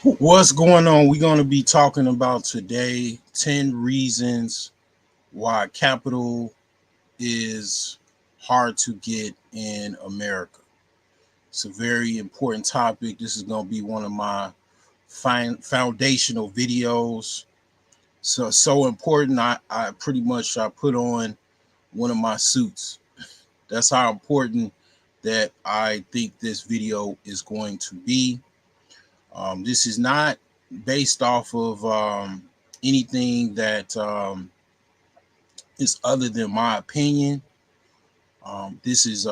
What's going on? We're going to be talking about today 10 reasons why capital is hard to get in America. It's a very important topic. This is going to be one of my foundational videos. So important. I pretty much I put on one of my suits. That's how important that I think this video is going to be. This is not based off of anything that is other than my opinion. This is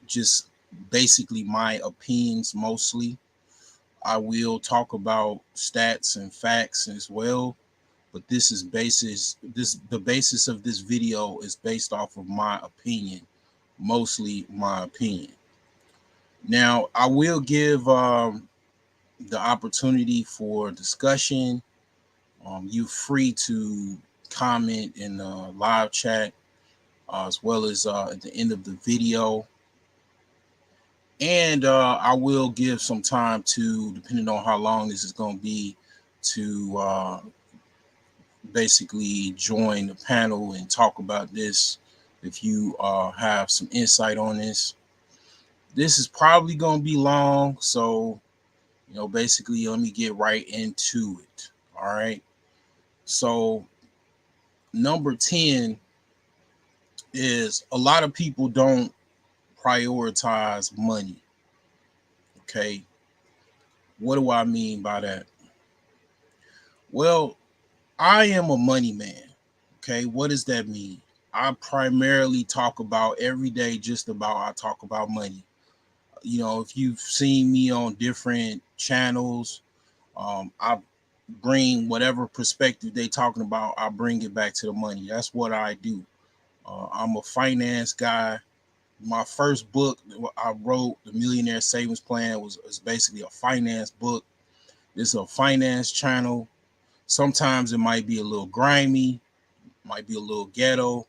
just basically my opinions mostly. I will talk about stats and facts as well, but the basis of this video is based off of my opinion, mostly my opinion. Now, I will give the opportunity for discussion. You're free to comment in the live chat as well as at the end of the video. And I will give some time to, depending on how long this is going to be, to basically join the panel and talk about this if you have some insight on this. This is probably going to be long, so basically let me get right into it. All right. So number 10 is a lot of people don't prioritize money. Okay. What do I mean by that? Well, I am a money man. Okay. What does that mean? I primarily talk about every day, just about I talk about money. If you've seen me on different channels, I bring whatever perspective they talking about, I bring it back to the money. That's what I do. I'm a finance guy. My first book I wrote, the Millionaire Savings Plan, was basically a finance book. It's a finance channel. Sometimes it might be a little grimy, might be a little ghetto.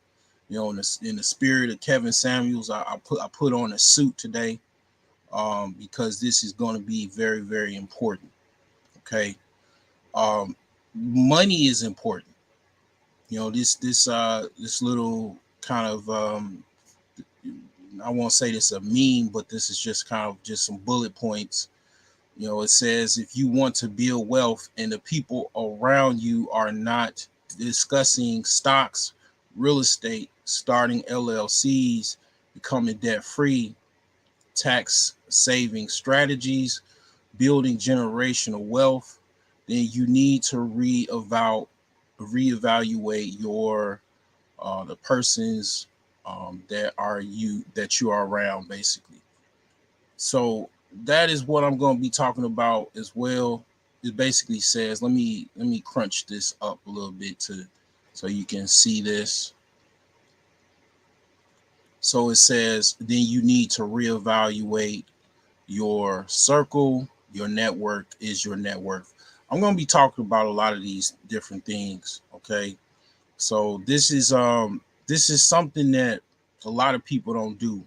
In the spirit of Kevin Samuels, I put on a suit today because this is going to be very, very important. Okay, money is important. This little kind of I won't say this a meme, but this is just kind of just some bullet points. It says if you want to build wealth and the people around you are not discussing stocks, real estate, starting LLCs, becoming debt free, tax saving strategies, building generational wealth, then you need to reevaluate your the persons that you are around, basically. So that is what I'm going to be talking about as well. It basically says, let me crunch this up a little bit so you can see this. So it says, then you need to reevaluate your circle. Your network is your net worth. I'm going to be talking about a lot of these different things. Okay. So this is something that a lot of people don't do.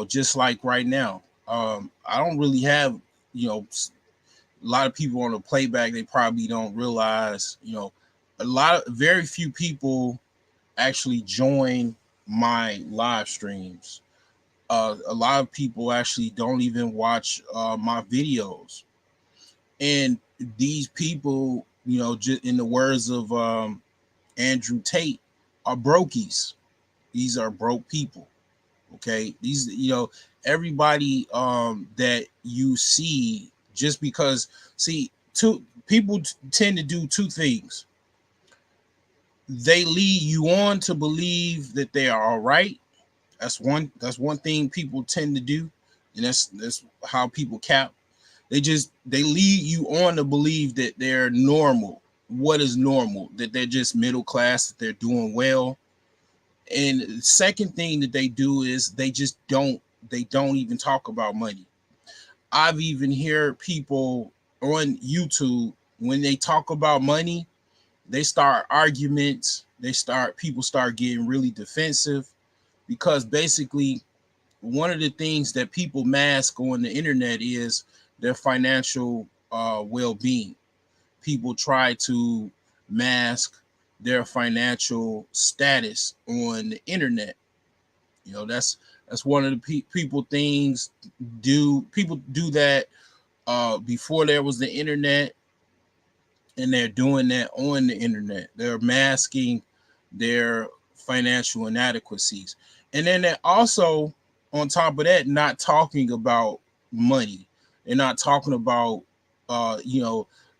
Just like right now, I don't really have a lot of people on the playback. They probably don't realize very few people actually join my live streams. A lot of people actually don't even watch my videos, and these people, just in the words of Andrew Tate, are brokies. These are broke people. Okay, these everybody that you see, just because, see, two people tend to do two things. They lead you on to believe that they are all right. That's one thing people tend to do, and that's how people cap. They lead you on to believe that they're normal. What is normal? That they're just middle class, that they're doing well. And the second thing that they do is they don't even talk about money. I've even heard people on YouTube, when they talk about money, they start arguments. People start getting really defensive, because basically one of the things that people mask on the internet is their financial well-being. People try to mask their financial status on the internet. That's one of the people things do. People do that before there was the internet, and they're doing that on the internet. They're masking their financial inadequacies. And then they're also, on top of that, not talking about money. They're not talking about,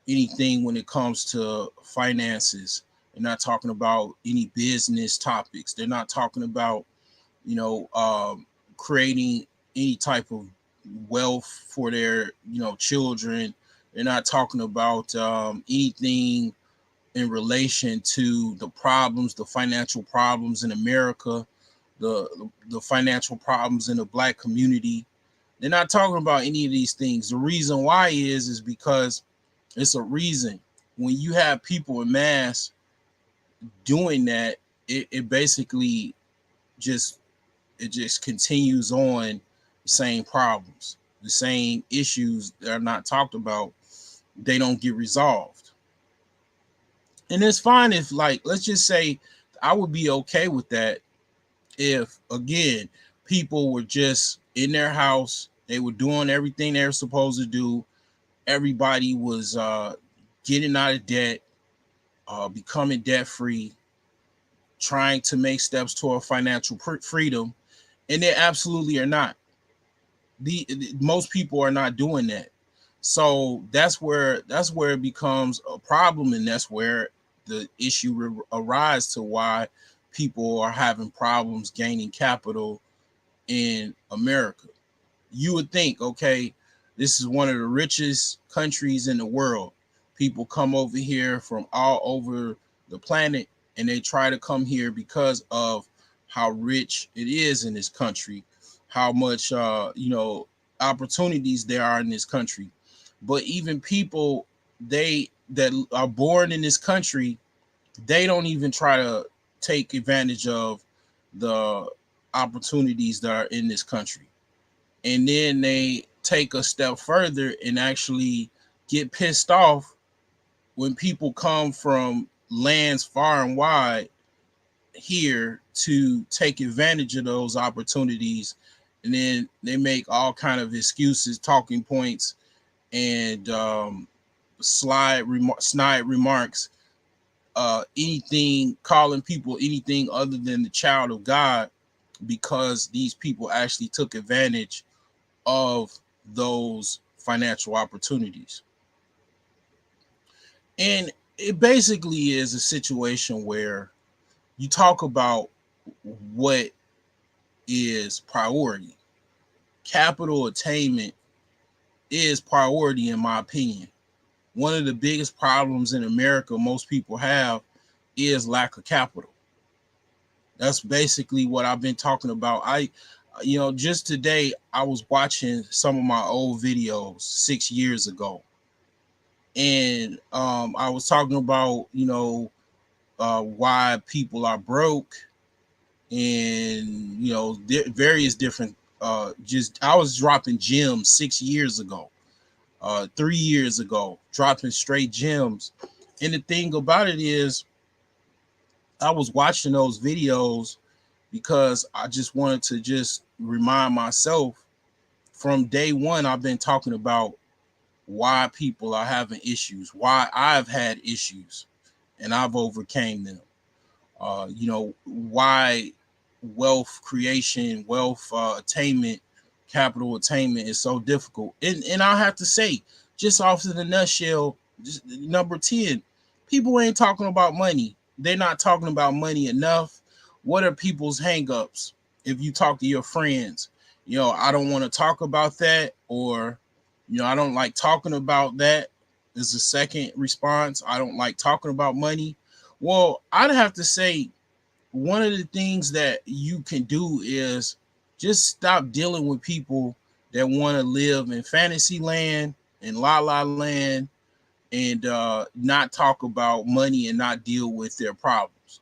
anything when it comes to finances. They're not talking about any business topics. They're not talking about, you know, um, creating any type of wealth for their, children. They're not talking about anything in relation to the problems, the financial problems in America, the financial problems in the black community. They're not talking about any of these things. The reason why is because it's a reason. When you have people in mass doing that, it basically just it just continues on the same problems, the same issues that are not talked about. They don't get resolved. And it's fine if, like, let's just say I would be okay with that if, again, people were just in their house, they were doing everything they're supposed to do. Everybody was getting out of debt, becoming debt free, trying to make steps toward financial freedom, and they absolutely are not. Most people are not doing that. So that's where it becomes a problem, and that's where the issue arises to why people are having problems gaining capital in America. You would think, okay, this is one of the richest countries in the world. People come over here from all over the planet, and they try to come here because of how rich it is in this country, how much opportunities there are in this country. But even people they that are born in this country, they don't even try to take advantage of the opportunities that are in this country. And then they take a step further and actually get pissed off when people come from lands far and wide here to take advantage of those opportunities, and then they make all kind of excuses, talking points, and snide remarks, anything, calling people anything other than the child of God, because these people actually took advantage of those financial opportunities. And it basically is a situation where you talk about what is priority. Capital attainment is priority, in my opinion. One of the biggest problems in America most people have is lack of capital. That's basically what I've been talking about. Just today, I was watching some of my old videos 6 years ago, and I was talking about, why people are broke, and various different. Just I was dropping gems 6 years ago, 3 years ago, dropping straight gems. And the thing about it is, I was watching those videos because I just wanted to just remind myself, from day one, I've been talking about why people are having issues, why I've had issues, and I've overcame them. Why wealth creation, wealth attainment, capital attainment is so difficult. And I have to say, just off of the nutshell, just number 10, people ain't talking about money. They're not talking about money enough. What are people's hangups? If you talk to your friends, I don't want to talk about that, or, I don't like talking about that, is the second response. I don't like talking about money. Well, I'd have to say, one of the things that you can do is just stop dealing with people that want to live in fantasy land and la la land, and not talk about money and not deal with their problems.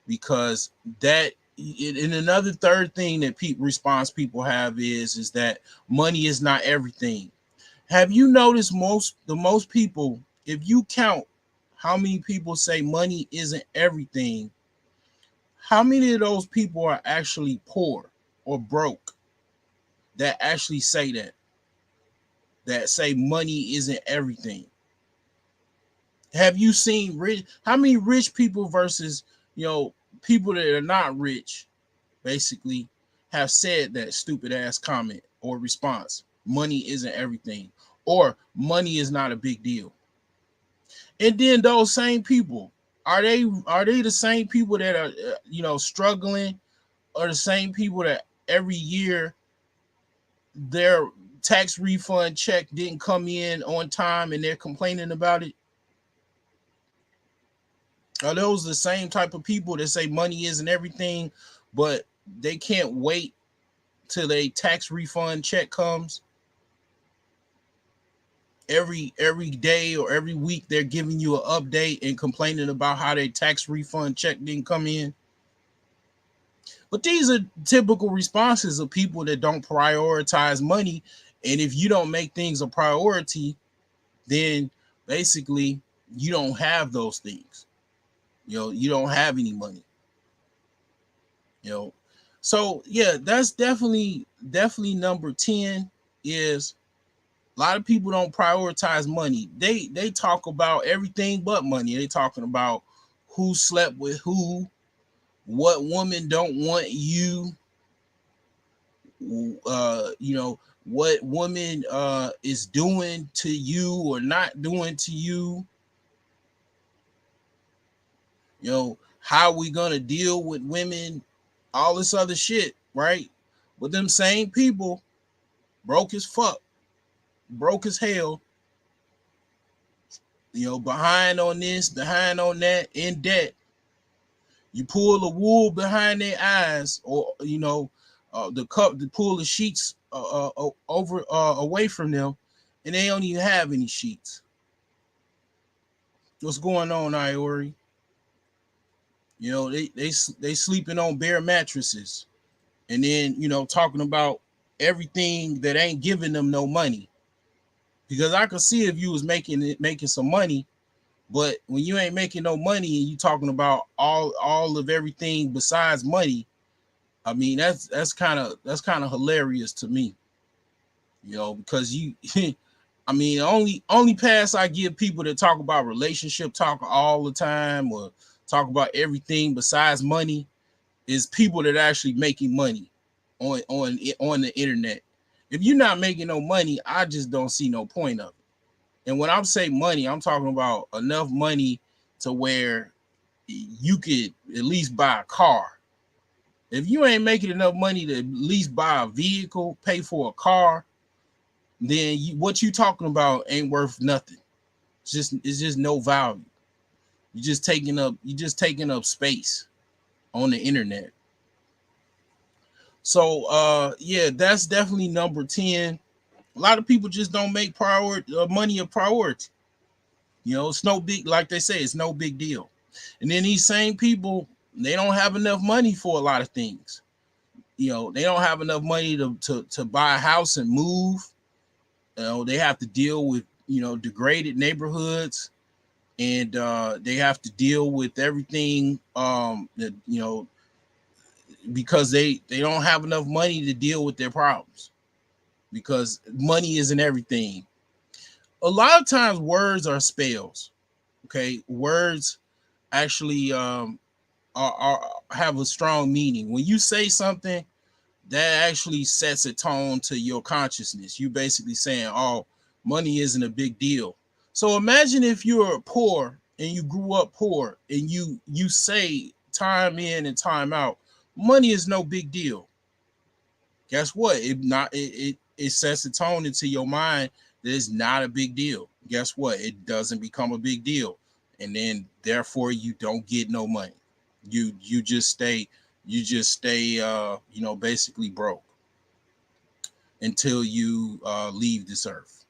Because that, and another third thing that response people have is that money is not everything. Have you noticed most people, if you count how many people say money isn't everything, how many of those people are actually poor or broke that actually say that say money isn't everything? Have you seen rich, how many rich people versus, people that are not rich basically have said that stupid ass comment or response? Money isn't everything, or money is not a big deal. And then those same people, are they the same people that are struggling, or the same people that every year their tax refund check didn't come in on time and they're complaining about it? Are those the same type of people that say money isn't everything, but they can't wait till a tax refund check comes? Every day or every week they're giving you an update and complaining about how their tax refund check didn't come in. But these are typical responses of people that don't prioritize money. And if you don't make things a priority, then basically you don't have those things. You don't have any money. You know, so yeah, that's definitely number 10 is a lot of people don't prioritize money. They talk about everything but money. They talking about who slept with who, what woman don't want you, what woman is doing to you or not doing to you. How we gonna deal with women, all this other shit, right? But them same people broke as fuck, broke as hell, behind on this, behind on that, in debt. You pull the wool behind their eyes, or the cup to pull the sheets over away from them, and they don't even have any sheets. What's going on, Iori? They sleeping on bare mattresses, and then talking about everything that ain't giving them no money. Because I could see if you was making some money, but when you ain't making no money and you talking about all of everything besides money, I mean that's kind of hilarious to me. Because you I mean, only pass I give people that talk about relationship talk all the time, or talk about everything besides money, is people that are actually making money on the internet. If you're not making no money, I just don't see no point of it. And when I'm saying money, I'm talking about enough money to where you could at least buy a car. If you ain't making enough money to at least buy a vehicle, pay for a car, then what you talking about ain't worth nothing. It's just no value. You're just taking up space on the internet. So yeah, that's definitely number 10. A lot of people just don't make money a priority. It's no big, like they say, it's no big deal. And then these same people, they don't have enough money for a lot of things. They don't have enough money to buy a house and move. They have to deal with degraded neighborhoods, and they have to deal with everything that because they don't have enough money to deal with their problems, because money isn't everything. A lot of times words are spells. Okay, words actually have a strong meaning. When you say something, that actually sets a tone to your consciousness. You basically saying, oh, money isn't a big deal. So imagine if you're poor and you grew up poor, and you say time in and time out, money is no big deal. Guess what? It sets a tone into your mind that it's not a big deal. Guess what? It doesn't become a big deal. And then therefore you don't get no money. You just stay basically broke until you leave this earth.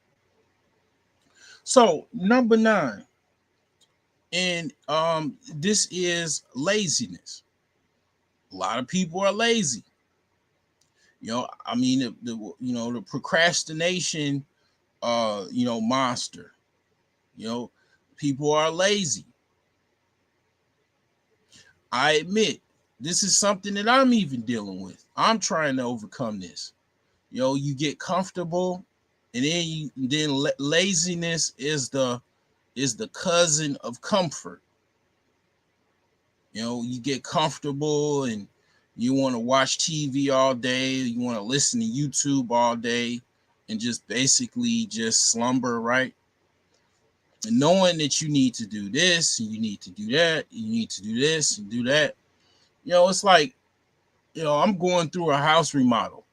So number 9, and this is laziness. A lot of people are lazy. I mean, the procrastination monster. You know, people are lazy. I admit this is something that I'm even dealing with. I'm trying to overcome this. You get comfortable, and then laziness is the cousin of comfort. You get comfortable and you want to watch TV all day, you want to listen to YouTube all day and just basically just slumber, right? And knowing that you need to do this and you need to do that, you need to do this and do that. It's like, I'm going through a house remodel.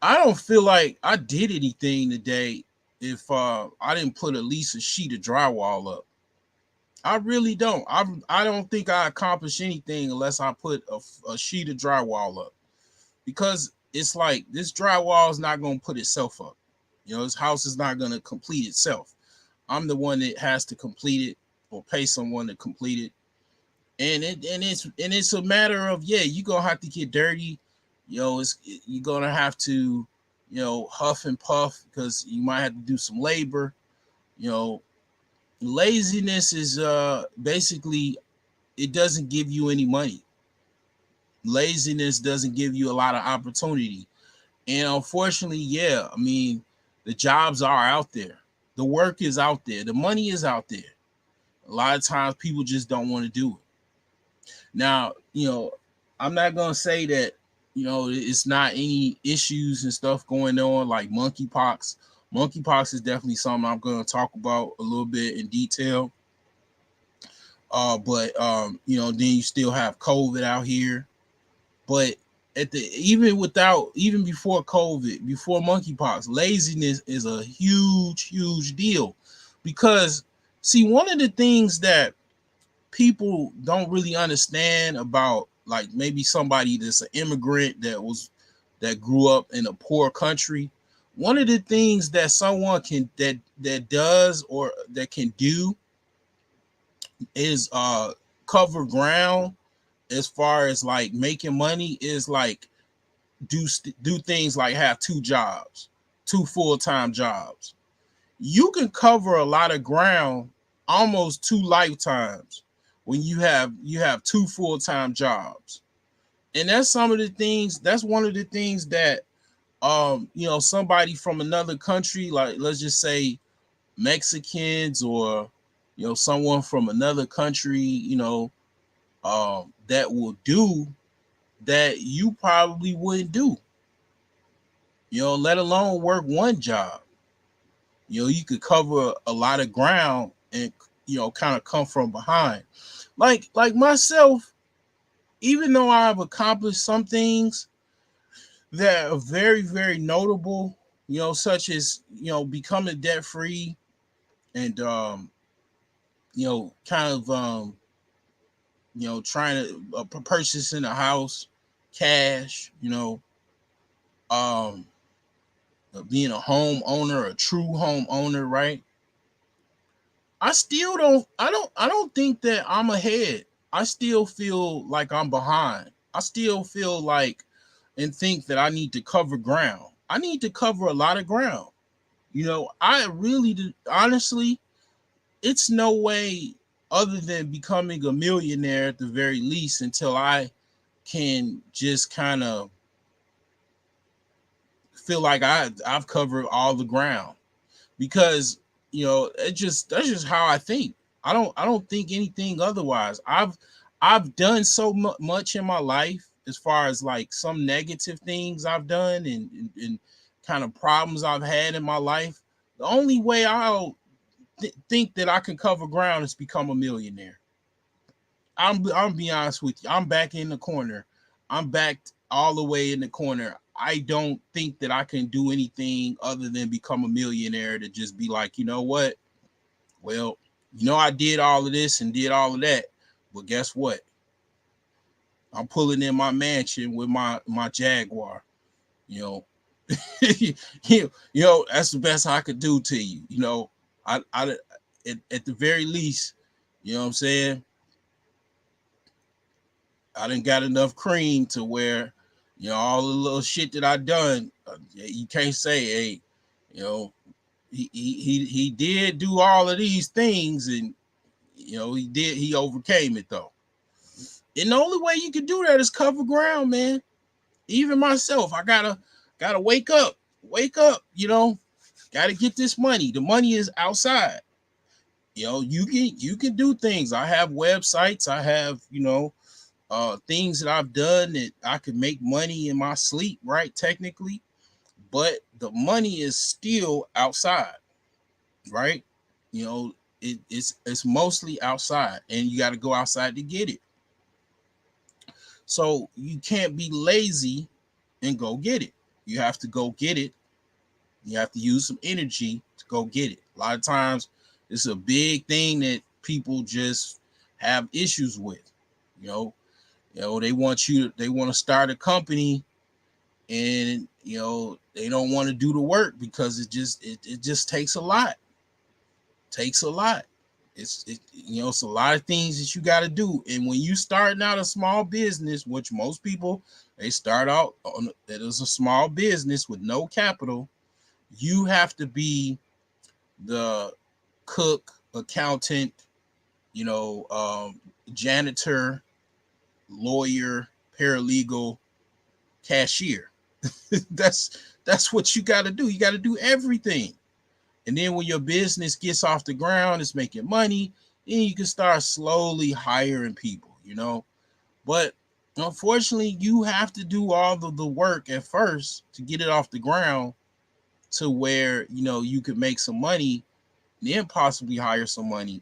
I don't feel like I did anything today if I didn't put at least a sheet of drywall up. I really don't. I don't think I accomplish anything unless I put a sheet of drywall up, because it's like this drywall is not going to put itself up. This house is not going to complete itself. I'm the one that has to complete it or pay someone to complete it. And it's a matter of, yeah, you're gonna have to get dirty. You're gonna have to, huff and puff because you might have to do some labor. You know, Laziness is basically, it doesn't give you any money. Laziness doesn't give you a lot of opportunity. And unfortunately, yeah, I mean, the jobs are out there. The work is out there. The money is out there. A lot of times people just don't want to do it. Now, I'm not going to say that, it's not any issues and stuff going on like monkeypox. Monkeypox is definitely something I'm going to talk about a little bit in detail. But then you still have COVID out here. But even before COVID, before monkeypox, laziness is a huge, huge deal. Because see, one of the things that people don't really understand about, like, maybe somebody that's an immigrant that grew up in a poor country, one of the things that someone that does or that can do is cover ground as far as like making money, is like do things like have two jobs, two full-time jobs. You can cover a lot of ground, almost two lifetimes, when you have two full-time jobs. And that's one of the things that somebody from another country, like let's just say Mexicans, or someone from another country, that will do that you probably wouldn't do, let alone work one job. You could cover a lot of ground and kind of come from behind. Like myself, even though I've accomplished some things that are very, very notable, such as, becoming debt free, and kind of trying to purchasing a house cash, um being a homeowner, a true homeowner, right? I don't think that I'm ahead. I still feel like I'm behind. I still feel like and think that I need to cover ground. I need to cover a lot of ground. I really do, honestly, it's no way other than becoming a millionaire at the very least until I can just kind of feel like I've covered all the ground, because that's just how I think. I don't think anything otherwise. I've done so much in my life, as far as like some negative things I've done, and kind of problems I've had in my life. The only way I'll think that I can cover ground is become a millionaire. I'm be honest with you. I'm back in the corner. I'm back all the way in the corner. I don't think that I can do anything other than become a millionaire, to just be like, you know what? Well, I did all of this and did all of that, but guess what? I'm pulling in my mansion with my Jaguar. You know, that's the best I could do to you. I at the very least, you know what I'm saying? I didn't got enough cream to where, all the little shit that I done, you can't say, hey, you know, he did do all of these things, and he overcame it though. And the only way you can do that is cover ground, man. Even myself, I gotta wake up, gotta get this money. The money is outside. You can do things. I have websites, I have, things that I've done that I could make money in my sleep, right? Technically, but the money is still outside, right? It's mostly outside, and you got to go outside to get it. So you can't be lazy and go get it. You have to go get it. You have to use some energy to go get it. A lot of times, it's a big thing that people just have issues with. You know, they want to start a company, and they don't want to do the work because it just takes a lot. Takes a lot. It's a lot of things that you got to do. And when you starting out a small business, which most people, they start out on that is a small business with no capital, you have to be the cook, accountant, janitor, lawyer, paralegal, cashier. that's what you got to do. You got to do everything. And then when your business gets off the ground, it's making money, then you can start slowly hiring people. But unfortunately, you have to do all of the work at first to get it off the ground to where, you could make some money, then possibly hire someone.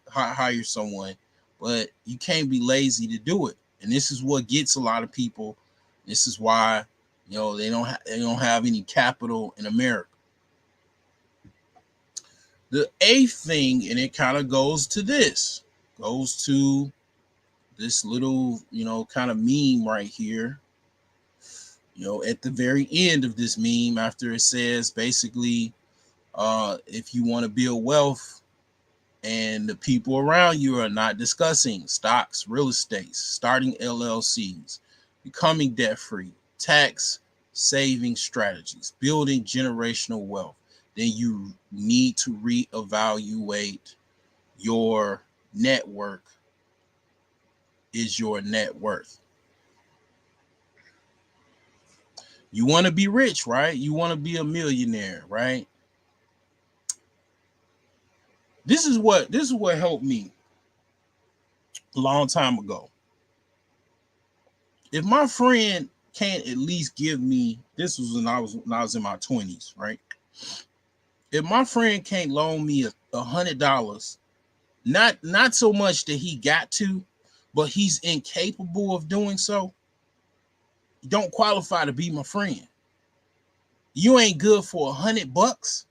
But you can't be lazy to do it. And this is what gets a lot of people. This is why, they don't have any capital in America. The eighth thing, and it kind of goes to this little, kind of meme right here. At the very end of this meme, after it says basically, if you want to build wealth and the people around you are not discussing stocks, real estate, starting LLCs, becoming debt free, tax saving strategies, building generational wealth, then you need to reevaluate your network. Is your net worth. You want to be rich, right? You want to be a millionaire, right? This is what helped me a long time ago. If my friend can't at least give me, this was when I was in my 20s, right? If my friend can't loan me $100, not so much that he got to, but he's incapable of doing so, you don't qualify to be my friend. You ain't good for $100.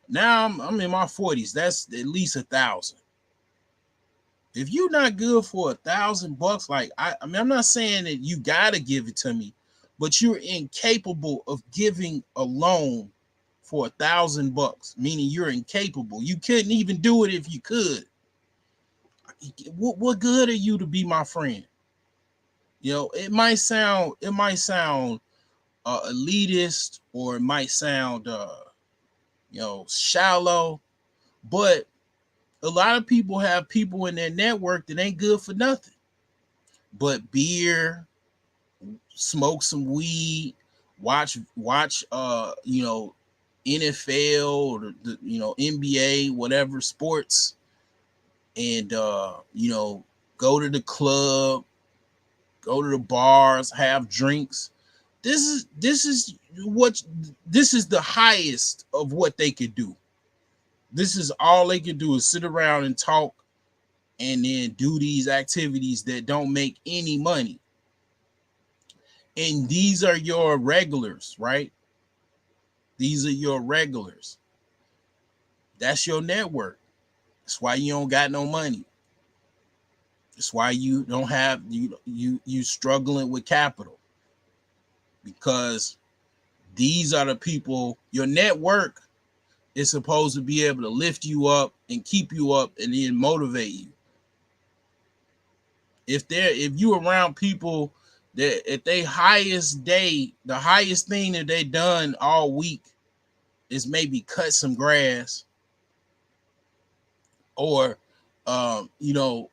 Now I'm in my 40s. That's at least 1,000. If you're not good for $1,000, like I'm not saying that you gotta give it to me, but you're incapable of giving a loan for $1,000, meaning you're incapable. You couldn't even do it if you could. What good are you to be my friend? It might sound elitist, or it might sound shallow, but a lot of people have people in their network that ain't good for nothing but beer, smoke some weed, watch NFL or the NBA, whatever sports, and go to the club, go to the bars, have drinks. This is the highest of what they could do. This is all they can do, is sit around and talk and then do these activities that don't make any money. And these are your regulars, right? These are your regulars. That's your network. That's why you don't got no money. That's why you don't have you struggling with capital, because these are the people. Your network is supposed to be able to lift you up and keep you up and then motivate you. If you around people that at their highest day, the highest thing that they done all week is maybe cut some grass, or you know,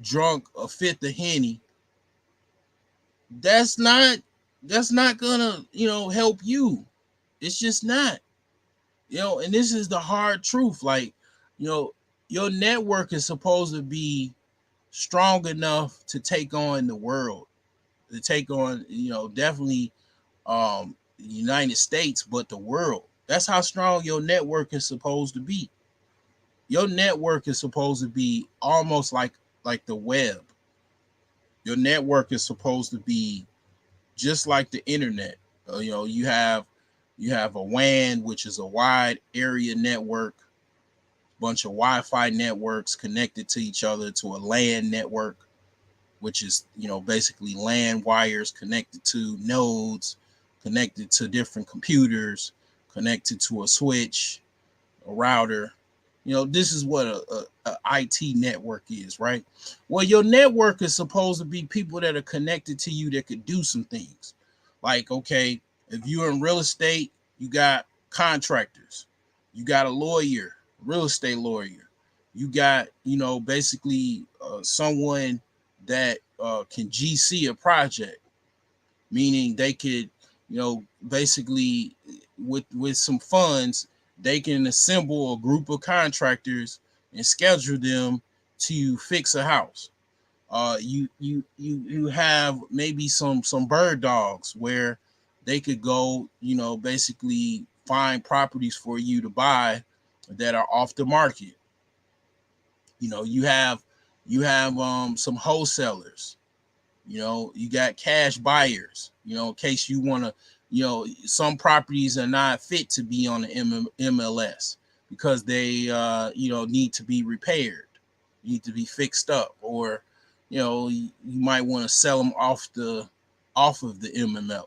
drunk a fifth of Henny, that's not gonna, you know, help you. It's just not. You know, and this is the hard truth. Like, you know, your network is supposed to be strong enough to take on the world, to take on, you know, definitely the United States, but the world. That's how strong your network is supposed to be. Your network is supposed to be almost like the web. Your network is supposed to be just like the internet. You know, you have a WAN, which is a wide area network, bunch of Wi-Fi networks connected to each other, to a LAN network, which is, you know, basically LAN wires connected to nodes, connected to different computers, connected to a switch, a router. You know, this is what a IT network is, right? Well, your network is supposed to be people that are connected to you that could do some things. Like, okay, if you're in real estate, you got contractors, you got a lawyer, real estate lawyer, you got, you know, basically someone that can GC a project, meaning they could, you know, basically with some funds, they can assemble a group of contractors and schedule them to fix a house. You have maybe some bird dogs where they could go, you know, basically find properties for you to buy that are off the market. You know, you have some wholesalers. You know, you got cash buyers, you know, in case you want to, you know, some properties are not fit to be on the MLS because they, you know, need to be repaired, need to be fixed up, or, you know, you might want to sell them off of the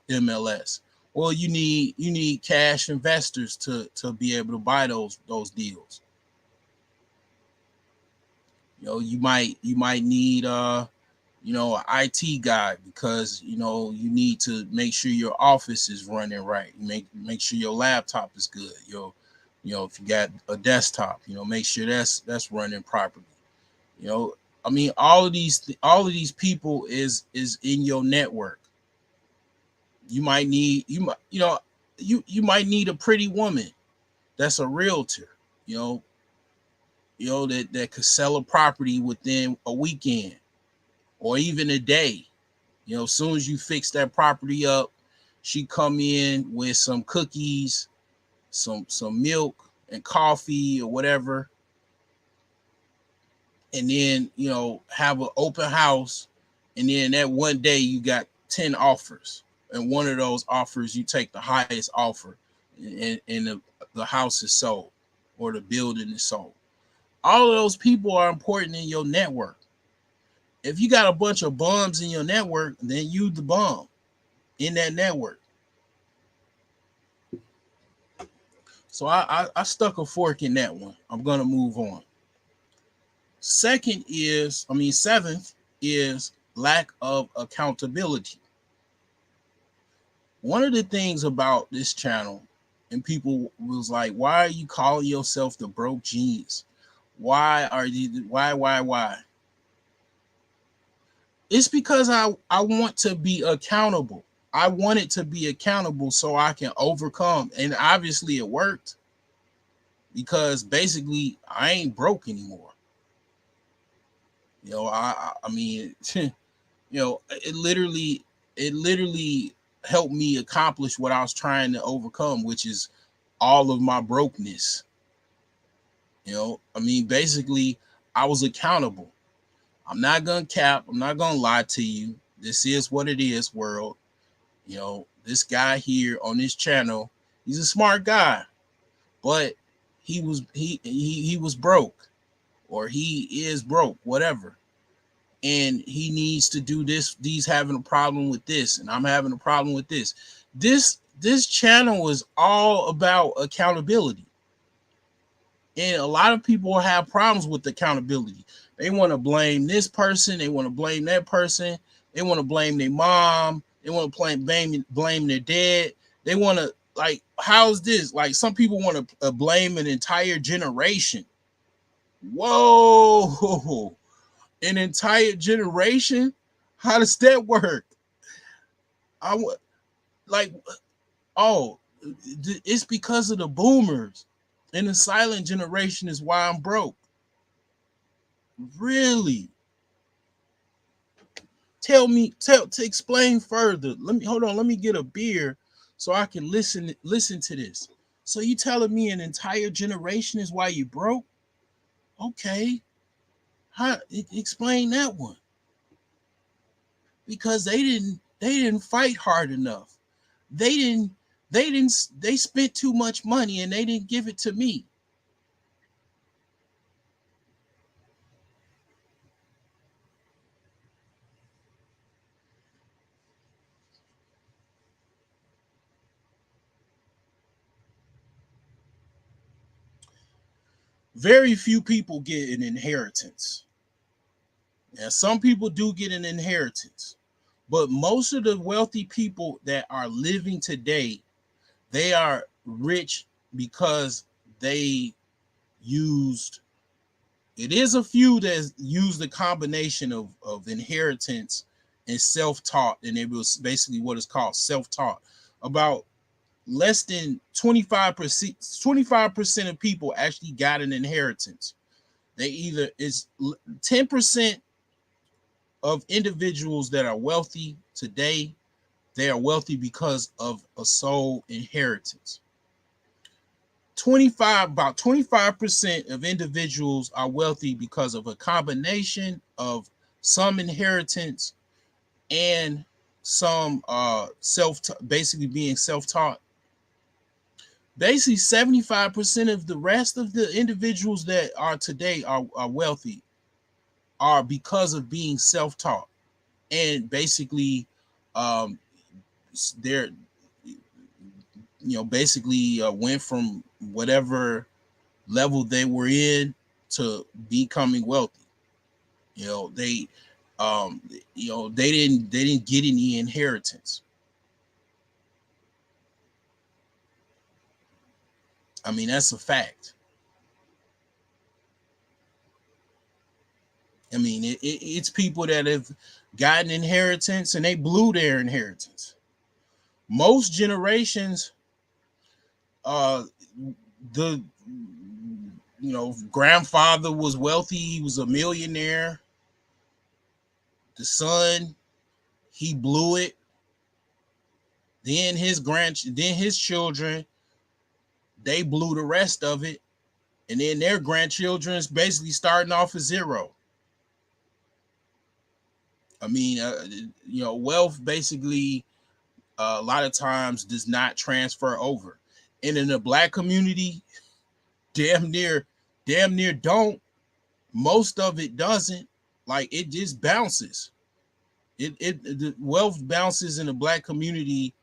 MLS. Well, you need cash investors to be able to buy those deals. You know, you might need you know, an IT guy because, you know, you need to make sure your office is running right. Make sure your laptop is good. You know, if you got a desktop, you know, make sure that's running properly. You know, I mean, all of these people is in your network. You might need you know, you might need a pretty woman that's a realtor. You know, that could sell a property within a weekend or even a day. You know, as soon as you fix that property up, she come in with some cookies, some milk and coffee or whatever, and then, you know, have an open house, and then that one day you got 10 offers, and one of those offers you take the highest offer, and the house is sold or the building is sold. All of those people are important in your network. If you got a bunch of bums in your network, then you the bum in that network. So I stuck a fork in that one. I'm gonna move on. Seventh is lack of accountability. One of the things about this channel, and people was like, why are you calling yourself the broke genius? Why are you why? It's because I want to be accountable. I wanted to be accountable so I can overcome. And obviously it worked because basically I ain't broke anymore. You know, I mean, you know, it literally helped me accomplish what I was trying to overcome, which is all of my brokenness. You know, I mean, basically I was accountable. I'm not gonna cap, I'm not gonna lie to you. This is what it is, world. You know, this guy here on this channel, he's a smart guy, but he was broke, or he is broke, whatever. And he needs to do this. He's having a problem with this, and I'm having a problem with this. This channel is all about accountability. And a lot of people have problems with accountability. They want to blame this person, they want to blame that person, they want to blame their mom, they want to blame their dad. They want to, like, how's this? Like, some people want to blame an entire generation. Whoa, an entire generation? How does that work? I would like, oh, it's because of the boomers and the silent generation is why I'm broke. Really? Tell to explain further. Let me hold on. Let me get a beer so I can listen to this. So you telling me an entire generation is why you broke? Okay, how explain that one? Because they didn't fight hard enough. They didn't they spent too much money and they didn't give it to me. Very few people get an inheritance. Now, some people do get an inheritance, but most of the wealthy people that are living today, they are rich because they used, it is a few that used a combination of inheritance and self-taught, and it was basically what is called self-taught. About less than 25% of people actually got an inheritance. They either is 10% of individuals that are wealthy today, they are wealthy because of a sole inheritance. 25% of individuals are wealthy because of a combination of some inheritance and some self, basically being self-taught. Basically 75% of the rest of the individuals that are today are wealthy are because of being self-taught, and basically um they're basically went from whatever level they were in to becoming wealthy. You know, um they didn't get any inheritance. I mean, that's a fact. I mean, it's people that have gotten inheritance and they blew their inheritance. Most generations, uh the grandfather was wealthy, he was a millionaire. The son, he blew it. Then his children, they blew the rest of it, and then their grandchildren's basically starting off at zero. I mean, wealth basically a lot of times does not transfer over, and in the black community, damn near, damn near don't. Most of it doesn't. Like, it just bounces. The wealth bounces in the black community.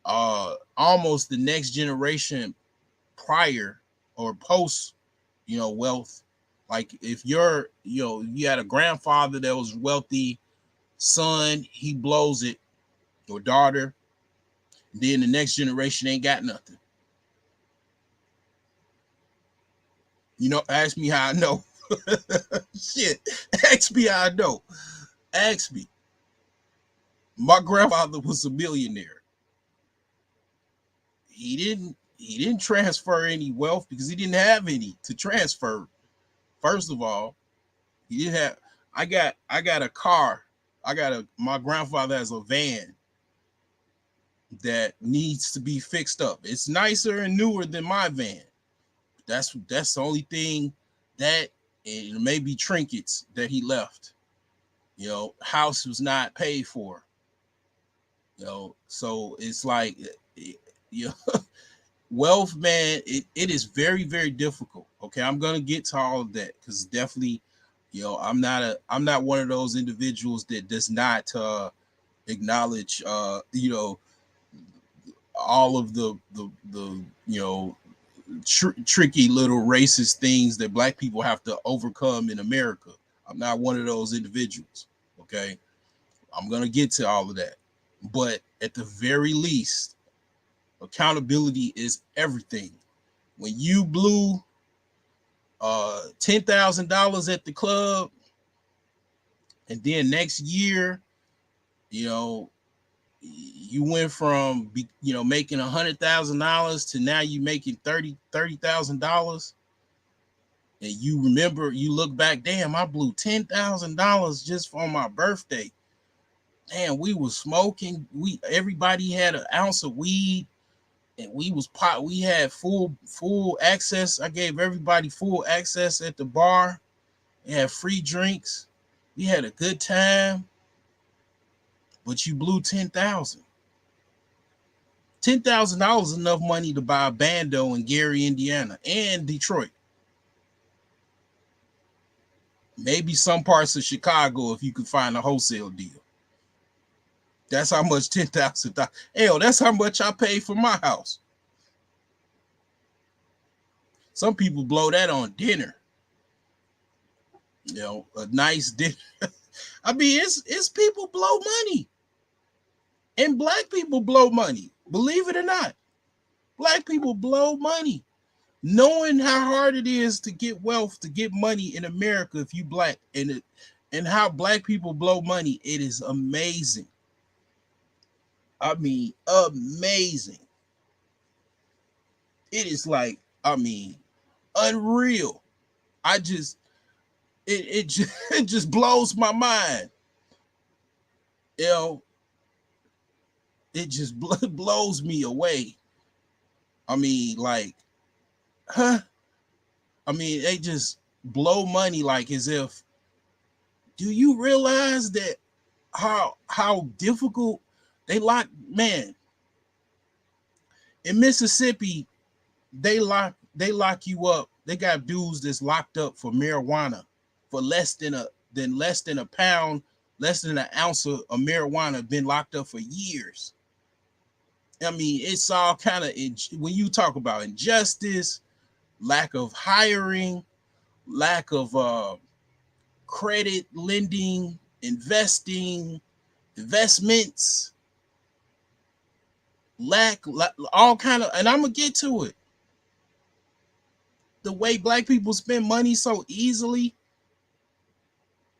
Almost the next generation prior or post, wealth. Like, if you had a grandfather that was wealthy, son, he blows it, or daughter, then the next generation ain't got nothing. Ask me how I know. Shit, ask me how I know. Ask me. My grandfather was a millionaire. He didn't transfer any wealth because he didn't have any to transfer. First of all, he didn't have. I got a car. My grandfather has a van that needs to be fixed up. It's nicer and newer than my van. That's the only thing that, and maybe trinkets that he left. House was not paid for. So it's like, you know, wealth, man. It is very, very difficult. Okay, I'm gonna get to all of that because definitely, I'm not one of those individuals that does not acknowledge all of the tricky little racist things that black people have to overcome in America. I'm not one of those individuals. Okay, I'm gonna get to all of that, but at the very least, accountability is everything. When you blew $10,000 at the club, and then next year, you know, you went from making $100,000 to now you making $30,000, and you look back, damn, I blew $10,000 just for my birthday. Damn, we was smoking. Everybody had an ounce of weed, and we had full access. I gave everybody full access at the bar. We had free drinks. We had a good time. But you blew $10,000 is enough money to buy a bando in Gary, Indiana, and Detroit. Maybe some parts of Chicago if you could find a wholesale deal. That's how much $10,000. Hell, that's how much I paid for my house. Some people blow that on dinner. A nice dinner. I mean, it's people blow money. And black people blow money. Believe it or not. Black people blow money. Knowing how hard it is to get wealth, to get money in America if you black, and how black people blow money, it is amazing. I mean, amazing. It is like, unreal. It just blows my mind. It just blows me away. I mean, like, they just blow money like as if, do you realize that how difficult they lock, man, in Mississippi, they lock you up. They got dudes that's locked up for marijuana for less than a pound, less than an ounce of marijuana, been locked up for years. I mean, it's all kind of, when you talk about injustice, lack of hiring, lack of credit, lending, investments, all kind of, and I'm gonna get to it. The way black people spend money so easily,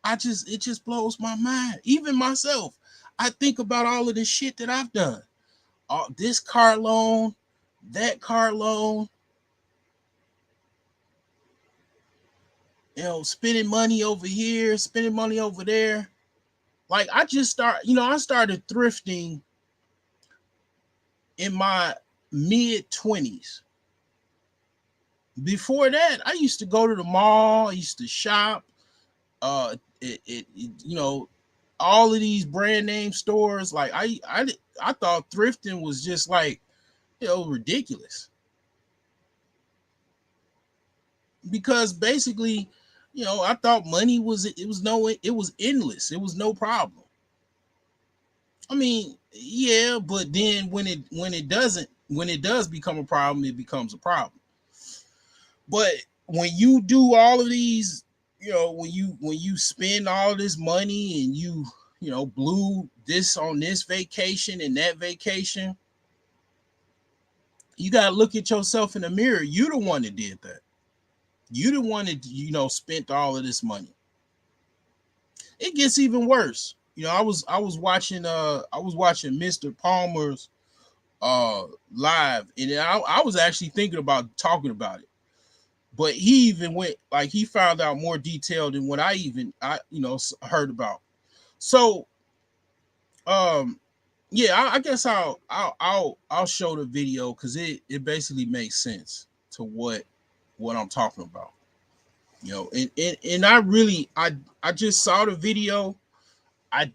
it just blows my mind. Even myself, I think about all of the shit that I've done. This car loan, that car loan, spending money over here, spending money over there. Like I started thrifting in my mid-20s. Before that, I used to go to the mall, I used to shop. All of these brand name stores. Like I thought thrifting was just like, ridiculous. Because basically, I thought money was endless. It was no problem. I mean, yeah, but then when it does become a problem, it becomes a problem. But when you do all of these, when you spend all this money and you blew this on this vacation and that vacation, you got to look at yourself in the mirror. You the one that did that. You the one that, spent all of this money. It gets even worse. I was watching Mr. Palmer's live, and I was actually thinking about talking about it. But he even went, like, he found out more detail than what I heard about. So yeah, I guess I'll show the video because it basically makes sense to what I'm talking about. And I just saw the video. I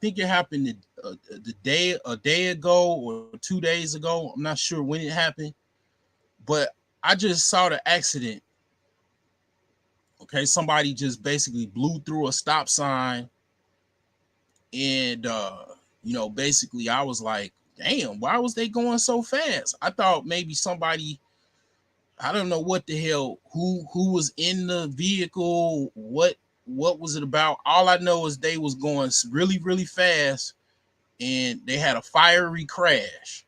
think it happened a day ago or 2 days ago. I'm not sure when it happened, but I just saw the accident. Okay, somebody just basically blew through a stop sign, and basically I was like, damn, why was they going so fast? I thought maybe somebody, I don't know what the hell, who was in the vehicle, what was it about? All I know is they was going really, really fast, and they had a fiery crash.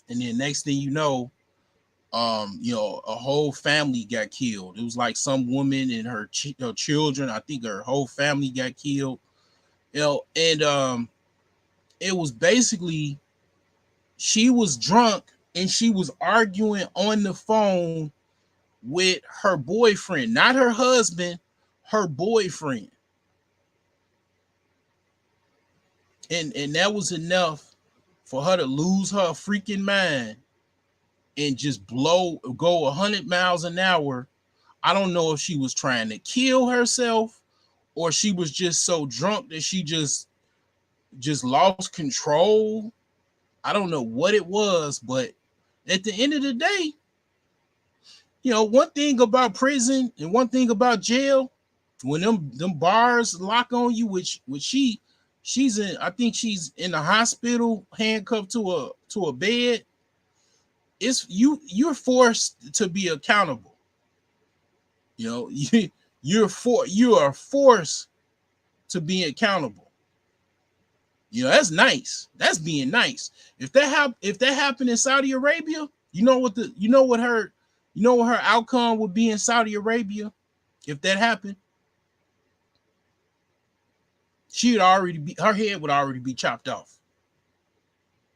And then next thing you know, A whole family got killed. It was like some woman and her children. I think her whole family got killed. And it was basically she was drunk and she was arguing on the phone with her boyfriend, not her husband, her boyfriend. And that was enough for her to lose her freaking mind and just go 100 miles an hour. I don't know if she was trying to kill herself or she was just so drunk that she just lost control. I don't know what it was, but at the end of the day, one thing about prison and one thing about jail, when them bars lock on you, which she's in, I think she's in the hospital handcuffed to a bed. It's you're forced to be accountable. You are forced to be accountable. That's nice. That's being nice. If that happened in Saudi Arabia, you know what her outcome would be in Saudi Arabia if that happened. Her head would already be chopped off.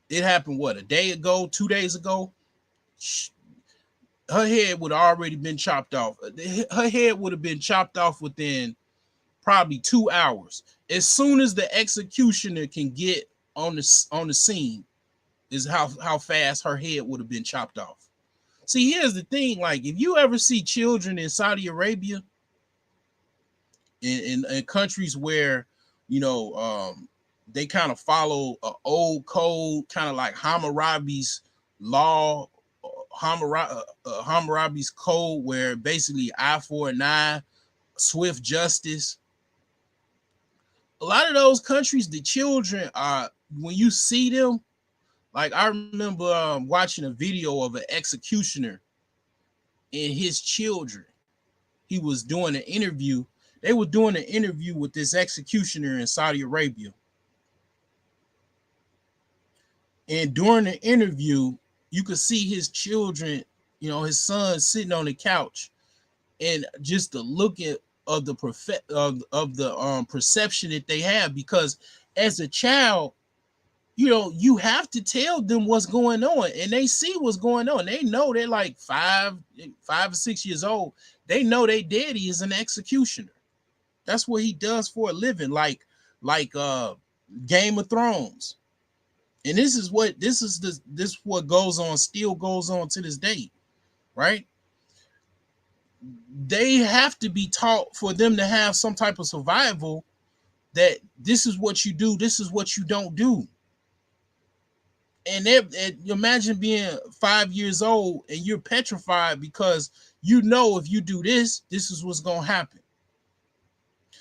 It happened what, a day ago, 2 days ago? Her head would have already been chopped off. Her head would have been chopped off within probably 2 hours. As soon as the executioner can get on the scene, is how fast her head would have been chopped off. See, here's the thing: like, if you ever see children in Saudi Arabia, in countries where they kind of follow an old code, kind of like Hammurabi's law, Hammurabi's code, where basically eye for an eye, swift justice. A lot of those countries, the children are, when you see them, like I remember watching a video of an executioner and his children. He was doing an interview. They were doing an interview with this executioner in Saudi Arabia. And during the interview, you could see his children, his son sitting on the couch, and just the look of the perception that they have, because as a child, you have to tell them what's going on, and they see what's going on. They know they're like 5 or 6 years old. They know their daddy is an executioner. That's what he does for a living, like Game of Thrones. And this is what still goes on to this day, right? They have to be taught, for them to have some type of survival, that this is what you do, this is what you don't do. And imagine being 5 years old and you're petrified because if you do this is what's going to happen.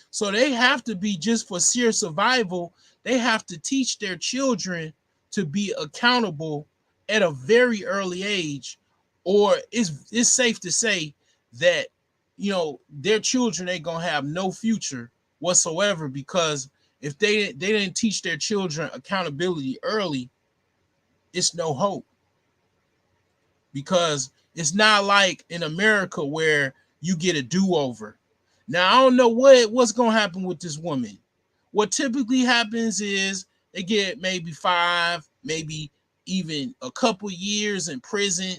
So they have to be, just for sheer survival, they have to teach their children to be accountable at a very early age, or it's safe to say that their children ain't gonna have no future whatsoever, because if they didn't teach their children accountability early, it's no hope. Because it's not like in America where you get a do-over. Now, I don't know what's gonna happen with this woman. What typically happens is they get maybe 5, maybe even a couple years in prison,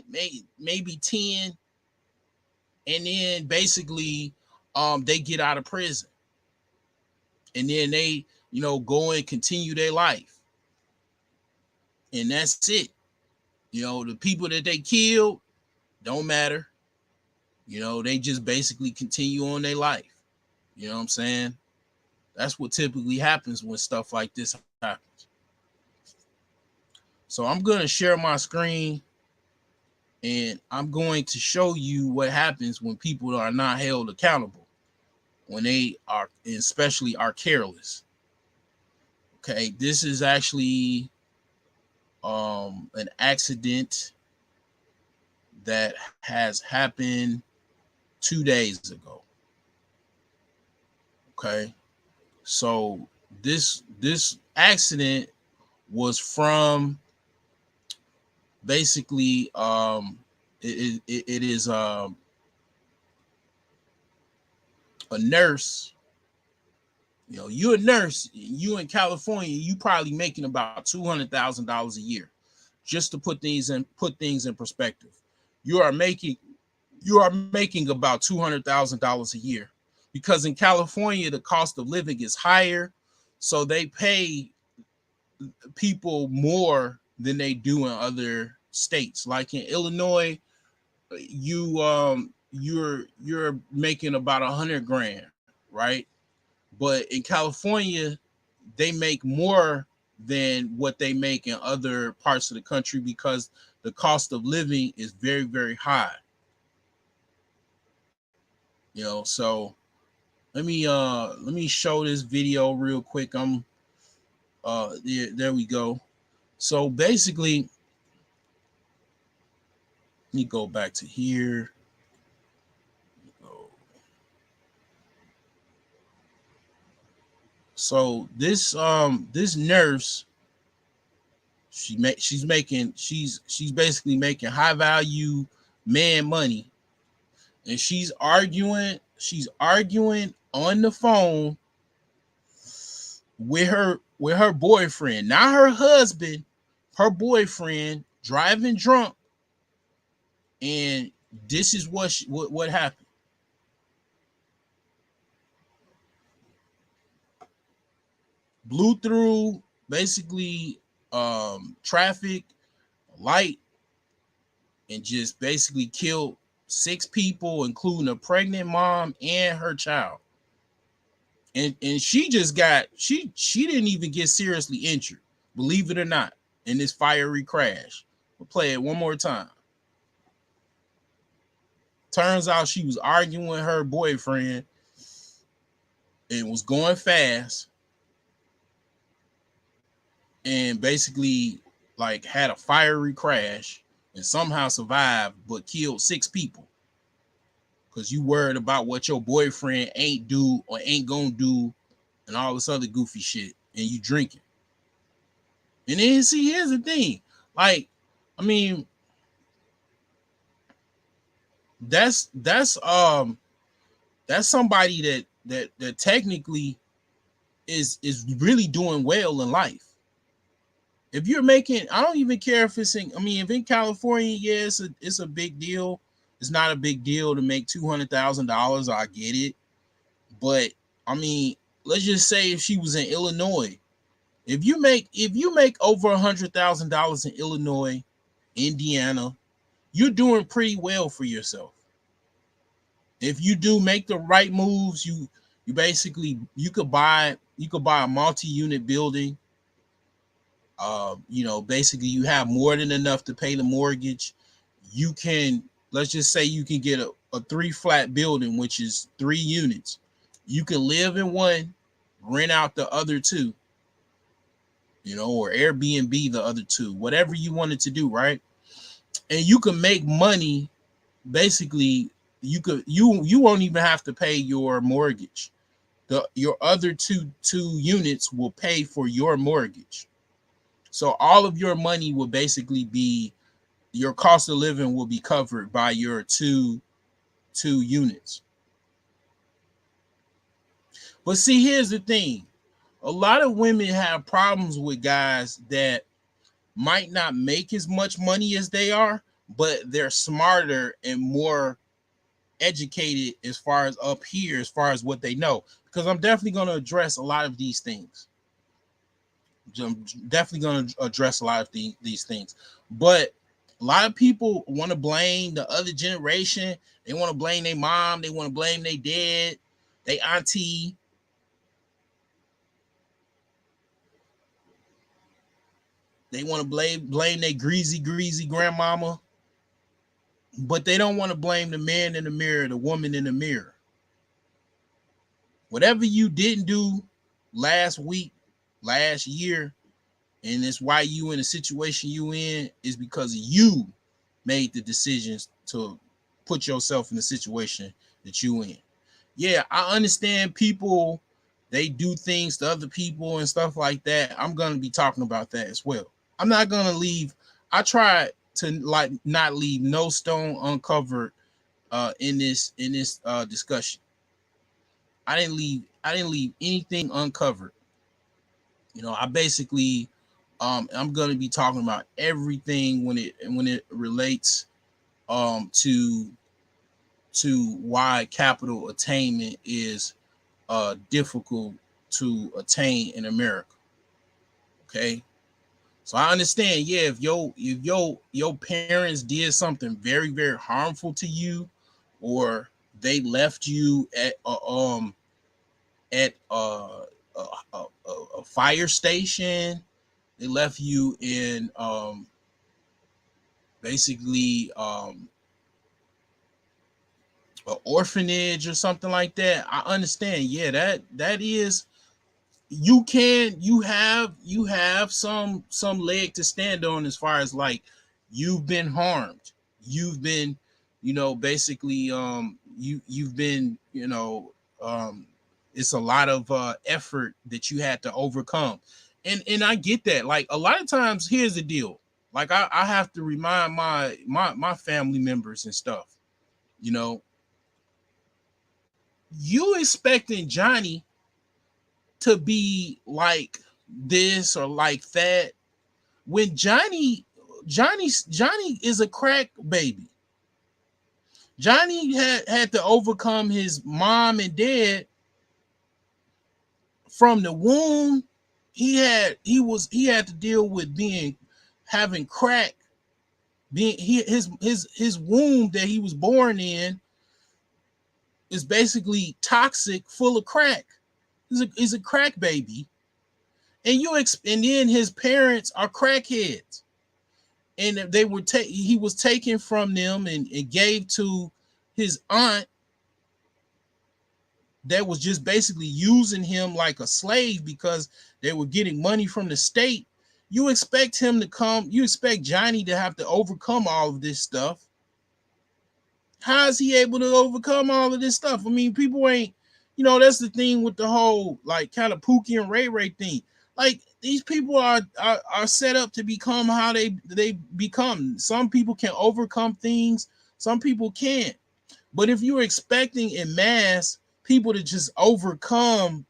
maybe 10, and then basically they get out of prison, and then they go and continue their life, and that's it. The people that they killed don't matter. They just basically continue on their life. You know what I'm saying? That's what typically happens when stuff like this happens. So I'm going to share my screen, and I'm going to show you what happens when people are not held accountable, when they are, especially, are careless. Okay, this is actually an accident that has happened 2 days ago. Okay, so this accident was from basically it is a nurse. You know, you're a nurse. You in California, you probably making about $200,000 a year, just to put things in perspective. You are making about $200,000 a year, because in California the cost of living is higher, so they pay people more than they do in other states. Like in Illinois, you're making about 100 grand, right? But in California, they make more than what they make in other parts of the country, because the cost of living is very, very high. You know, so let me show this video real quick. There we go. So basically, let me go back to here. So this nurse, she's basically making high value man money, and she's arguing on the phone with her boyfriend, not her husband, her boyfriend, driving drunk. And this is what happened. Blew through basically traffic light, and just basically killed 6 people, including a pregnant mom and her child. And she just got she didn't even get seriously injured, believe it or not, in this fiery crash. We'll play it one more time. Turns out she was arguing with her boyfriend and was going fast, and basically like had a fiery crash and somehow survived, but killed 6 people because you worried about what your boyfriend ain't do or ain't gonna do and all this other goofy shit, and you drinking. And then see, here's the thing. Like, I mean, that's somebody that technically is really doing well in life. If you're making, I don't even care if it's in, I mean, if in California, yeah, it's a big deal. It's not a big deal to make $200,000. I get it. But I mean, let's just say if she was in Illinois, if you make over $100,000 in Illinois, Indiana, you're doing pretty well for yourself. If you do make the right moves, you basically you could buy a multi-unit building. You know, basically you have more than enough to pay the mortgage. You can, let's just say you can get a 3-flat building, which is 3 units. You can live in one, rent out the other 2, you know, or Airbnb the other 2, whatever you wanted to do, right? And you can make money. Basically, you won't even have to pay your mortgage. Your other two units will pay for your mortgage. So all of your money will basically be, your cost of living will be covered by your two units. But see, here's the thing. A lot of women have problems with guys that might not make as much money as they are, but they're smarter and more educated as far as up here, as far as what they know. Because I'm definitely going to address a lot of these things. I'm definitely going to address a lot of these things. But a lot of people want to blame the other generation. They want to blame their mom. They want to blame their dad, their auntie. They want to blame their greasy grandmama. But they don't want to blame the man in the mirror, the woman in the mirror. Whatever you didn't do last week, last year, and it's why you in the situation you in, is because you made the decisions to put yourself in the situation that you in. Yeah, I understand people, they do things to other people and stuff like that. I'm going to be talking about that as well. I'm not going to leave. I tried to like not leave no stone uncovered in this discussion. I didn't leave anything uncovered. I basically I'm gonna be talking about everything when it relates to why capital attainment is difficult to attain in America. Okay. So I understand, yeah, if your parents did something very, very harmful to you, or they left you at a fire station, they left you in basically an orphanage or something like that. I understand. Yeah, that is, you have some leg to stand on, as far as like you've been harmed, you've been, basically, you've been, it's a lot of effort that you had to overcome. And I get that. Like, a lot of times, here's the deal. Like, I have to remind my family members and stuff, you know you expecting Johnny to be like this or like that, when Johnny is a crack baby. Johnny had to overcome his mom and dad from the womb. He had to deal with being having crack, being his womb that he was born in is basically toxic, full of crack. He's a crack baby, and then his parents are crackheads, and he was taken from them and gave to his aunt that was just basically using him like a slave because they were getting money from the state. You expect Johnny to have to overcome all of this stuff. How is he able to overcome all of this stuff? I mean, people ain't, that's the thing with the whole like kind of Pookie and Ray Ray thing. Like, these people are set up to become how they become. Some people can overcome things, some people can't. But if you're expecting in mass people to just overcome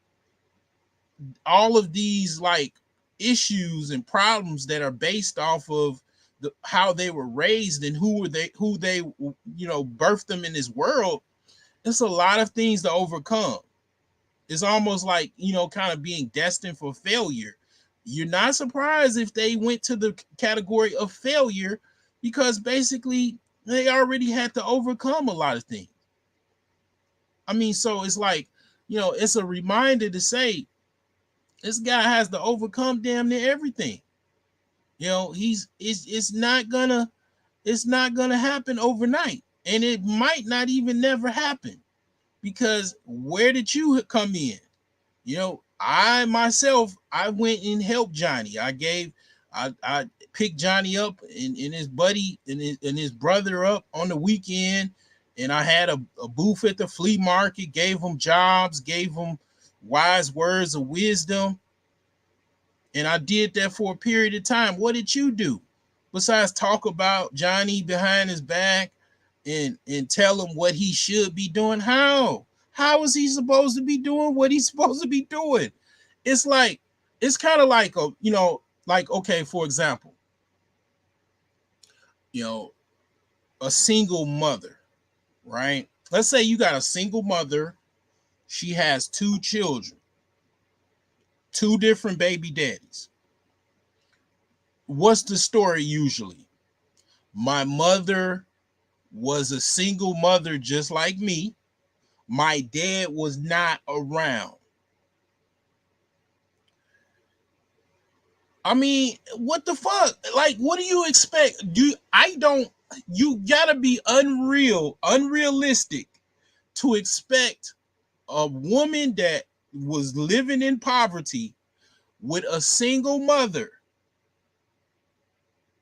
all of these like issues and problems that are based off of how they were raised and who they birthed them in this world, it's a lot of things to overcome. It's almost like, kind of being destined for failure. You're not surprised if they went to the category of failure, because basically they already had to overcome a lot of things. I mean, so it's like, it's a reminder to say this guy has to overcome damn near everything. It's not gonna happen overnight, and it might not even never happen, because where did you come in? I myself, I went and helped Johnny. I picked Johnny up and his buddy and his brother up on the weekend, and I had a booth at the flea market, gave them jobs, gave them wise words of wisdom, and I did that for a period of time. What did you do besides talk about Johnny behind his back and tell him what he should be doing? How is he supposed to be doing what he's supposed to be doing? It's like, it's kind of like like, okay, for example, you know, a single mother, right? Let's say you got a single mother. She has two children, two different baby daddies. What's the story usually? My mother was a single mother just like me. My dad was not around. I mean, what the fuck? Like, what do you expect? You gotta be unrealistic to expect a woman that was living in poverty with a single mother,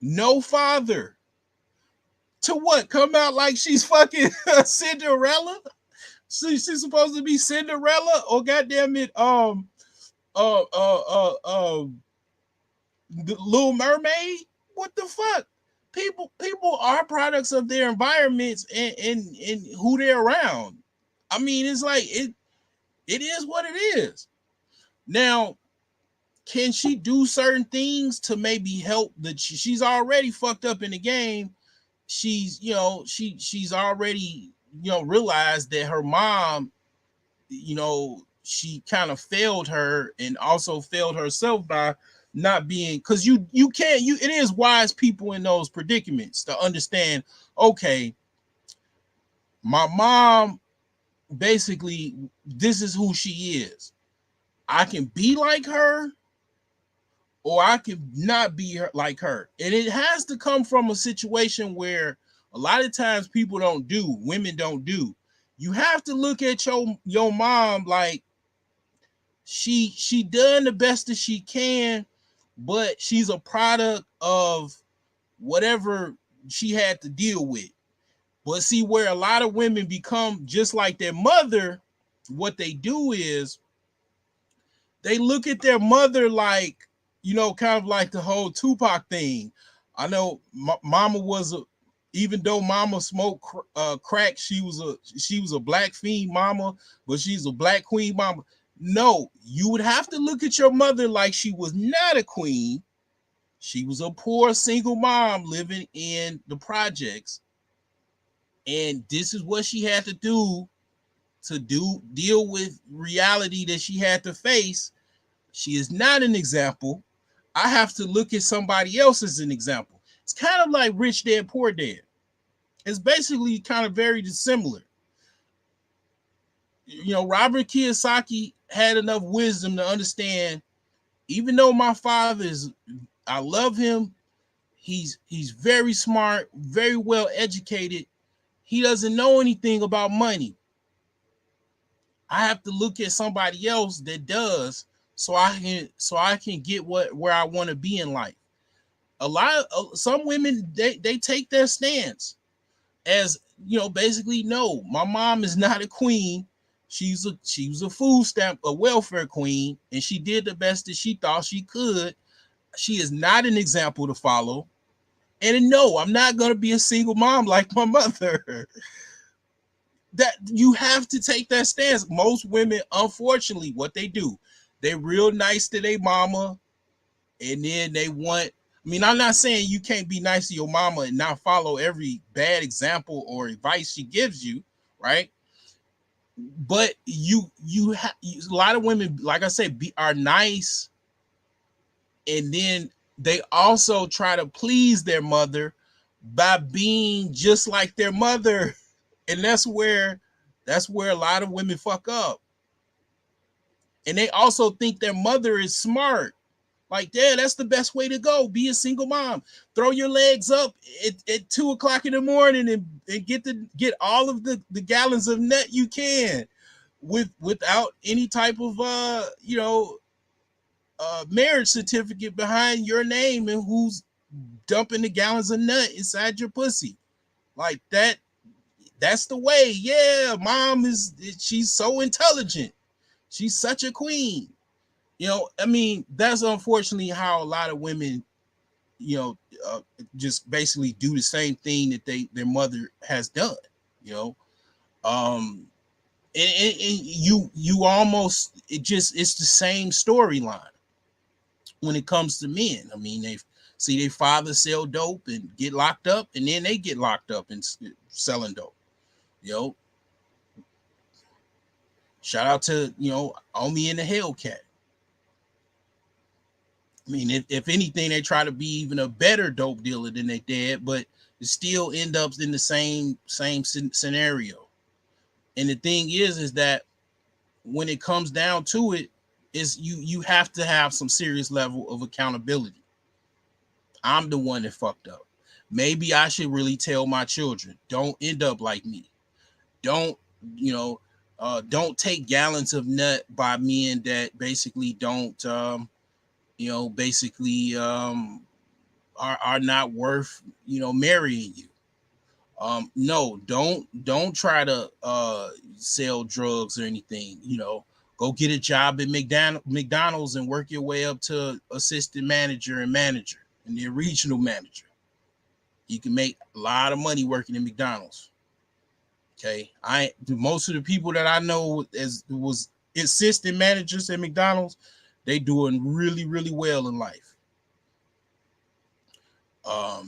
no father, to what? Come out like she's fucking Cinderella? So she's supposed to be Cinderella, or goddamn it, uh, uh, uh, uh, the Little Mermaid? What the fuck? People are products of their environments and who they're around. I mean, it's like it is what it is. Now, can she do certain things to maybe help that she's already fucked up in the game? She's, she's already, realized that her mom, she kind of failed her and also failed herself by not being, because you can't, it is wise people in those predicaments to understand, okay, my mom basically, this is who she is. I can be like her or I can not be like her. And it has to come from a situation where a lot of times people don't do, women don't do. You have to look at your mom like she done the best that she can, but she's a product of whatever she had to deal with. But see, where a lot of women become just like their mother, what they do is they look at their mother like, kind of like the whole Tupac thing. I know mama was even though mama smoked crack, she was a black fiend mama, but she's a black queen mama. No, you would have to look at your mother like she was not a queen. She was a poor single mom living in the projects, and this is what she had to do to deal with reality that she had to face. She is not an example. I have to look at somebody else as an example. It's kind of like Rich Dad Poor Dad. It's basically kind of very dissimilar. Robert Kiyosaki had enough wisdom to understand, even though my father is, I love him. He's very smart, very well educated. He doesn't know anything about money. I have to look at somebody else that does, so I can get where I want to be in life. Some women, they take their stance as, basically, no, my mom is not a queen. She was a food stamp, a welfare queen, and she did the best that she thought she could. She is not an example to follow. And no, I'm not going to be a single mom like my mother. That you have to take that stance. Most women, unfortunately, what they do, they real nice to their mama, and then they want. I mean, I'm not saying you can't be nice to your mama and not follow every bad example or advice she gives you, right? But a lot of women, like I said, are nice, and then they also try to please their mother by being just like their mother. And that's where a lot of women fuck up. And they also think their mother is smart. Like, yeah, that's the best way to go. Be a single mom. Throw your legs up at 2:00 in the morning and get all of the gallons of nut you can without any type of marriage certificate behind your name and who's dumping the gallons of nut inside your pussy. Like that's the way. Yeah, mom she's so intelligent. She's such a queen. I mean, that's unfortunately how a lot of women, just basically do the same thing that their mother has done. You know, um, and you almost it's the same storyline when it comes to men. I mean, they see their father sell dope and get locked up, and then they get locked up and selling dope. You know, shout out to Omi and the Hellcat. I mean, if anything, they try to be even a better dope dealer than they did, but it still end up in the same scenario. And the thing is that when it comes down to it, is you have to have some serious level of accountability. I'm the one that fucked up. Maybe I should really tell my children, don't end up like me. Don't don't take gallons of nut by men that basically don't basically are not worth marrying you. No, don't try to sell drugs or anything. Go get a job at McDonald's and work your way up to assistant manager and then regional manager. You can make a lot of money working in McDonald's. Okay, most of the people that I know as was assistant managers at McDonald's, they doing really really well in life.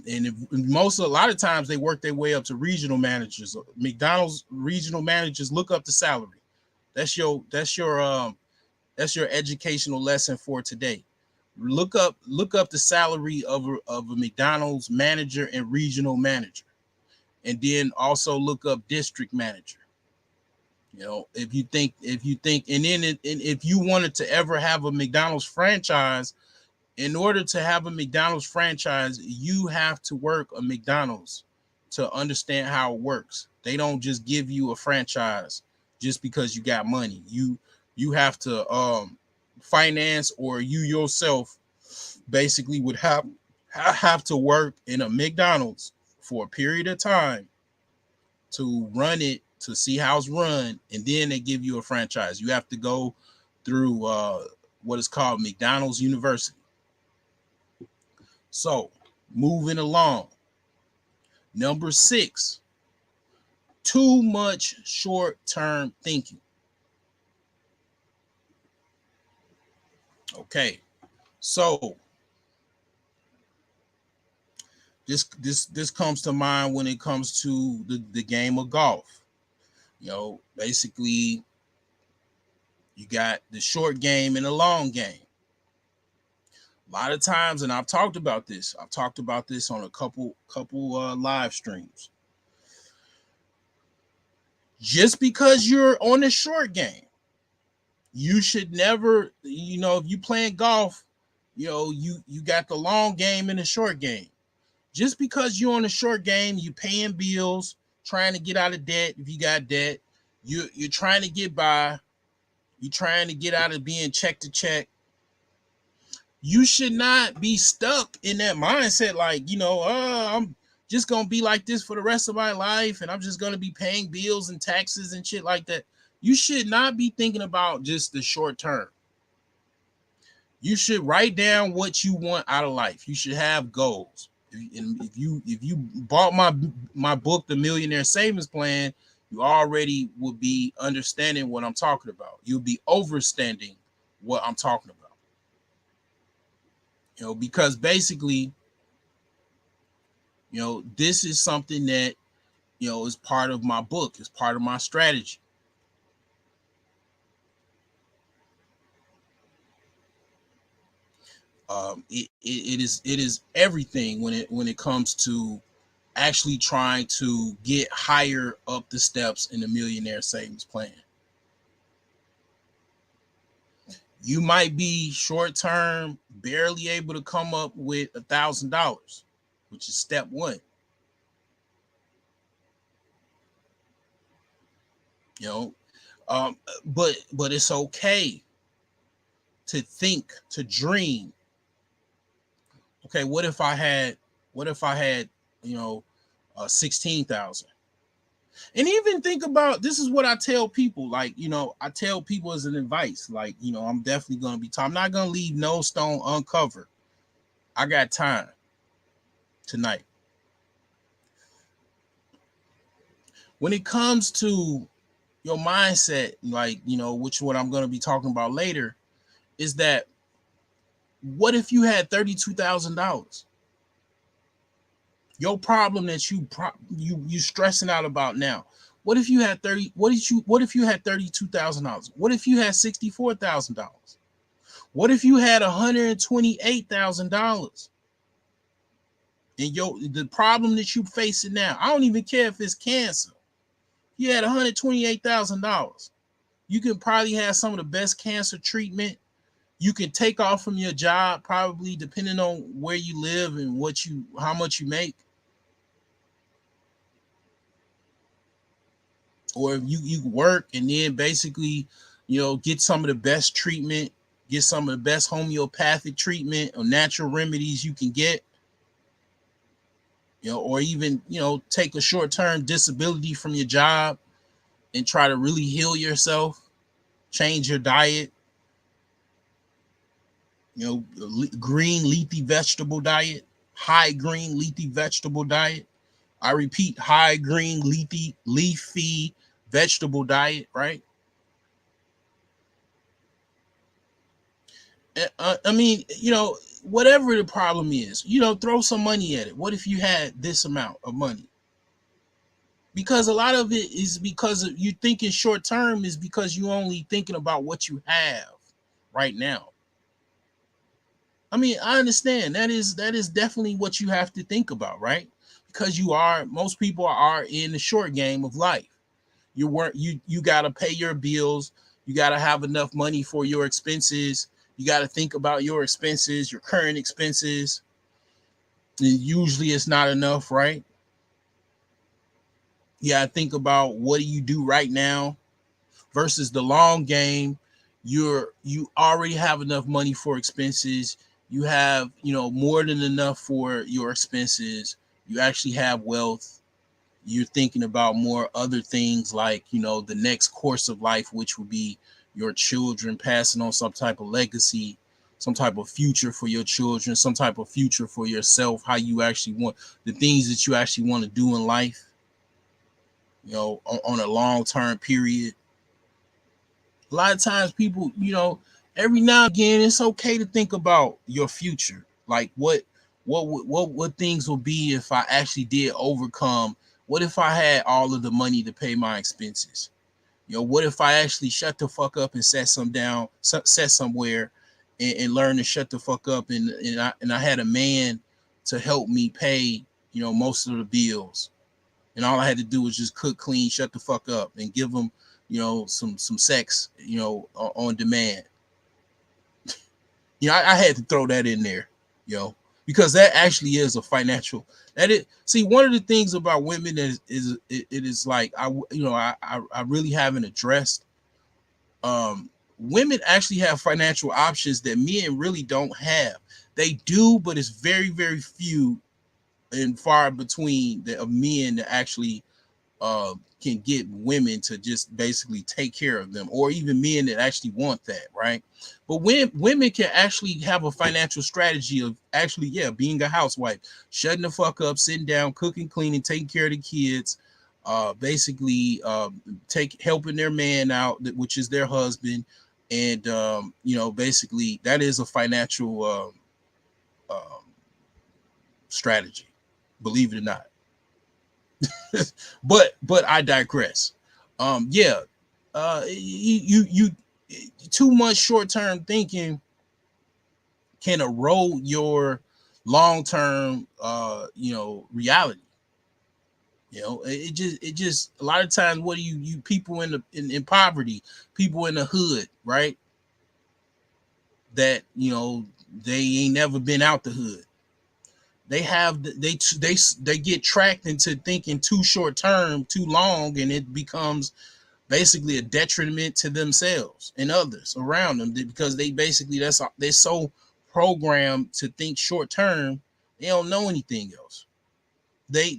And a lot of times they work their way up to regional managers. McDonald's regional managers look up the salary. That's your educational lesson for today. Look up the salary of a McDonald's manager and regional manager, and then also look up district manager. If you think, and then and if you wanted to ever have a McDonald's franchise, in order to have a McDonald's franchise, you have to work a McDonald's to understand how it works. They don't just give you a franchise just because you got money. You have to finance, or you yourself basically would have to work in a McDonald's for a period of time to run it, to see how it's run, and then they give you a franchise. You have to go through what is called McDonald's University. So, moving along. Number 6, too much short-term thinking. Okay, so this comes to mind when it comes to the game of golf. Basically, you got the short game and the long game. A lot of times, and I've talked about this on a couple live streams. Just because you're on the short game, you should never, if you playing golf, you got the long game and the short game. Just because you're on the short game, you paying bills, trying to get out of debt. If you got debt, you're trying to get by. You're trying to get out of being check to check. You should not be stuck in that mindset like, I'm just going to be like this for the rest of my life, and I'm just going to be paying bills and taxes and shit like that. You should not be thinking about just the short term. You should write down what you want out of life. You should have goals. If you bought my book, The Millionaire Savings Plan, you already will be understanding what I'm talking about. You'll be overstanding what I'm talking about. Because basically, this is something that, is part of my book, is part of my strategy. It is everything when it comes to actually trying to get higher up the steps in the Millionaire Savings Plan. You might be short term, barely able to come up with $1,000, which is step one. But it's okay to think, to dream. Okay, what if I had 16,000? And even think about, this is what I tell people, like, I tell people as an advice, like, I'm definitely going to be I'm not going to leave no stone uncovered. I got time tonight. When it comes to your mindset, like, which what I'm going to be talking about later, is that, what if you had $32,000? Your problem that you stressing out about now. What if you had What if you had $32,000? What if you had $64,000? What if you had $128,000? And the problem that you facing now, I don't even care if it's cancer. You had $128,000. You can probably have some of the best cancer treatment. You can take off from your job, probably, depending on where you live and how much you make. Or if you work and then basically, get some of the best treatment, get some of the best homeopathic treatment or natural remedies you can get. Or even, take a short-term disability from your job and try to really heal yourself, change your diet, green leafy vegetable diet, high green leafy vegetable diet. I repeat, high green leafy vegetable diet, right? I mean, whatever the problem is, throw some money at it. What if you had this amount of money? Because a lot of it is because of you thinking short term is because you only thinking about what you have right now. I mean, I understand that is definitely what you have to think about, right? Because most people are in the short game of life. You got to pay your bills, you got to have enough money for your expenses, you got to think about your expenses, your current expenses. And usually it's not enough, right? You got to think about what do you do right now versus the long game. You already have enough money for expenses. You have, more than enough for your expenses. You actually have wealth. You're thinking about more other things like, the next course of life, which would be your children, passing on some type of legacy, some type of future for your children, some type of future for yourself, how you actually want the things that you actually want to do in life, on a long term period. A lot of times people, every now and again, it's okay to think about your future. Like what things will be if I actually did overcome. What if I had all of the money to pay my expenses? What if I actually shut the fuck up and set somewhere and learn to shut the fuck up, and I had a man to help me pay, most of the bills, and all I had to do was just cook, clean, shut the fuck up, and give them, some sex, on demand. I had to throw that in there, because that actually is a financial. That it. See, one of the things about women is like I really haven't addressed. Women actually have financial options that men really don't have. They do, but it's very very few and far between of men that actually can get women to just basically take care of them, or even men that actually want that, right? But when women can actually have a financial strategy of actually, yeah, being a housewife, shutting the fuck up, sitting down, cooking, cleaning, taking care of the kids, basically helping their man out, which is their husband, and basically that is a financial strategy, believe it or not. but I digress. Yeah, you too much short term thinking can erode your long term reality. It just a lot of times, what do you people in poverty, people in the hood, right? That they ain't never been out the hood. They have they get tracked into thinking too short term, too long, and it becomes basically a detriment to themselves and others around them, because they basically they're so programmed to think short term, they don't know anything else. They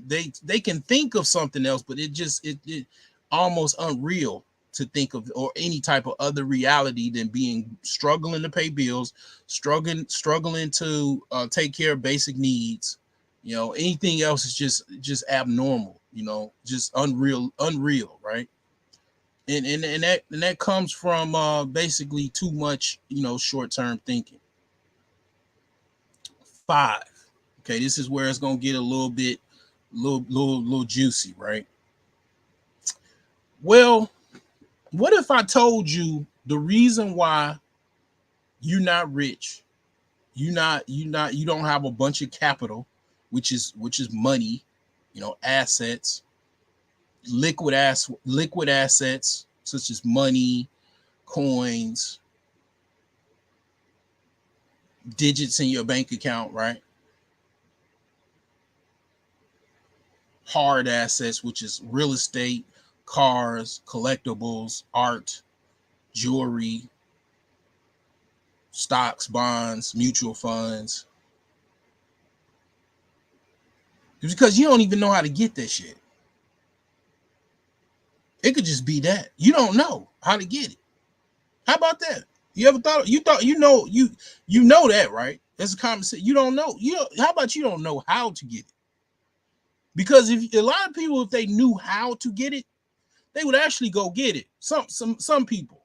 can think of something else, but it almost unreal to think of, or any type of other reality than being struggling to pay bills, struggling to take care of basic needs. Anything else is just abnormal. Just unreal, right? And that comes from basically too much short term thinking. Five. Okay, this is where it's gonna get a little bit, little juicy, right? Well, what if I told you the reason why you're not rich, you don't have a bunch of capital, which is money, assets, liquid assets such as money, coins, digits in your bank account, right? Hard assets, which is real estate, cars, collectibles, art, jewelry, stocks, bonds, mutual funds. It's because you don't even know how to get that shit. It could just be that you don't know how to get it. How about that? You ever thought you know that, right? It's a common sense. You don't know. How about you don't know how to get it? Because if a lot of people, if they knew how to get it, they would actually go get it. Some people.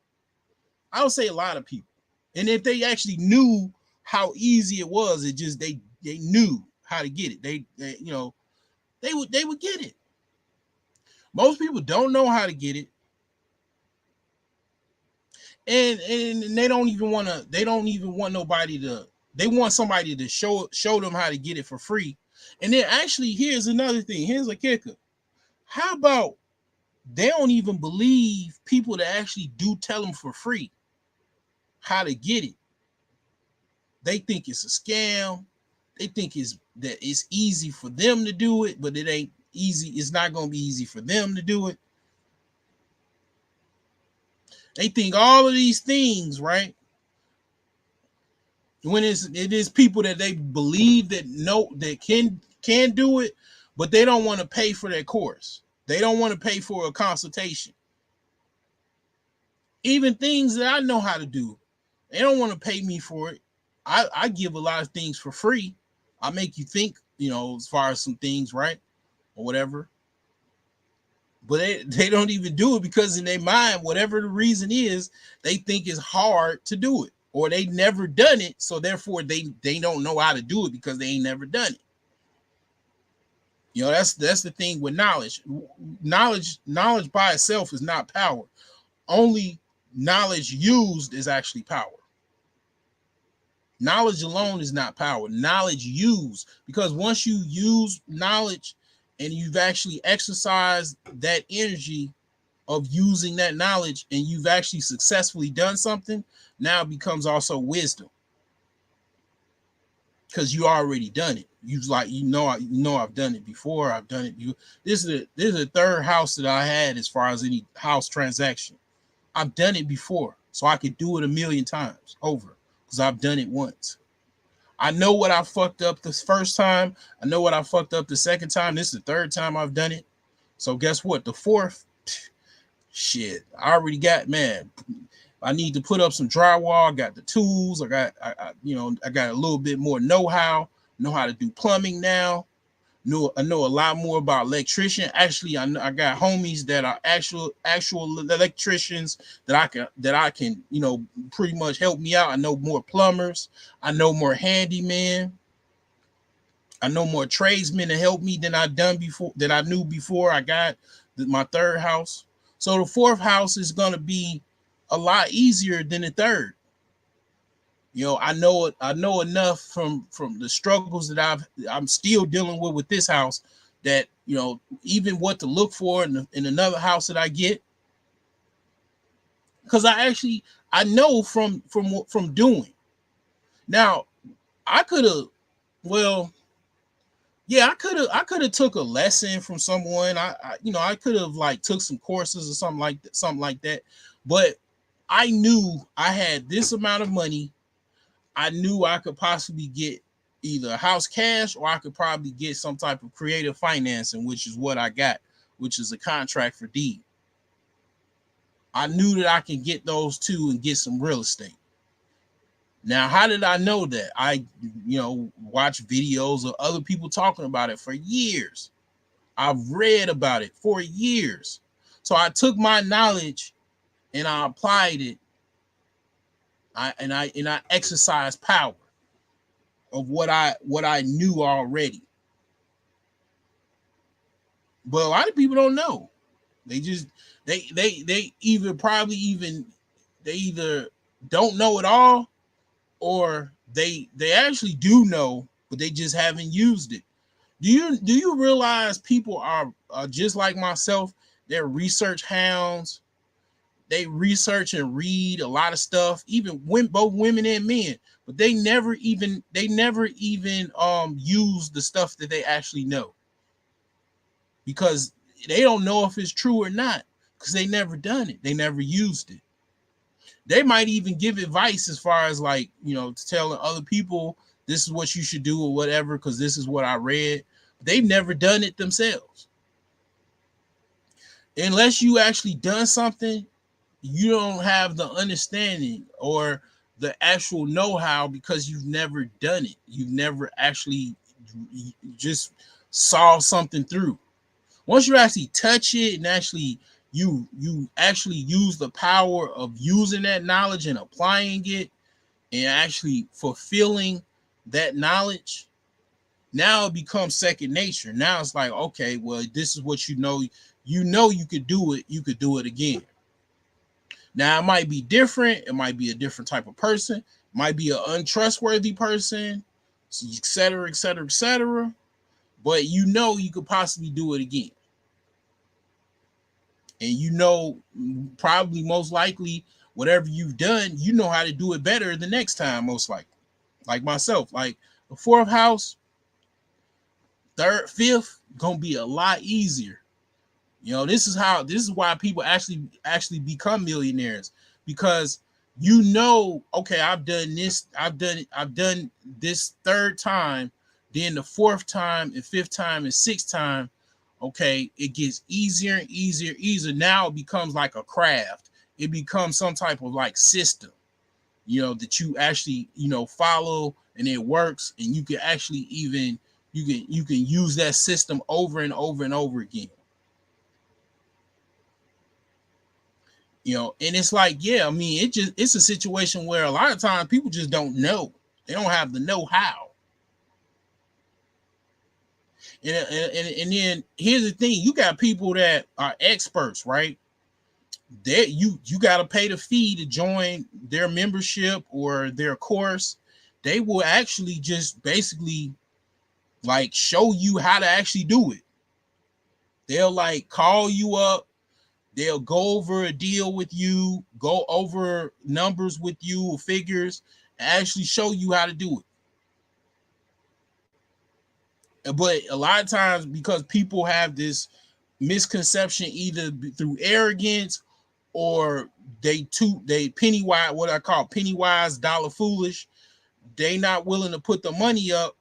I would say a lot of people. And if they actually knew how easy it was, it just they knew how to get it. They they would get it. Most people don't know how to get it. And they don't even want nobody to, they want somebody to show them how to get it for free. And then actually, here's another thing. Here's a kicker. How about they don't even believe people that actually do tell them for free how to get it? They think it's a scam. They think it's easy for them to do it, but it ain't easy. It's not going to be easy for them to do it. They think all of these things, right? When it is people that they believe that know that can do it, but they don't want to pay for their course. They don't want to pay for a consultation. Even things that I know how to do, they don't want to pay me for it. I give a lot of things for free. I make you think, as far as some things, right? Or whatever. But they don't even do it because in their mind, whatever the reason is, they think it's hard to do it. Or they never done it, so therefore they don't know how to do it because they ain't never done it. That's the thing with knowledge. Knowledge by itself is not power. Only knowledge used is actually power. Knowledge alone is not power. Knowledge used, because once you use knowledge and you've actually exercised that energy of using that knowledge and you've actually successfully done something, now it becomes also wisdom. Because you already done it. I've done it before. I've done it. This is the third house that I had as far as any house transaction. I've done it before, so I could do it a million times over because I've done it once. I know what I fucked up the first time. I know what I fucked up the second time. This is the third time I've done it. So guess what? The fourth, shit, I already got, man. I need to put up some drywall. I got the tools. I got a little bit more know-how. Know how to do plumbing now. I know a lot more about electrician. Actually, I got homies that are actual electricians that I can pretty much help me out. I know more plumbers. I know more handyman. I know more tradesmen to help me than I knew before I got my third house. So the fourth house is gonna be a lot easier than the third. I know enough from the struggles that I'm still dealing with this house, that even what to look for in another house that I get, because I know from doing. Now I could have, well, yeah, I could have took a lesson from someone. I could have like took some courses or something like that, but I knew I had this amount of money. I knew I could possibly get either a house cash, or I could probably get some type of creative financing, which is what I got, which is a contract for deed. I knew that I could get those two and get some real estate. Now, how did I know that? I, watched videos of other people talking about it for years. I've read about it for years. So I took my knowledge and I applied it. I exercised power of what I knew already. But a lot of people don't know. They just they either don't know at all, or they actually do know, but they just haven't used it. Do you realize people are just like myself? They're research hounds. They research and read a lot of stuff, even both women and men, but they never even use the stuff that they actually know, because they don't know if it's true or not, because they never done it. They never used it. They might even give advice as far as like, telling other people this is what you should do or whatever, because this is what I read. They've never done it themselves. Unless you actually done something, you don't have the understanding or the actual know-how because you've never done it. You've never actually just saw something through. Once you actually touch it and actually you actually use the power of using that knowledge and applying it and actually fulfilling that knowledge, now it becomes second nature. Now it's like, okay, well, this is what you could do it, you could do it again. Now it might be different, it might be a different type of person, it might be an untrustworthy person, et cetera, et cetera, et cetera. But you could possibly do it again. And probably most likely, whatever you've done, you know how to do it better the next time, most likely. Like myself, like the fourth house, third, fifth, gonna be a lot easier. This is why people actually become millionaires, because okay, I've done this third time, then the fourth time and fifth time and sixth time, okay, it gets easier and easier. Now it becomes like a craft. It becomes some type of like system, that you actually, follow, and it works, and you can actually even you can use that system over and over and over again. And it's like, yeah, I mean, it's a situation where a lot of times people just don't know. They don't have the know-how. And then here's the thing: you got people that are experts, right? You got to pay the fee to join their membership or their course. They will actually just basically like show you how to actually do it. They'll like call you up. They'll go over a deal with you, go over numbers with you or figures, and actually show you how to do it. But a lot of times, because people have this misconception, either through arrogance or they penny wise, what I call penny wise, dollar foolish. They not willing to put the money up,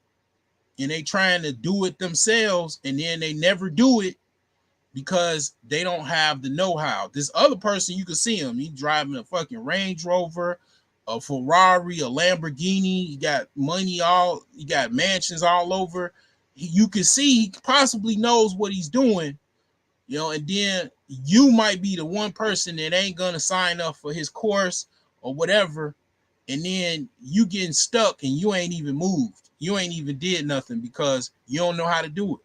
and they trying to do it themselves, and then they never do it because they don't have the know-how. This other person, you can see him. He driving a fucking Range Rover, a Ferrari, a Lamborghini. He got money he got mansions all over. You can see he possibly knows what he's doing, and then you might be the one person that ain't gonna sign up for his course or whatever, and then you getting stuck and you ain't even moved. You ain't even did nothing because you don't know how to do it.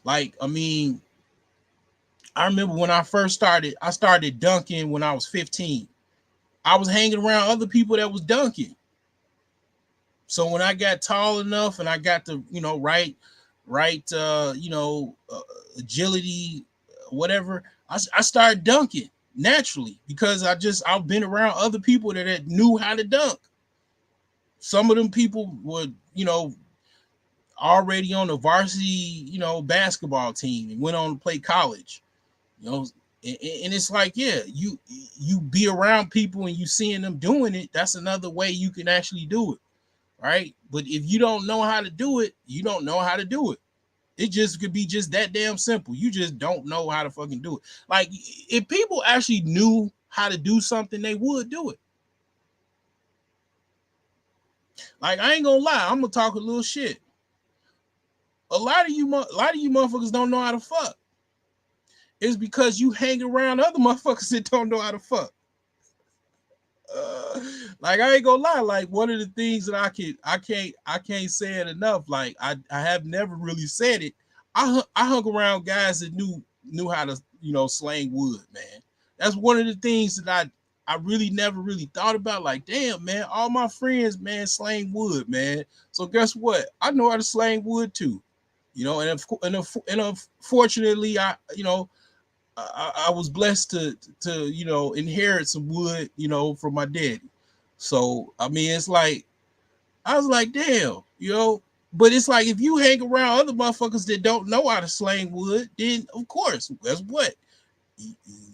Like, I mean, I remember when I started dunking when I was 15. I was hanging around other people that was dunking. So when I got tall enough and I got the, agility, whatever, I started dunking naturally because I've been around other people that knew how to dunk. Some of them people were, already on the varsity, basketball team and went on to play college, and it's like, yeah, you be around people and you seeing them doing it. That's another way you can actually do it, right? But if you don't know how to do it, you don't know how to do it. It just could be just that damn simple. You just don't know how to fucking do it. Like, if people actually knew how to do something, they would do it. Like, I ain't gonna lie, I'm gonna talk a little shit. A lot of you motherfuckers don't know how to fuck. It's because you hang around other motherfuckers that don't know how to fuck. Like, I ain't gonna lie. Like, one of the things that I can't say it enough. Like, I have never really said it. I hung around guys that knew how to slang wood, man. That's one of the things that I really never really thought about. Like, damn, man, all my friends, man, slang wood, man. So guess what? I know how to slang wood too. And unfortunately, I was blessed to inherit some wood, from my daddy. So I mean, it's like I was like, damn, But it's like, if you hang around other motherfuckers that don't know how to slang wood, then of course, guess what?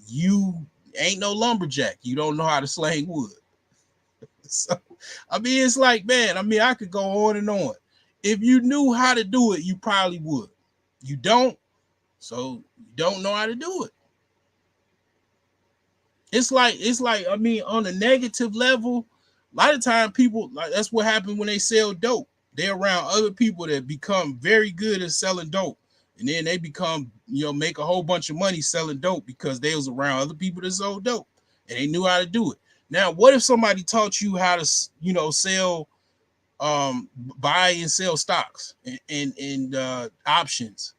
You ain't no lumberjack. You don't know how to slang wood. So I mean, it's like, man, I mean, I could go on and on. If you knew how to do it, you probably would. You don't, so you don't know how to do it. It's like I mean, on a negative level, a lot of time people like that's what happened when they sell dope. They're around other people that become very good at selling dope. And then they become, make a whole bunch of money selling dope because they was around other people that sold dope and they knew how to do it. Now, what if somebody taught you how to, sell, buy and sell stocks and options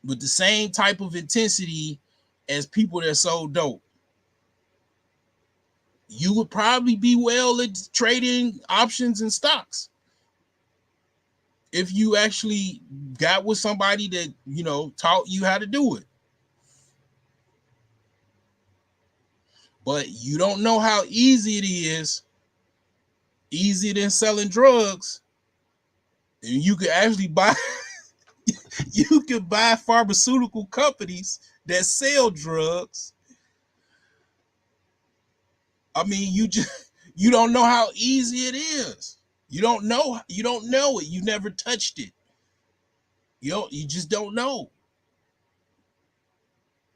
with the same type of intensity as people that sold dope? You would probably be well at trading options and stocks if you actually got with somebody that taught you how to do it. But you don't know how easy it is, easier than selling drugs. And you could actually buy you could buy pharmaceutical companies that sell drugs. I mean, you don't know how easy it is. You don't know it. You never touched it. You just don't know.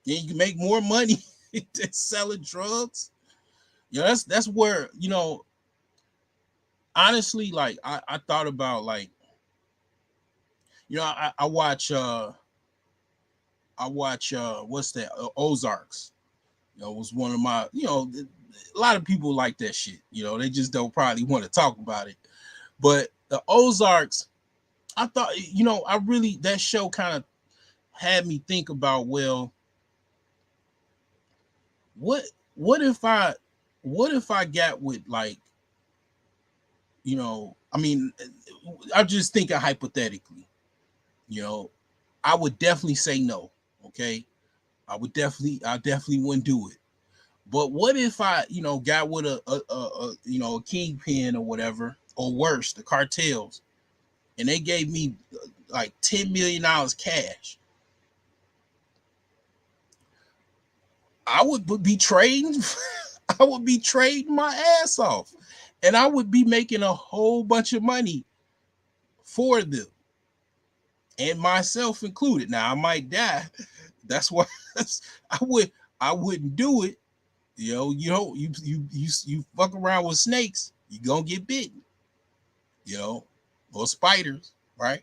And you can make more money than selling drugs. That's where, honestly, like I thought about, like, I watch what's that? Ozarks. It was one of my, a lot of people like that shit. They just don't probably want to talk about it. But the Ozarks, I thought, I really, that show kind of had me think about, well, what what if I got with, like, I mean, I'm just thinking hypothetically, you know, I would definitely say no. Okay. I definitely wouldn't do it. But what if I, got with a kingpin or whatever, or worse, the cartels, and they gave me like $10 million cash? I would be trading. I would be trading my ass off, and I would be making a whole bunch of money for them, and myself included. Now I might die. That's why I would I wouldn't do it. You fuck around with snakes, you gonna get bitten, you know, or spiders, right?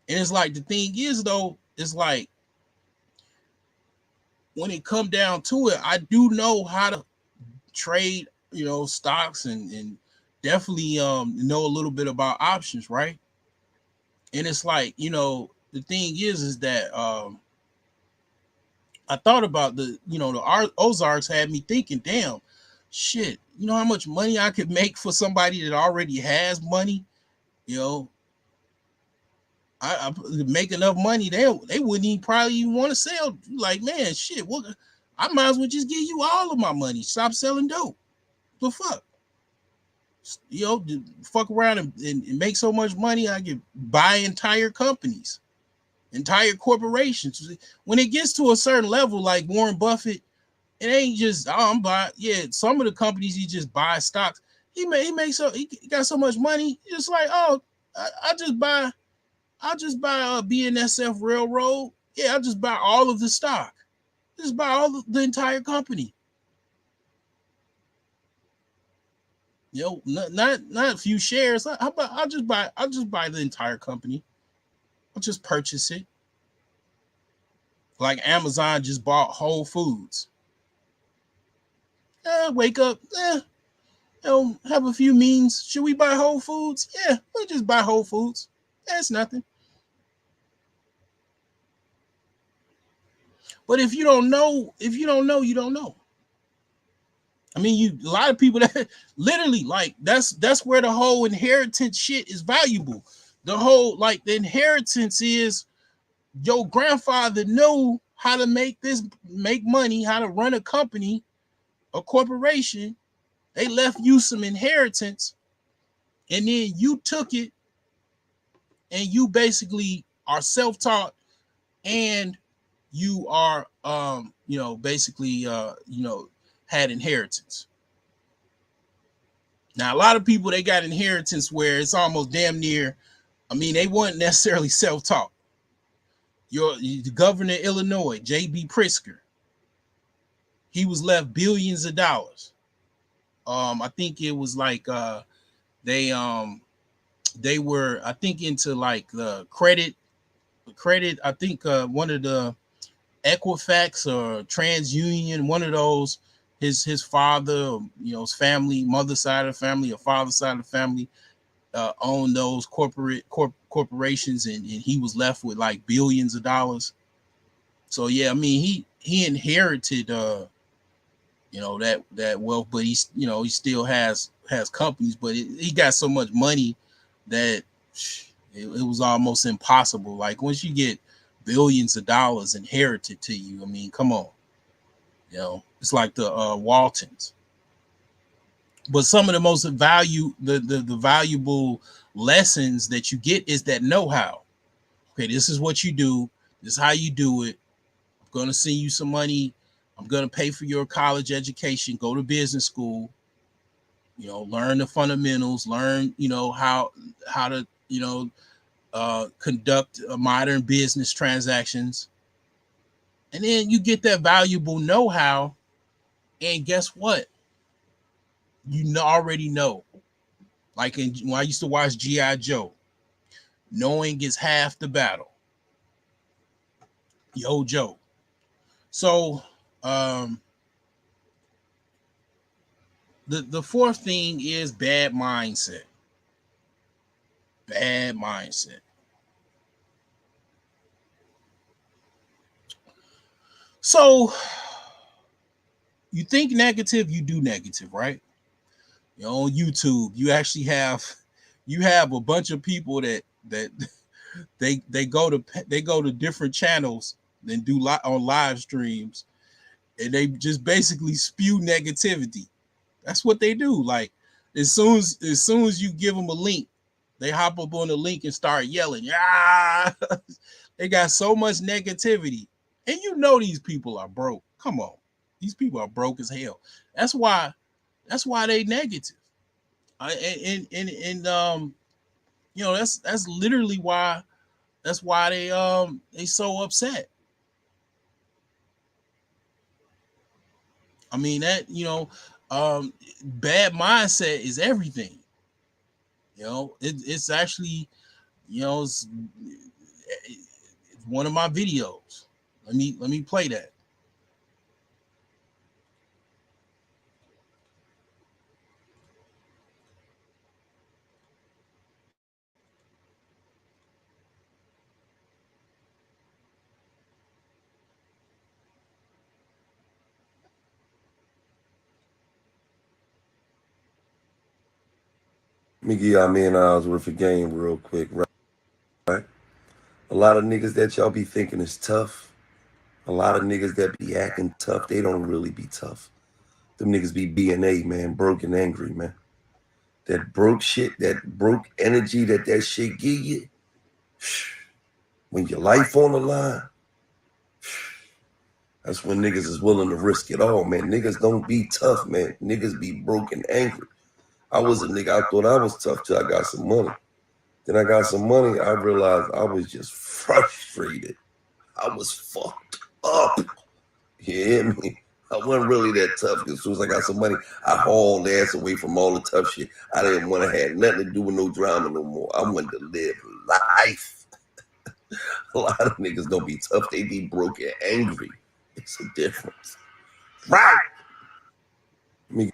And it's like, the thing is though, it's like, when it come down to it, I do know how to trade, stocks, and definitely know a little bit about options, right? And it's like, the thing is that I thought about the Ozarks had me thinking, damn, shit, you know how much money I could make for somebody that already has money. You know, I make enough money, they wouldn't even probably even want to sell. Like, man, shit, what? I might as well just give you all of my money. Stop selling dope. The fuck, fuck around and make so much money, I could buy entire companies, entire corporations. When it gets to a certain level, like Warren Buffett, it ain't just, oh, I'm buying. Yeah, some of the companies he just buys stocks. He got so much money. Just like, oh, I just buy. I'll just buy a BNSF Railroad. Yeah, I'll just buy all of the stock. Just buy the entire company. Not a few shares. How about I'll just buy the entire company. I'll just purchase it. Like Amazon just bought Whole Foods. Wake up. Have a few means. Should we buy Whole Foods? Yeah, we'll just buy Whole Foods. That's nothing. But if you don't know, you don't know. I mean, a lot of people that literally, like, that's where the whole inheritance shit is valuable. The whole, like, the inheritance is, your grandfather knew how to make money, how to run a company, a corporation. They left you some inheritance, and then you took it, and you basically are self-taught, and you are basically had inheritance. Now, a lot of people, they got inheritance where it's almost damn near, I mean, they weren't necessarily self-taught. The governor of Illinois, J.B. Pritzker, he was left billions of dollars. I think it was like they they were, I think, into like the credit. I think one of the Equifax or TransUnion, one of those, his father, his family, mother side of the family or father side of the family, owned those corporations, and he was left with like billions of dollars. So yeah, I mean, he inherited that wealth, but he's, he still has companies, but he got so much money that it was almost impossible. Like once you get billions of dollars inherited to you, I mean, come on, it's like the Waltons. But some of the most the valuable lessons that you get is that know-how. Okay, this is what you do. This is how you do it. I'm going to send you some money. I'm going to pay for your college education. Go to business school. Learn the fundamentals. Learn, how to, conduct modern business transactions. And then you get that valuable know-how. And guess what? Already know. Like when I used to watch G.I. Joe, knowing is half the battle. Yo, Joe. So, the fourth thing is bad mindset. Bad mindset. So, you think negative, you do negative, right? On YouTube, you actually have a bunch of people that they go to different channels and do on live streams, and they just basically spew negativity. That's what they do. Like as soon as you give them a link, they hop up on the link and start yelling. Yeah, they got so much negativity, and these people are broke. Come on, these people are broke as hell. That's why they negative. That's literally why. That's why they so upset. I mean bad mindset is everything. It's actually, it's one of my videos. Let me play that. Let me give y'all $1,000,000 worth of game real quick, right? A lot of niggas that y'all be thinking is tough, a lot of niggas that be acting tough, they don't really be tough. Them niggas be BNA, man, broke and angry, man. That broke shit, that broke energy that shit give you, when your life on the line, that's when niggas is willing to risk it all, man. Niggas don't be tough, man. Niggas be broke and angry. I was a nigga, I thought I was tough till I got some money. Then I got some money, I realized I was just frustrated. I was fucked up. You hear me? I wasn't really that tough because as soon as I got some money, I hauled ass away from all the tough shit. I didn't want to have nothing to do with no drama no more. I wanted to live life. A lot of niggas don't be tough. They be broke and angry. It's a difference. Right. Me.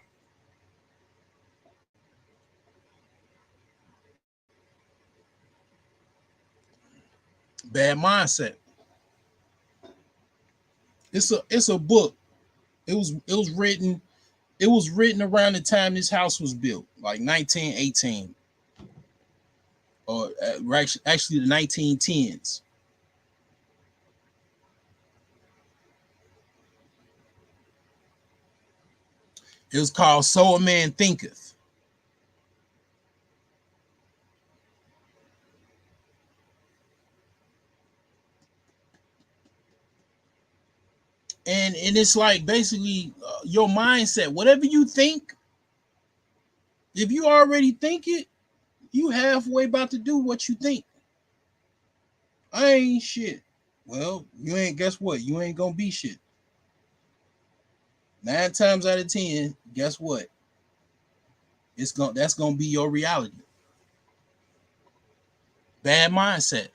Bad mindset. It's a book. It was written around the time this house was built, like 1918, or actually the 1910s. It was called So a Man Thinketh. And it's like basically your mindset. Whatever you think, if you already think it, you halfway about to do what you think. I ain't shit. Well, you ain't. Guess what? You ain't gonna be shit. Nine times out of 10, guess what? That's gonna be your reality. Bad mindset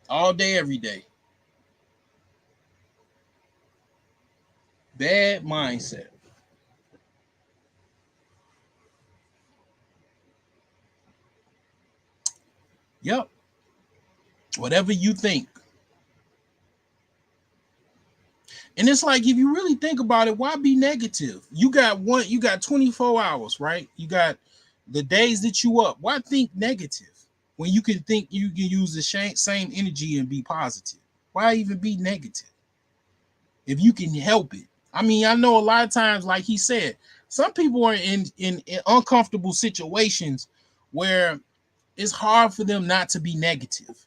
all day, every day. Bad mindset. Yep. Whatever you think. And it's like if you really think about it, why be negative? You got 24 hours, right? You got the days that you up. Why think negative when you can think you can use the same energy and be positive? Why even be negative if you can help it? I mean, I know a lot of times, like he said, some people are in uncomfortable situations where it's hard for them not to be negative.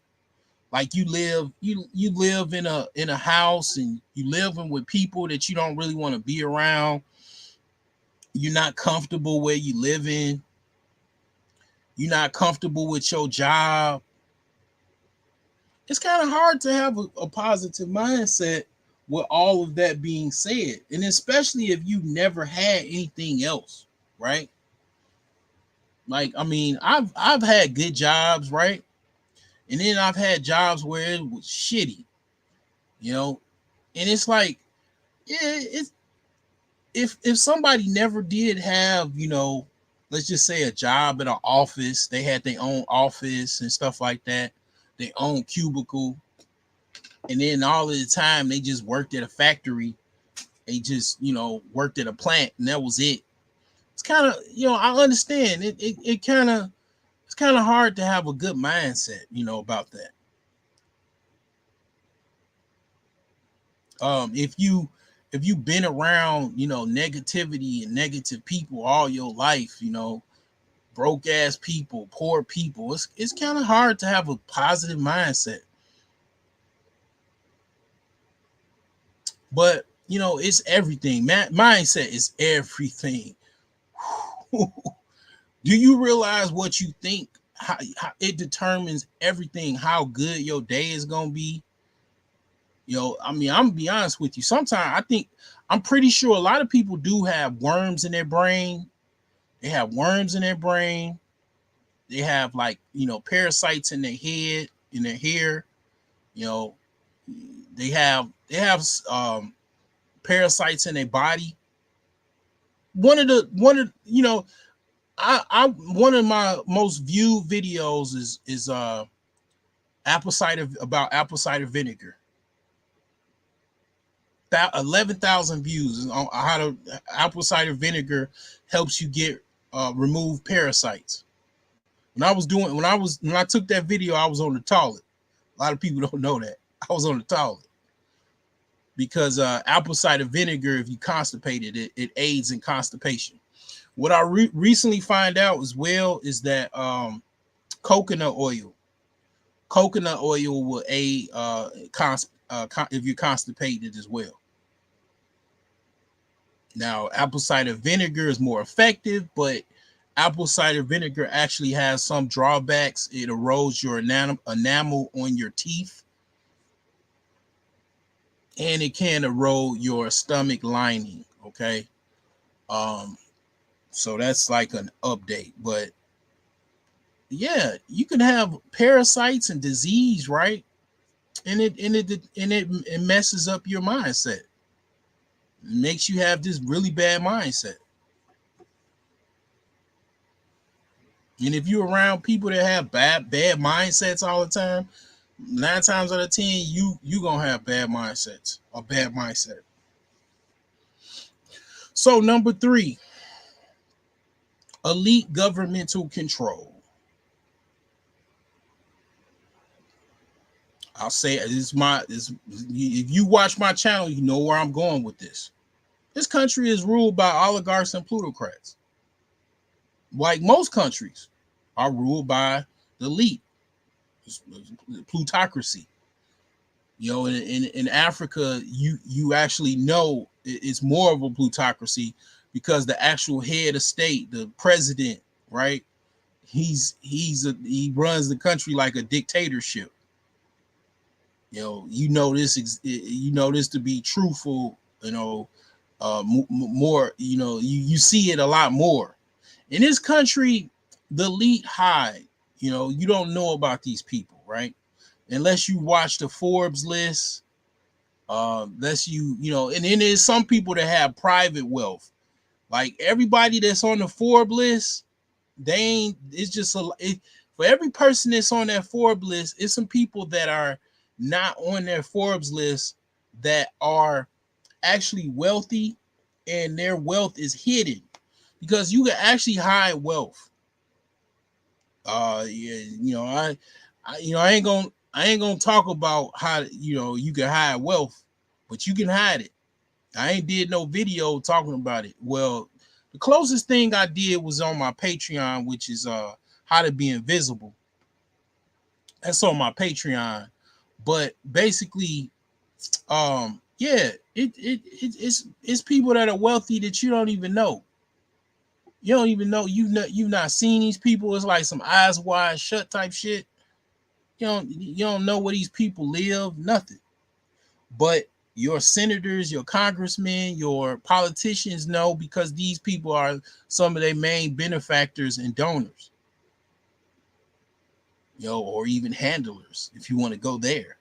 Like you live in a house and you living with people that you don't really want to be around. You're not comfortable where you live in. You're not comfortable with your job. It's kind of hard to have a positive mindset with all of that being said, and especially if you never had anything else, right? Like, I mean, I've had good jobs, right? And then I've had jobs where it was shitty, you know. And it's like, yeah, it's if somebody never did have, let's just say a job in an office, they had their own office and stuff like that, their own cubicle, and then all of the time they just worked at a factory, they just, worked at a plant and that was it. It's kind of, I understand it kind of, it's kind of hard to have a good mindset, about that. If you've been around, negativity and negative people all your life, broke ass people, poor people, it's kind of hard to have a positive mindset. But it's everything. Mindset is everything. Do you realize what you think? How it determines everything. How good your day is gonna be. I mean, I'm gonna be honest with you. Sometimes I'm pretty sure a lot of people do have worms in their brain. They have worms in their brain. They have, like, parasites in their head, in their hair. You know, they have parasites in their body. One of I one of my most viewed videos is apple cider vinegar. That 11,000 views on how to apple cider vinegar helps you get remove parasites. When I took that video, I was on the toilet. A lot of people don't know that I was on the toilet because apple cider vinegar, if you constipated, it aids in constipation. What I recently find out as well is that coconut oil, coconut oil will aid if you're constipated as well. Now, apple cider vinegar is more effective, but apple cider vinegar actually has some drawbacks. It erodes your enamel on your teeth, and it can erode your stomach lining. Okay, um, so that's like an update. But yeah, you can have parasites and disease, right? And it messes up your mindset. It makes you have this really bad mindset. And if you're around people that have bad mindsets all the time, nine times out of 10, you gonna have bad mindsets or bad mindset. So number 3, elite governmental control. I'll say if you watch my channel, you know where I'm going with this. This country is ruled by oligarchs and plutocrats. Like most countries are ruled by the elite, plutocracy. In Africa, you actually know it's more of a plutocracy because the actual head of state, the president, right? He runs the country like a dictatorship. You know this to be truthful You know, more. You know, you see it a lot more in this country. The elite hide. You know, you don't know about these people, right? Unless you watch the Forbes list. Unless you know, and then there's some people that have private wealth. Like everybody that's on the Forbes list, they ain't. It's just for every person that's on that Forbes list, it's some people that are not on their Forbes list that are actually wealthy, and their wealth is hidden because you can actually hide wealth. Yeah, you know, I ain't gonna talk about how you can hide wealth, but you can hide it. I ain't did no video talking about it. Well, the closest thing I did was on my Patreon, which is how to be invisible. That's on my Patreon. But basically, yeah, it's people that are wealthy that you don't even know. You don't even know you've not seen these people. It's like some eyes wide shut type shit. You don't know where these people live, nothing. But your senators, your congressmen, your politicians know because these people are some of their main benefactors and donors, or even handlers if you want to go there.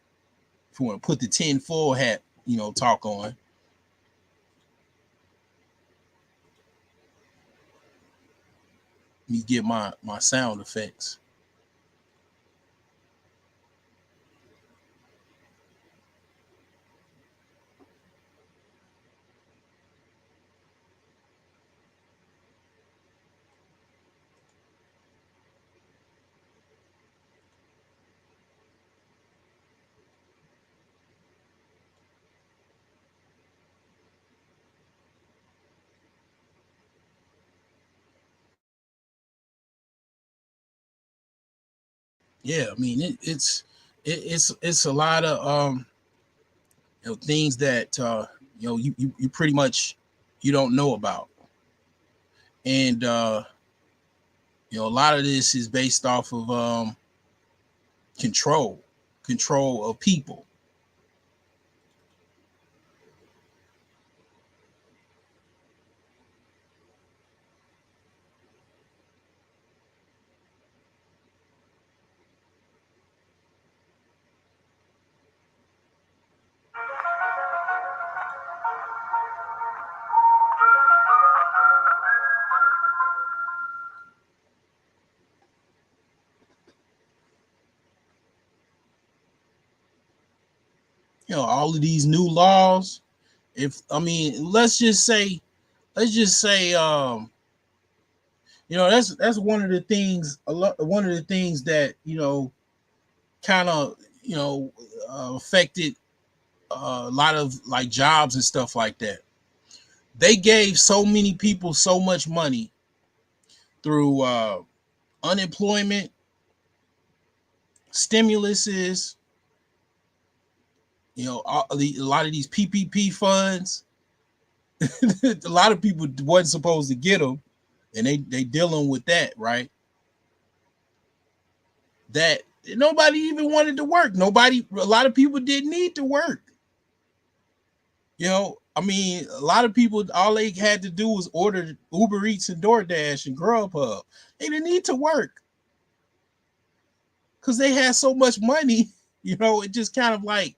If you want to put the 10-4 hat, talk on. Let me get my sound effects. Yeah, I mean it's a lot of things that you pretty much you don't know about, and a lot of this is based off of control, control of people. All of these new laws. If I mean, let's just say, that's one of the things. One of the things that kind of affected a lot of like jobs and stuff like that. They gave so many people so much money through unemployment, stimuluses, a lot of these PPP funds. A lot of people wasn't supposed to get them, and they dealing with that, right? That nobody even wanted to work. A lot of people didn't need to work. I mean, a lot of people, all they had to do was order Uber Eats and DoorDash and Grubhub. They didn't need to work because they had so much money. It just kind of like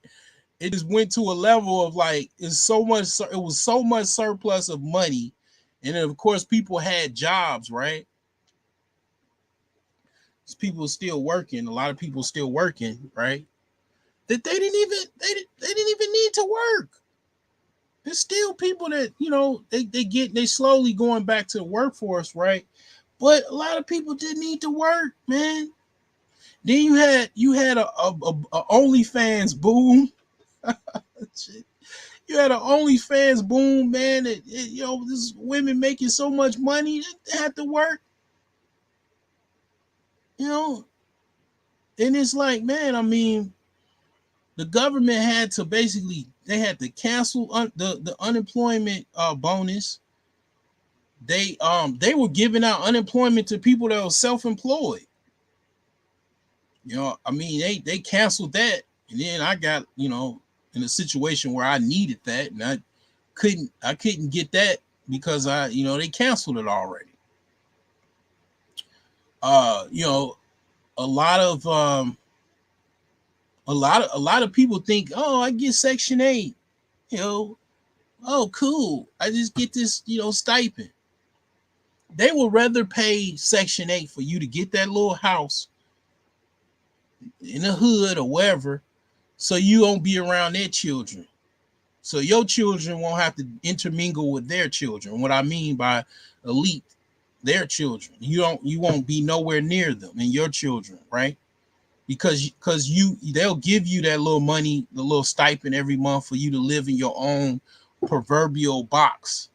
it just went to a level of like it was so much surplus of money, and then of course people had jobs, right? People still working. A lot of people still working, right? That they didn't even need to work. There's still people that they slowly going back to the workforce, right? But a lot of people didn't need to work, man. Then you had a OnlyFans boom. You had an OnlyFans boom, man. This women making so much money they had to work, you know. And it's like, man, I mean, the government had to basically they had to cancel the unemployment bonus. They were giving out unemployment to people that were self-employed. I mean, they canceled that, and then I got in a situation where I needed that, and I couldn't get that because they canceled it already. You know, a lot of a lot of people think, oh, I get Section 8, you know, oh cool, I just get this, stipend. They would rather pay Section 8 for you to get that little house in the hood or wherever, so you won't be around their children. So your children won't have to intermingle with their children. What I mean by elite, their children. You won't be nowhere near them and your children, right? Because they'll give you that little money, the little stipend every month for you to live in your own proverbial box.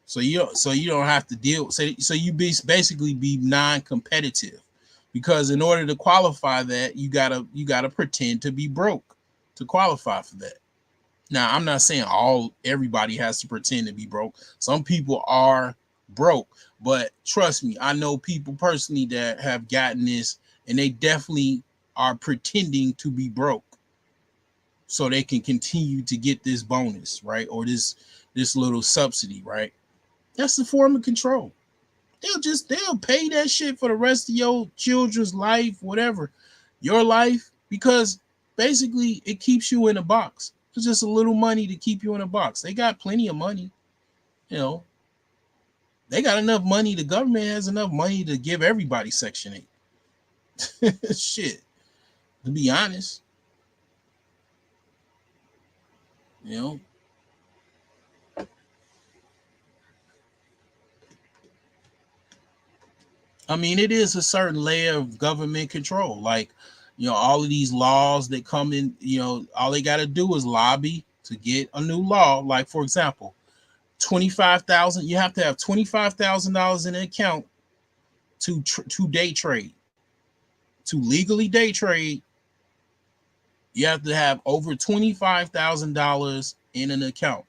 So you don't have to deal. So you basically be non-competitive, because in order to qualify that, you gotta pretend to be broke to qualify for that. Now, I'm not saying everybody has to pretend to be broke. Some people are broke, but trust me, I know people personally that have gotten this, and they definitely are pretending to be broke so they can continue to get this bonus, right? Or this little subsidy, right? That's the form of control. They'll pay that shit for the rest of your children's life, whatever, your life, because basically it keeps you in a box. It's just a little money to keep you in a box. They got plenty of money, you know. They got enough money. The government has enough money to give everybody Section 8. Shit, to be honest, you know. I mean, it is a certain layer of government control. Like, all of these laws that come in, all they got to do is lobby to get a new law. Like, for example, 25,000. You have to have $25,000 in an account to day trade. To legally day trade, you have to have over $25,000 in an account.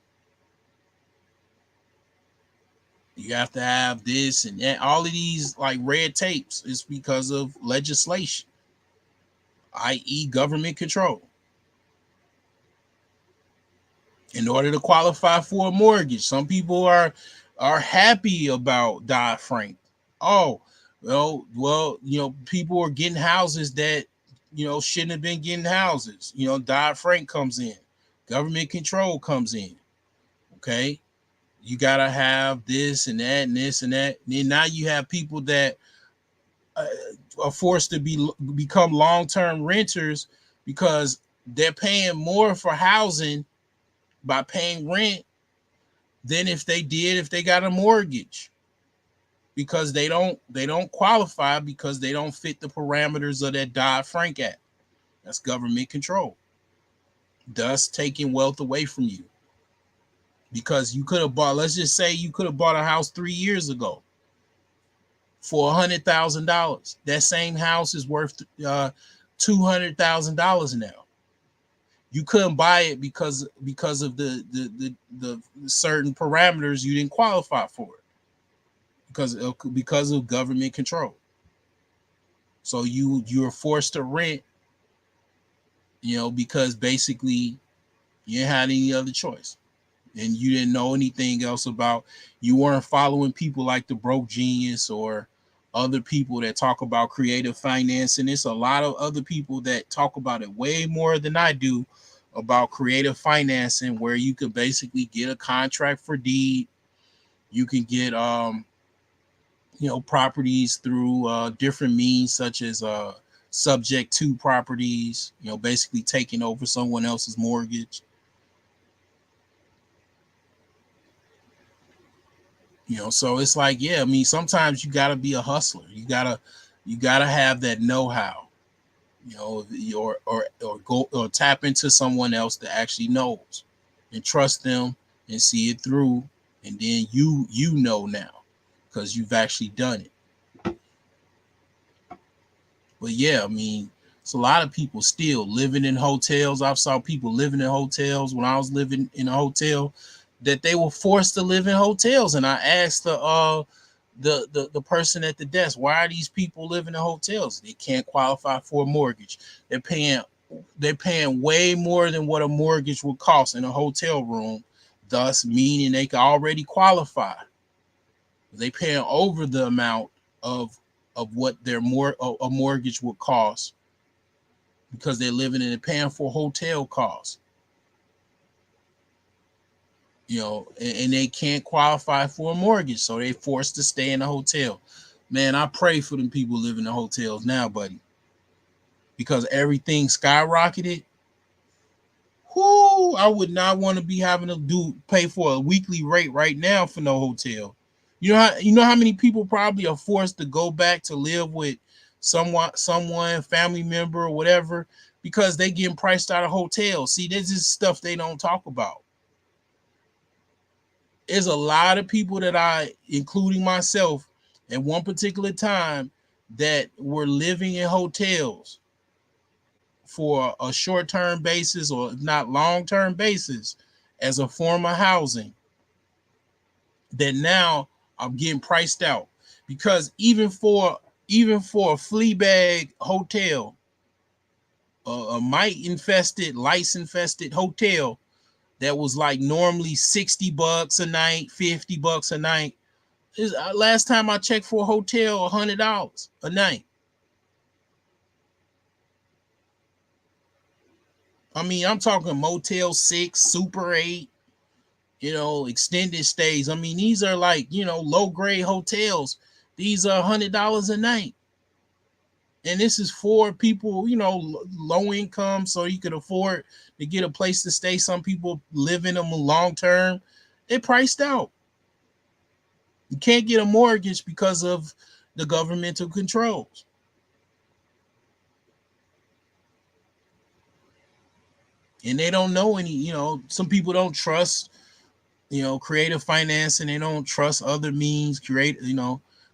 You have to have this and that. All of these like red tapes is because of legislation, i.e., government control. In order to qualify for a mortgage, some people are happy about Dodd-Frank. Oh, people are getting houses that shouldn't have been getting houses. Dodd-Frank comes in, government control comes in. Okay, you gotta have this and that and this and that. And then now you have people that uh, are forced to become long-term renters because they're paying more for housing by paying rent than if they got a mortgage, because they don't qualify because they don't fit the parameters of that Dodd-Frank Act. That's government control, thus taking wealth away from you. Because you could have bought, let's just say you could have bought a house 3 years ago for $100,000. That same house is worth $200,000 now. You couldn't buy it because of the certain parameters you didn't qualify for it because of government control. So you're forced to rent, because basically you didn't have any other choice, and you didn't know anything else about. You weren't following people like the Broke Genius or other people that talk about creative finance. And it's a lot of other people that talk about it way more than I do about creative financing, where you could basically get a contract for deed. You can get properties through different means, such as subject to properties, basically taking over someone else's mortgage. So it's like, yeah, I mean, sometimes you gotta be a hustler. You gotta have that know-how, or go or tap into someone else that actually knows, and trust them and see it through. And then you know now because you've actually done it. But yeah, I mean, it's a lot of people still living in hotels. I saw people living in hotels when I was living in a hotel, that they were forced to live in hotels. And I asked the person at the desk, why are these people living in hotels? They can't qualify for a mortgage. They're paying way more than what a mortgage would cost in a hotel room thus meaning they can already qualify. They paying over the amount of what their a mortgage would cost because they're living in and paying for hotel costs. And they can't qualify for a mortgage, so they forced to stay in a hotel. Man, I pray for them people living in hotels now, buddy, because everything skyrocketed. Whoo, I would not want to be having to pay for a weekly rate right now for no hotel. You know how many people probably are forced to go back to live with someone, family member or whatever, because they getting priced out of hotels. See, this is stuff they don't talk about. There's a lot of people that including myself, at one particular time, that were living in hotels for a short-term basis or not long-term basis as a form of housing, that now I'm getting priced out because even for a flea bag hotel, a mite infested, lice infested hotel that was like normally $60 a night, $50 a night. Last time I checked for a hotel, $100 a night. I mean, I'm talking Motel 6, Super 8, extended stays. I mean, these are like, low grade hotels. These are $100 a night. And this is for people, low income, so you could afford to get a place to stay. Some people live in them long term. They're priced out. You can't get a mortgage because of the governmental controls. And they don't know any, some people don't trust, creative financing. They don't trust other means,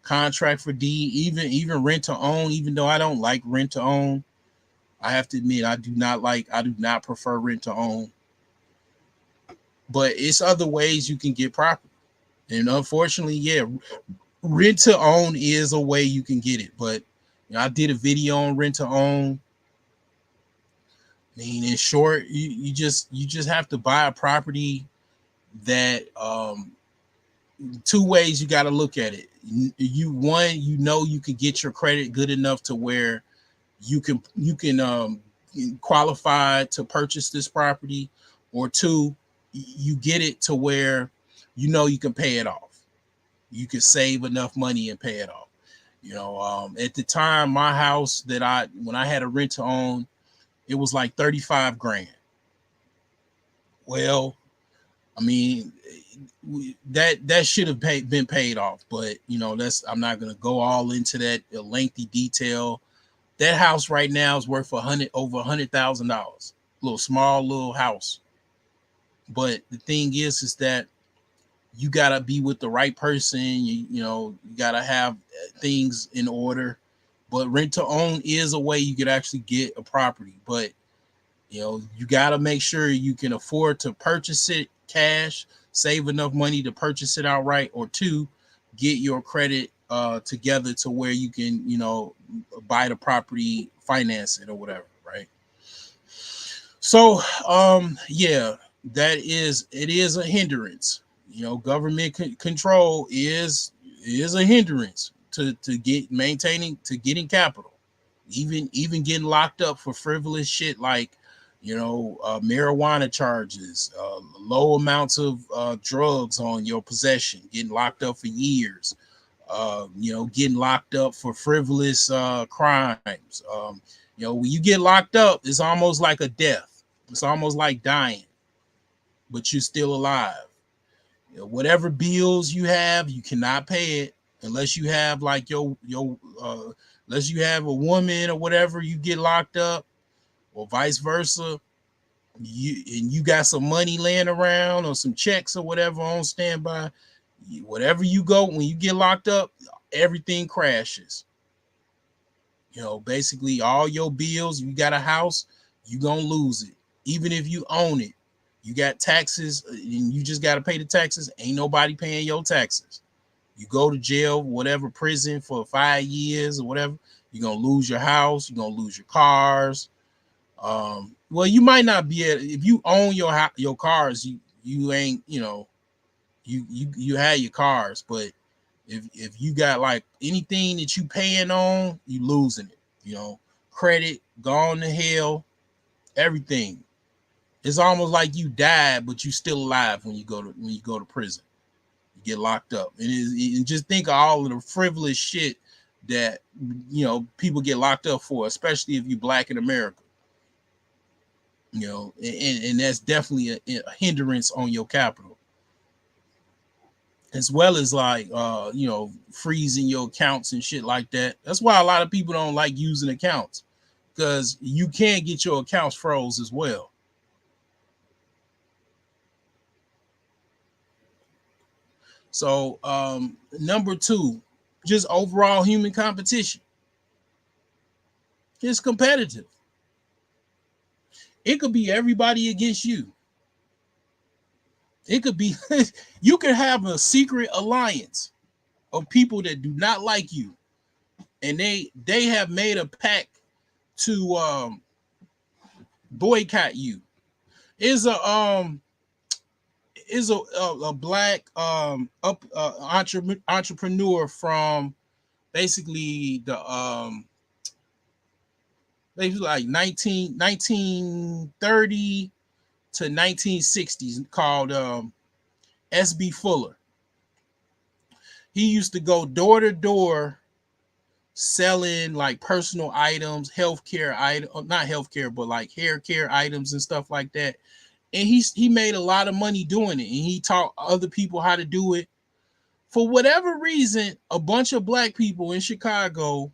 contract for deed, even rent to own, even though I don't like rent to own. I have to admit, I do not prefer rent to own. But it's other ways you can get property. And unfortunately, yeah, rent to own is a way you can get it. But I did a video on rent to own. I mean, in short, you just have to buy a property that two ways you got to look at it. You can get your credit good enough to where you can qualify to purchase this property, or two, you get it to where you can pay it off. You can save enough money and pay it off. At the time, my house that when I had a rent to own, it was like 35 grand. Well, I mean, that should have been paid off, but that's I'm not gonna go all into that lengthy detail. That house right now is worth over $100,000. Little small little house, but the thing is that you gotta be with the right person. You gotta have things in order. But rent to own is a way you could actually get a property, but you got to make sure you can afford to purchase it cash, save enough money to purchase it outright, or two, get your credit together to where you can, buy the property, finance it or whatever, right? So, yeah, it is a hindrance. Government control is a hindrance to getting capital, even getting locked up for frivolous shit like marijuana charges, low amounts of drugs on your possession, getting locked up for years, getting locked up for frivolous crimes. When you get locked up, it's almost like a death. It's almost like dying, but you're still alive. Whatever bills you have, you cannot pay it unless you have like unless you have a woman or whatever. You get locked up, or vice versa. You got some money laying around or some checks or whatever on standby. Whatever you go when you get locked up, everything crashes. Basically all your bills. You got a house, you gonna lose it. Even if you own it, you got taxes and you just got to pay the taxes. Ain't nobody paying your taxes. You go to jail, whatever, prison for 5 years or whatever. You're gonna lose your house. You're gonna lose your cars. Well, you might not be if you own your cars. you ain't, you know, you had your cars, but if you got like anything that you paying on, you losing it. You know, credit gone to hell, everything. It's almost like you died, but you still alive when you go to prison. You get locked up, and just think of all of the frivolous shit that people get locked up for, especially if you black in America. And that's definitely a hindrance on your capital, as well as like freezing your accounts and shit like that. That's why a lot of people don't like using accounts, because you can get your accounts froze as well. So number two, just overall human competition. It's competitive. It could be everybody against you. It could be you could have a secret alliance of people that do not like you, and they have made a pact to boycott you. Is a black entrepreneur from basically the basically like 1930 to 1960s, called SB Fuller. He used to go door to door selling like personal items, healthcare items, not healthcare, but like hair care items and stuff like that. And he made a lot of money doing it, and he taught other people how to do it. For whatever reason, a bunch of black people in Chicago,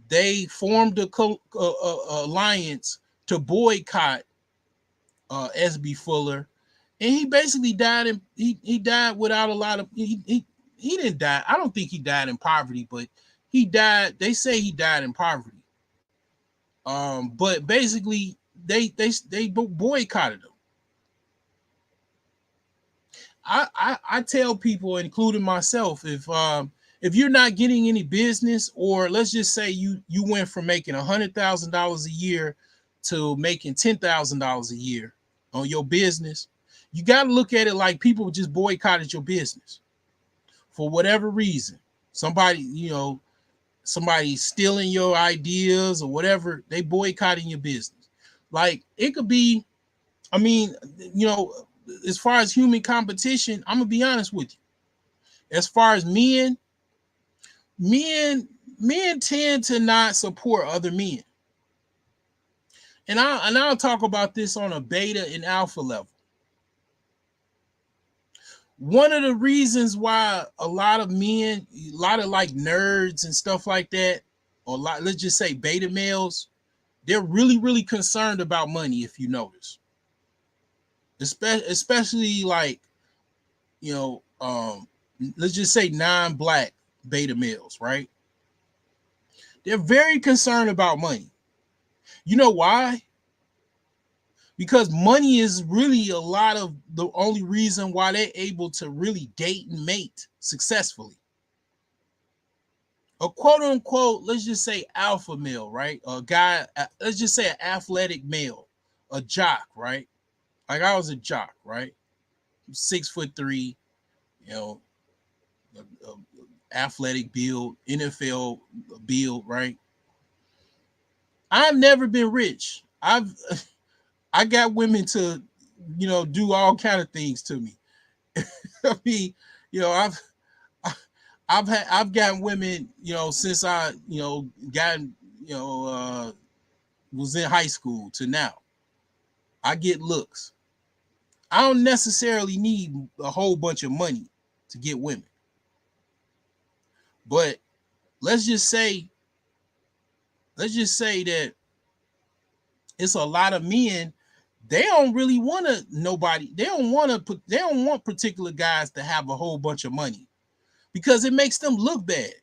they formed a alliance to boycott SB Fuller, and he basically died. He died without a lot of he didn't die. I don't think he died in poverty, but he died. They say he died in poverty. But basically they boycotted him. I tell people, including myself, if you're not getting any business, or let's just say you went from making $100,000 a year to making $10,000 a year on your business, you got to look at it like people just boycotted your business for whatever reason. Somebody stealing your ideas or whatever, they boycotting your business. Like it could be, I mean, as far as human competition, I'm gonna be honest with you. As far as men tend to not support other men. And I'll talk about this on a beta and alpha level. One of the reasons why a lot of men, a lot of like nerds and stuff like that, or let's just say beta males, they're really, really concerned about money, if you notice. Especially like, let's just say non-black beta males, right? They're very concerned about money. You know why? Because money is really a lot of the only reason why they're able to really date and mate successfully. A quote unquote, let's just say alpha male, right? A guy, let's just say an athletic male, a jock, right? Like I was a jock, right? 6'3", you know, athletic build, NFL build, right? I've never been rich. I got women to, do all kind of things to me. I mean, I've gotten women, since I, gotten, was in high school to now. I get looks. I don't necessarily need a whole bunch of money to get women. But let's just say that it's a lot of men, they don't really want to nobody. They don't want particular guys to have a whole bunch of money, because it makes them look bad.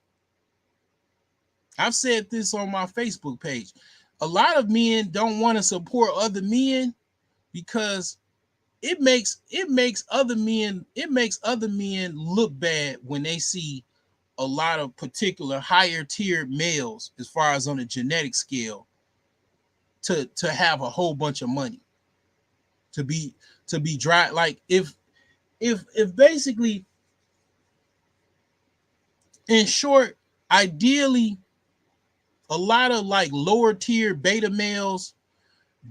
I've said this on my Facebook page. A lot of men don't want to support other men because it makes other men look bad when they see a lot of particular higher tiered males, as far as on a genetic scale, to have a whole bunch of money, to be dry. Like if if basically, in short, ideally, a lot of like lower tier beta males,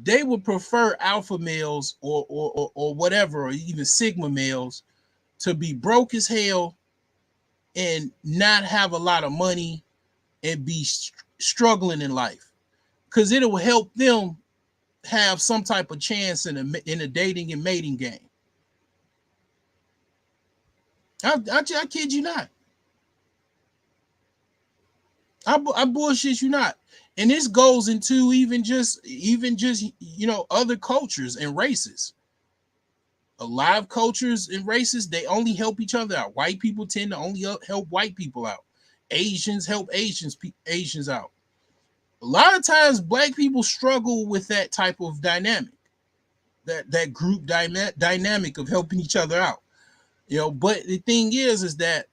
they would prefer alpha males or whatever, or even sigma males, to be broke as hell and not have a lot of money and be struggling in life, because it will help them have some type of chance in a dating and mating game. I kid you not. I bullshit you not. And this goes into even just other cultures and races. A lot of cultures and races, they only help each other out. White people tend to only help white people out. Asians help Asians out. A lot of times black people struggle with that type of dynamic, that group dynamic of helping each other out. But the thing is that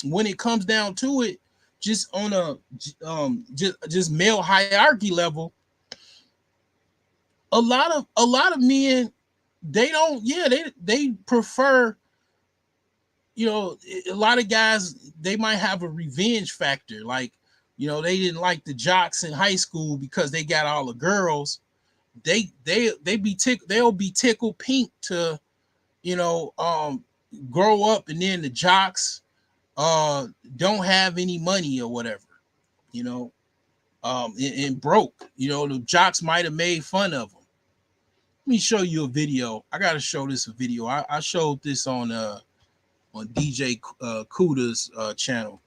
when it comes down to it, just on a just male hierarchy level, a lot of men, they don't, yeah, they prefer, a lot of guys, they might have a revenge factor, like, they didn't like the jocks in high school because they got all the girls. They'll be tickled pink to, you know, um grow up, and then the jocks don't have any money or whatever, you know, and broke. The jocks might have made fun of them. Let me show you a video. I gotta show this a video. I showed this on DJ Kuda's channel.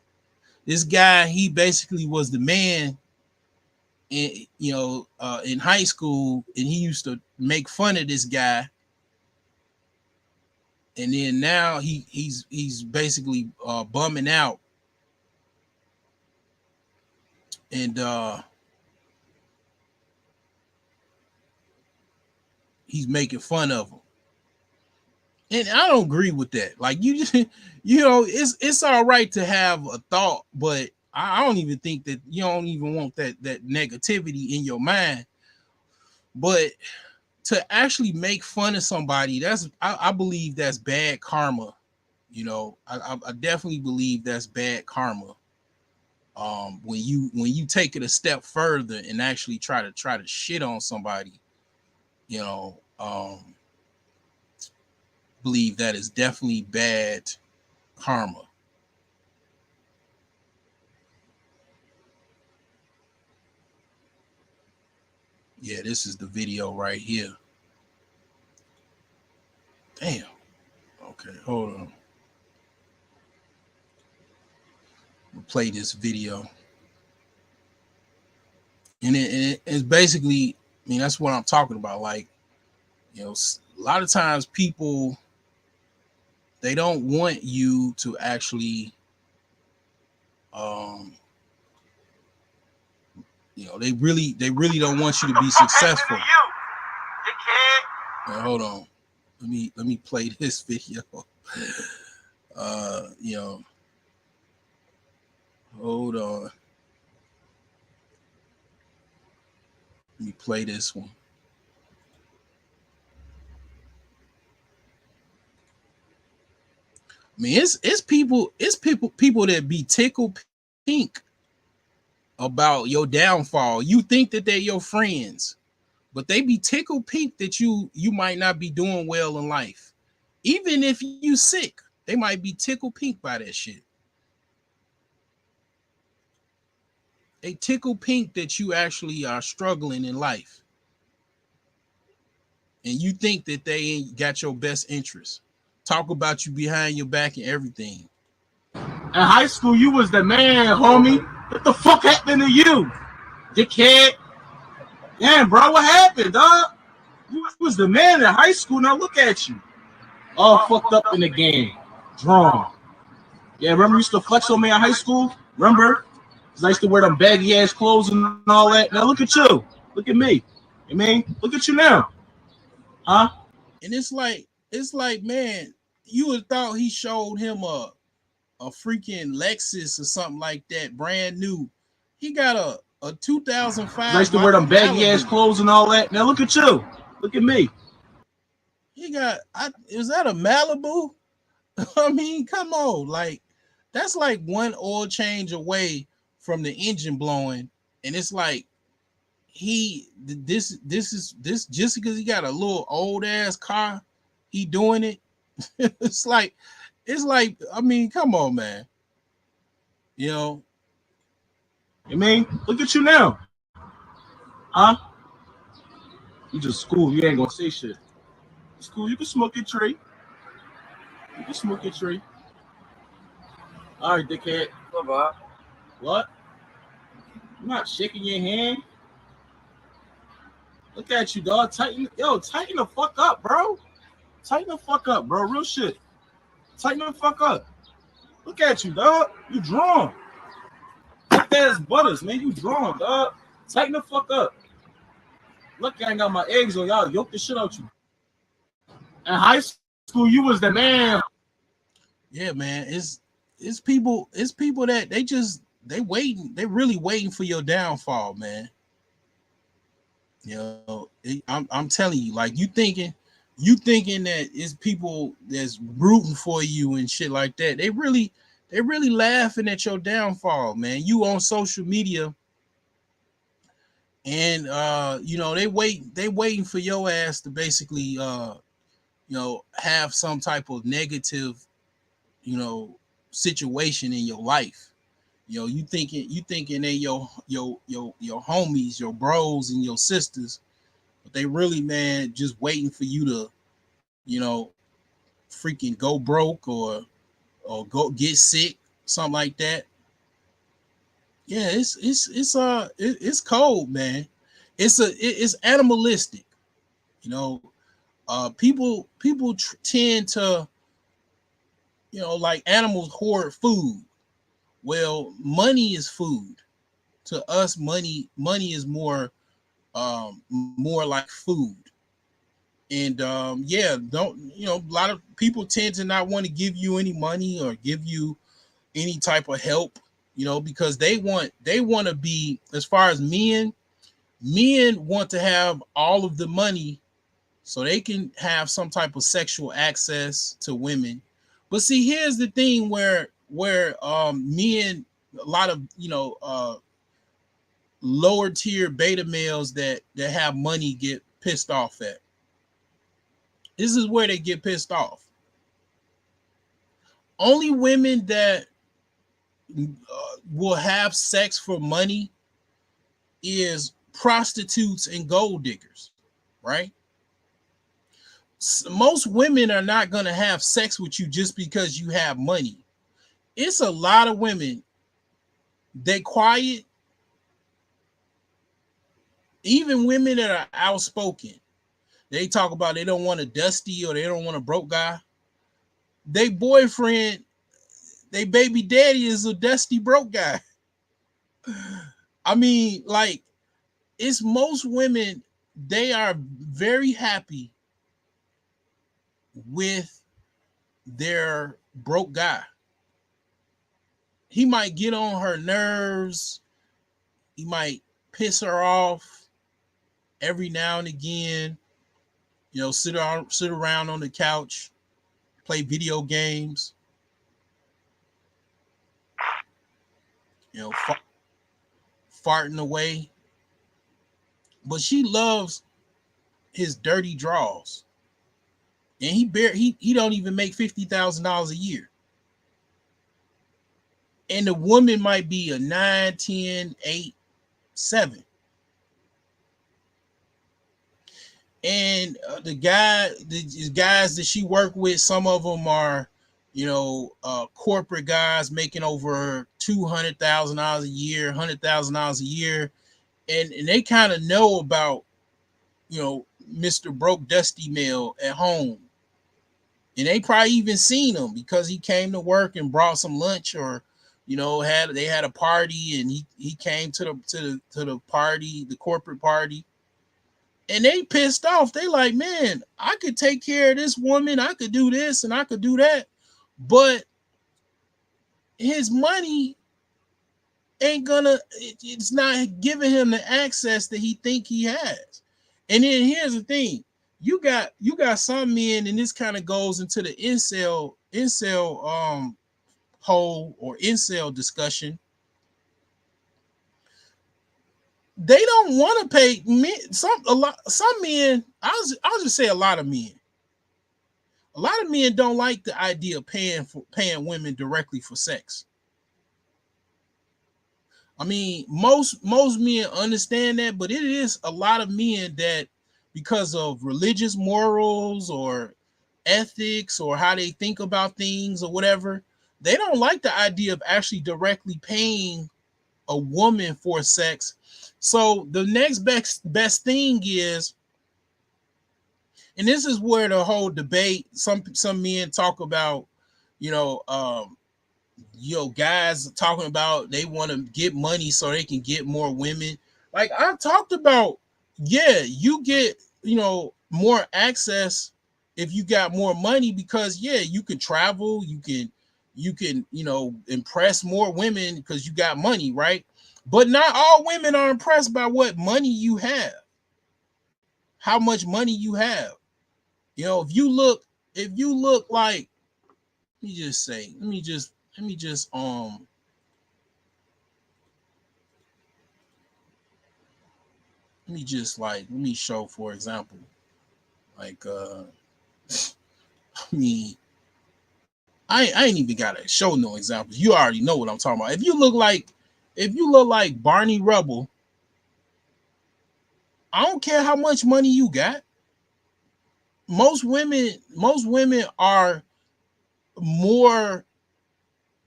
This guy, he basically was the man in high school, and he used to make fun of this guy. And then now he's basically bumming out, and he's making fun of him. And I don't agree with that. Like, you just, it's all right to have a thought, but I don't even think that, you don't even want that negativity in your mind. But to actually make fun of somebody, I believe that's bad karma. I definitely believe that's bad karma. When you take it a step further and actually try to shit on somebody, believe that is definitely bad karma. Yeah, this is the video right here. Damn. Okay, hold on. We'll play this video. And it's basically, that's what I'm talking about. Like, a lot of times people, they don't want you to actually, they really don't want you to be successful. Now, hold on. Let me play this video. Hold on. Let me play this one. It's people that be tickled pink about your downfall. You think that they're your friends, but they be tickled pink that you might not be doing well in life. Even if you sick, they might be tickled pink by that shit. They tickle pink that you actually are struggling in life, and you think that they ain't got your best interest. Talk about you behind your back and everything. In high school, you was the man, homie. What the fuck happened to you, dickhead? Damn, bro, what happened, dog? You was the man in high school. Now look at you, all fucked up in the game, drawn. Yeah, remember you used to flex on me in high school? Remember? Because I used to wear them baggy ass clothes and all that. Now look at you. Look at me. Look at you now. Huh? And it's like, man, you would thought he showed him a freaking Lexus or something like that, brand new. He got a 2005. I used to wear them baggy ass clothes and all that. Now look at you. Look at me. He got. Is that a Malibu? I mean, come on, like that's like one oil change away from the engine blowing, and it's like this just because he got a little old ass car, he doing it. it's like I mean, come on, man. You know, I mean, look at you now, huh? You just school. You ain't gonna say shit. School. You can smoke your tree. You can smoke your tree. All right, dickhead. What? I'm not shaking your hand. Look at you, dog. Tighten the fuck up, bro. Tighten the fuck up, bro. Real shit. Tighten the fuck up. Look at you, dog. You drawn. Look ass butters, man. You drawn, dog. Tighten the fuck up. Look, I ain't got my eggs on y'all. Yoke the shit out you. In high school, you was the man. yeah, man. It's people that they really waiting for your downfall, man. You know, I'm telling you, like you thinking that it's people that's rooting for you and shit like that. They really laughing at your downfall, man. You on social media and you know, they waiting for your ass to basically you know, have some type of negative, you know, situation in your life. You know, you thinking they your homies, your bros and your sisters, but they really, man, just waiting for you to, you know, freaking go broke or go get sick, something like that. Yeah, it's cold, man. It's animalistic. You know, people tend to, you know, like animals hoard food. Well, money is food. To us, money is more like food. And yeah, don't, you know, a lot of people tend to not want to give you any money or give you any type of help, you know, because they want to be, as far as men want to have all of the money so they can have some type of sexual access to women. But see, here's the thing where men, a lot of, you know, lower tier beta males that have money get pissed off at. This is where they get pissed off. Only women that will have sex for money is prostitutes and gold diggers, right? Most women are not going to have sex with you just because you have money. It's a lot of women, they quiet, even women that are outspoken. They talk about they don't want a dusty or they don't want a broke guy. They boyfriend, they baby daddy is a dusty broke guy. I mean, like, it's most women, they are very happy with their broke guy. He might get on her nerves, he might piss her off every now and again, you know, sit around on the couch, play video games, you know, farting away. But she loves his dirty draws. And he don't even make $50,000 a year. And the woman might be a 9, 10, 8, 7. And the guys that she worked with, some of them are, you know, corporate guys making over $200,000 a year, $100,000 a year, and they kind of know about, you know, Mr. Broke Dusty Mail at home, and they probably even seen him because he came to work and brought some lunch, or, you know, they had a party and he came to the party, the corporate party. And they pissed off. They like, man, I could take care of this woman. I could do this and I could do that. But his money ain't gonna, it's not giving him the access that he think he has. And then here's the thing. you got some men, and this kind of goes into the incel whole or incel discussion. They don't want to pay men. Some men. I'll just say a lot of men. A lot of men don't like the idea of paying women directly for sex. I mean, most men understand that, but it is a lot of men that, because of religious morals or ethics or how they think about things or whatever, they don't like the idea of actually directly paying a woman for sex. So the next best thing is, and this is where the whole debate, some men talk about, you know, guys talking about they want to get money so they can get more women. Like I talked about, yeah, you get, more access if you got more money, because yeah, you can travel, you can impress more women because you got money, right? But not all women are impressed by what money you have, how much money you have. If you look like, let me just say, let me show, for example, like I mean, I ain't even gotta show no examples. You already know what I'm talking about. If you look like Barney Rubble, I don't care how much money you got. Most women are more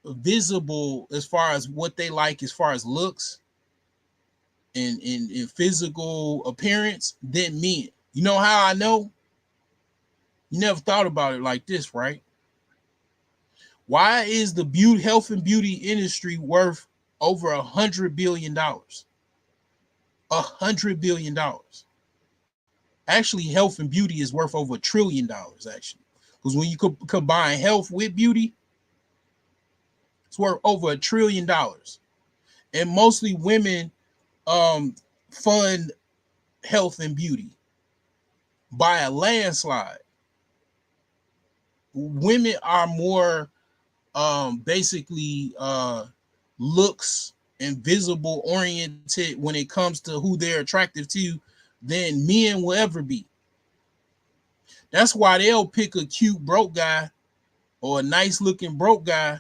visible as far as what they like, as far as looks and physical appearance, than men. You know how I know? You never thought about it like this, right? Why is the health and beauty industry worth over $100 billion? $100 billion. Actually, health and beauty is worth over $1 trillion. Actually, because when you combine health with beauty, it's worth over $1 trillion. And mostly women fund health and beauty by a landslide. Women are more basically looks and visible oriented when it comes to who they're attractive to than men will ever be. That's why they'll pick a cute broke guy or a nice looking broke guy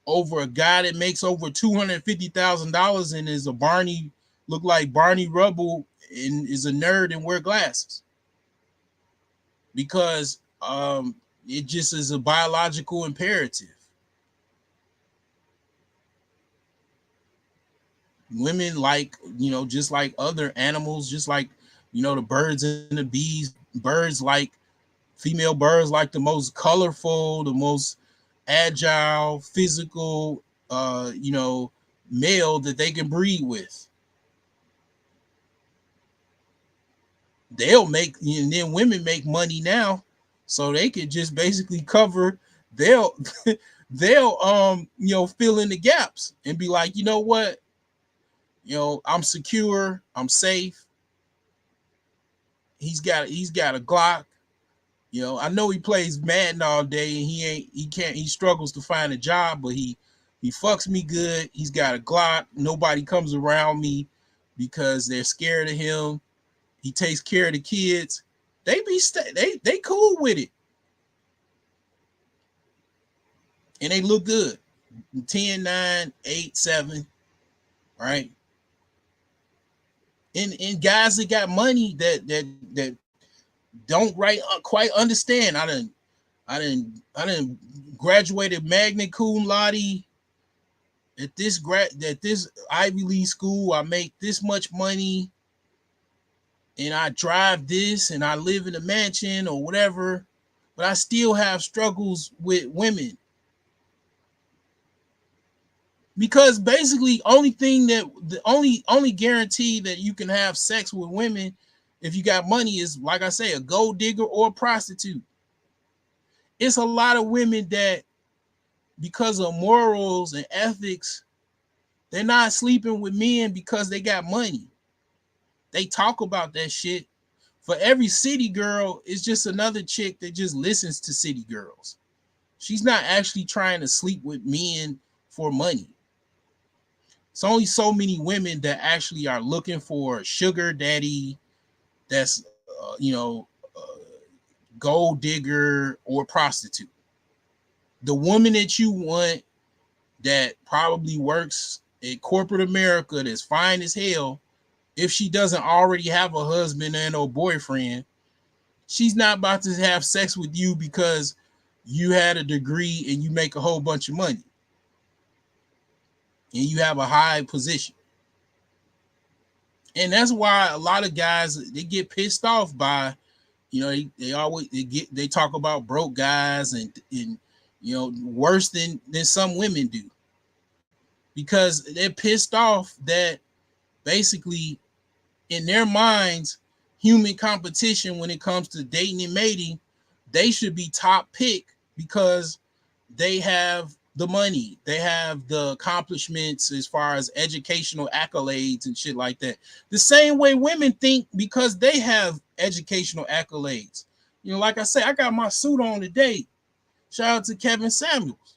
over a guy that makes over $250,000 and is a Barney, look like Barney Rubble, and is a nerd and wear glasses, because it just is a biological imperative. Women, like, just like other animals, just like, the birds and the bees. Female birds like the most colorful, the most agile, physical, male that they can breed with. They'll make, and then women make money now, so they could just basically cover. They'll they'll fill in the gaps and be like, you know what, I'm secure, I'm safe. He's got a Glock. I know he plays Madden all day and he struggles to find a job, but he fucks me good. He's got a Glock. Nobody comes around me because they're scared of him. He takes care of the kids. They cool with it. And they look good. 10, 9, 8, 7, right? And guys that got money that don't quite understand. I didn't graduated magna cum laude at this Ivy League school. I make this much money, and I drive this, and I live in a mansion or whatever, but I still have struggles with women. Because basically, the only guarantee that you can have sex with women if you got money is, like I say, a gold digger or a prostitute. It's a lot of women that, because of morals and ethics, they're not sleeping with men because they got money. They talk about that shit For every city girl, it's just another chick that just listens to city girls. She's not actually trying to sleep with men for money. It's only so many women that actually are looking for a sugar daddy that's, gold digger or prostitute. The woman that you want that probably works in corporate America that's fine as hell, if she doesn't already have a husband and or boyfriend, she's not about to have sex with you because you had a degree and you make a whole bunch of money and you have a high position. And that's why a lot of guys, they get pissed off by, they always they talk about broke guys and worse than some women do, because they're pissed off that basically in their minds, human competition when it comes to dating and mating, they should be top pick because they have the money, they have the accomplishments as far as educational accolades and shit like that. The same way women think because they have educational accolades. Like I say, I got my suit on today. Shout out to Kevin Samuels.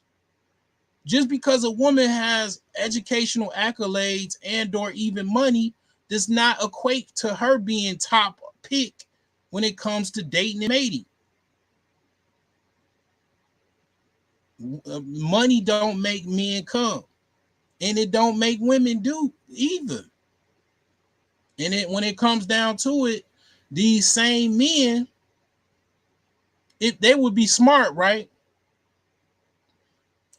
Just because a woman has educational accolades and or even money does not equate to her being top pick when it comes to dating and mating. Money don't make men come, and it don't make women do either. And when it comes down to it, these same men, if they would be smart, right?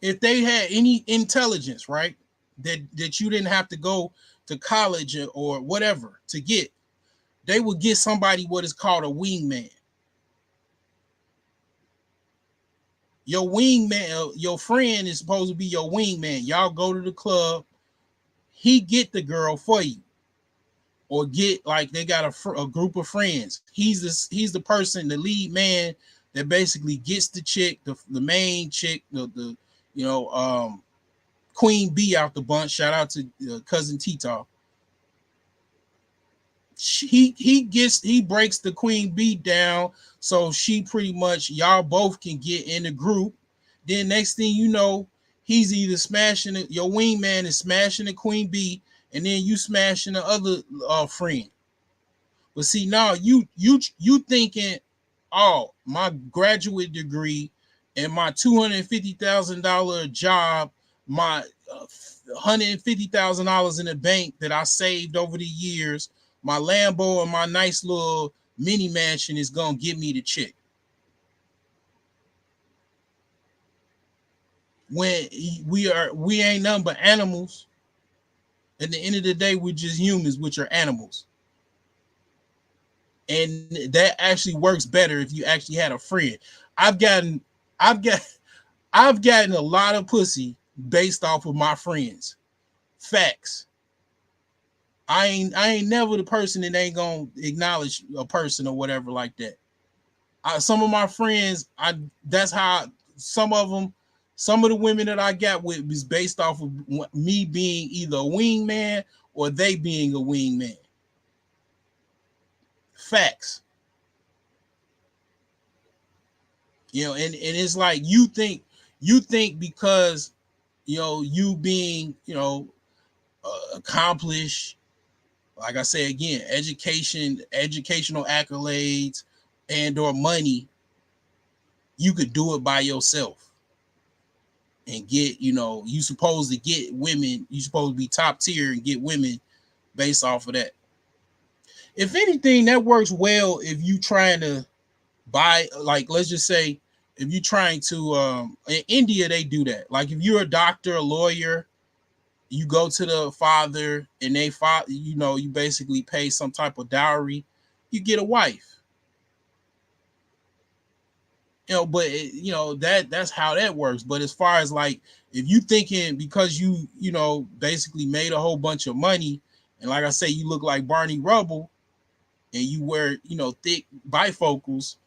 If they had any intelligence, right, that you didn't have to go to college or whatever to get, they would get somebody what is called a wingman. Your wingman, your friend is supposed to be your wingman. Y'all go to the club, he get the girl for you, or get like they got a group of friends. He's the person, the lead man that basically gets the chick, the main chick, the Queen Bee out the bunch. Shout out to cousin Tita. He breaks the Queen Bee down, so she pretty much, y'all both can get in the group. Then next thing you know, he's either smashing it, your wingman is smashing the Queen Bee, and then you smashing the other friend. But see, now you thinking, oh, my graduate degree and my $250,000 job, my $150,000 in the bank that I saved over the years, my Lambo and my nice little mini mansion is gonna give me the chick. When we ain't nothing but animals. At the end of the day, we're just humans, which are animals. And that actually works better if you actually had a friend. I've gotten a lot of pussy based off of my friends. Facts. I ain't never the person that ain't gonna acknowledge a person or whatever like that. Some of my friends, that's how some of the women that I got with was based off of me being either a wingman or they being a wingman. Facts. And it's like you think because you being accomplished, like I say again, educational accolades and or money, you could do it by yourself and get, you supposed to get women, you supposed to be top tier and get women based off of that. If anything, that works well if you trying to buy, like, let's just say if you're trying to in India, they do that. Like if you're a doctor, a lawyer, you go to the father and you basically pay some type of dowry, you get a wife. But that's how that works. But as far as like, if you thinking because you basically made a whole bunch of money, and like I say, you look like Barney Rubble, and you wear thick bifocals,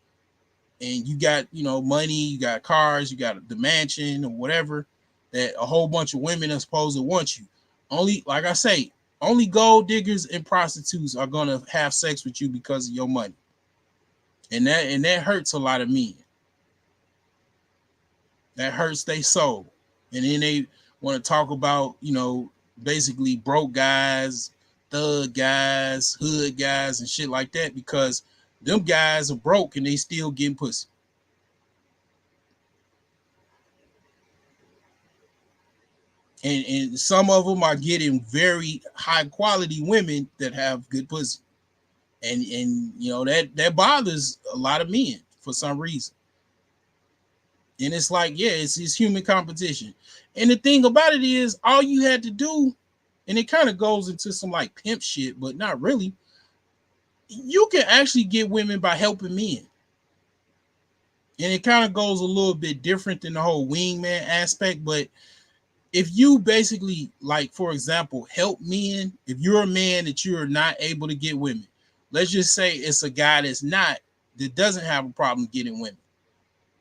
and you got money, you got cars, you got the mansion or whatever, that a whole bunch of women are supposed to want you. Only, like I say, only gold diggers and prostitutes are gonna have sex with you because of your money. and that hurts a lot of men. That hurts their soul. And then they want to talk about, basically broke guys, thug guys, hood guys, and shit like that because them guys are broke and they still getting pussy. And some of them are getting very high quality women that have good pussy. And that bothers a lot of men for some reason. And it's like, yeah, it's human competition. And the thing about it is, all you had to do, and it kind of goes into some like pimp shit, but not really. You can actually get women by helping men. And it kind of goes a little bit different than the whole wingman aspect. But if you basically, like, for example, help men, if you're a man that you're not able to get women, let's just say it's a guy that doesn't have a problem getting women.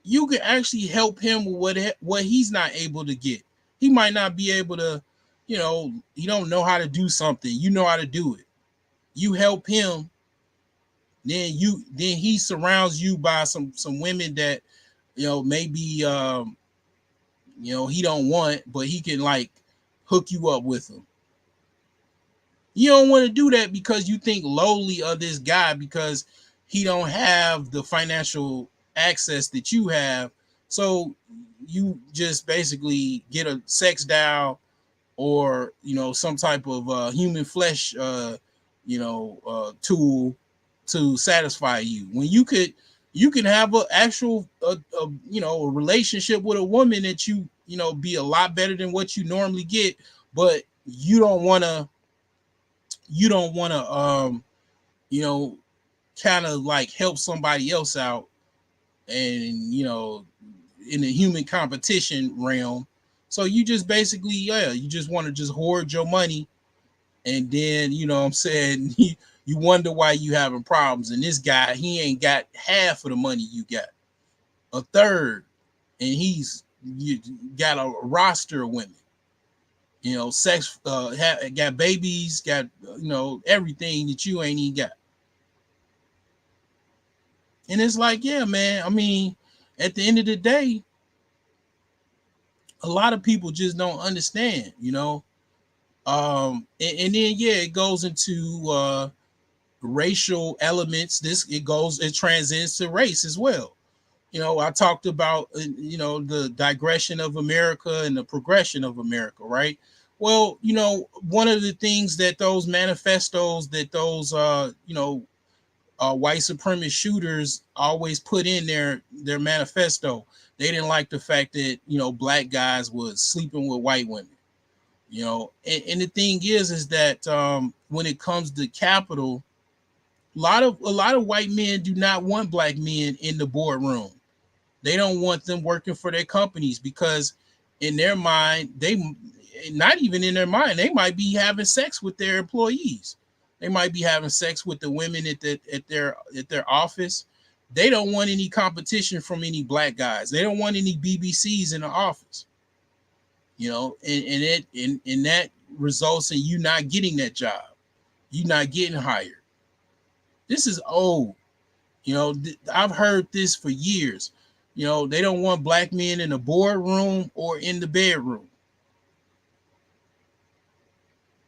You can actually help him with what he's not able to get. He might not be able to, he don't know how to do something. You know how to do it. You help him, then he surrounds you by some women that, maybe he don't want, but he can like hook you up with them. You don't want to do that because you think lowly of this guy because he don't have the financial access that you have. So you just basically get a sex doll or some type of human flesh tool to satisfy you when you can have an actual a relationship with a woman that be a lot better than what you normally get, but you don't want to kind of like help somebody else out and in the human competition realm. So you just basically, you just want to just hoard your money, and then what I'm saying, you wonder why you having problems. And this guy, he ain't got half of the money you got, a third, and you got a roster of women, sex, got babies, got everything that you ain't even got. And it's like, yeah, man. I mean, at the end of the day, a lot of people just don't understand, and then it goes into racial elements. It transcends to race as well. I talked about the digression of America and the progression of America, right? Well, one of the things that those manifestos that those white supremacist shooters always put in their manifesto, they didn't like the fact that black guys was sleeping with white women. And the thing is that when it comes to capital, a lot of white men do not want black men in the boardroom. They don't want them working for their companies because in their mind, they not even in their mind, they might be having sex with their employees. They might be having sex with the women at their office. They don't want any competition from any black guys. They don't want any BBCs in the office. And that results in you not getting that job. You not getting hired. This is old. I've heard this for years. They don't want black men in the boardroom or in the bedroom.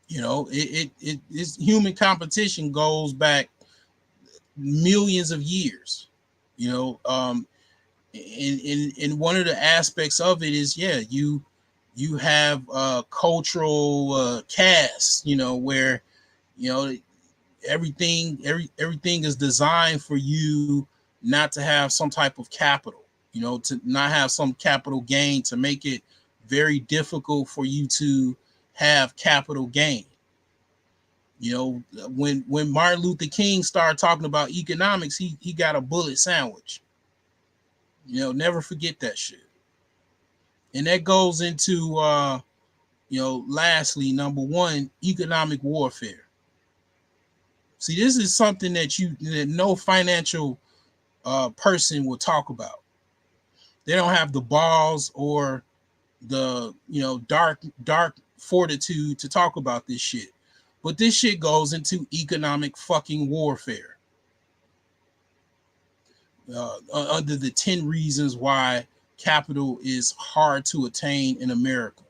It's human competition goes back millions of years. And one of the aspects of it is, you have cultural casts, where everything is designed for you not to have some type of capital, to not have some capital gain, to make it very difficult for you to have capital gain. When Martin Luther King started talking about economics, he got a bullet sandwich. Never forget that shit. And that goes into lastly, number one, economic warfare. See, this is something that no financial person will talk about. They don't have the balls or the dark fortitude to talk about this shit. But this shit goes into economic fucking warfare. under the 10 reasons why capital is hard to attain in America.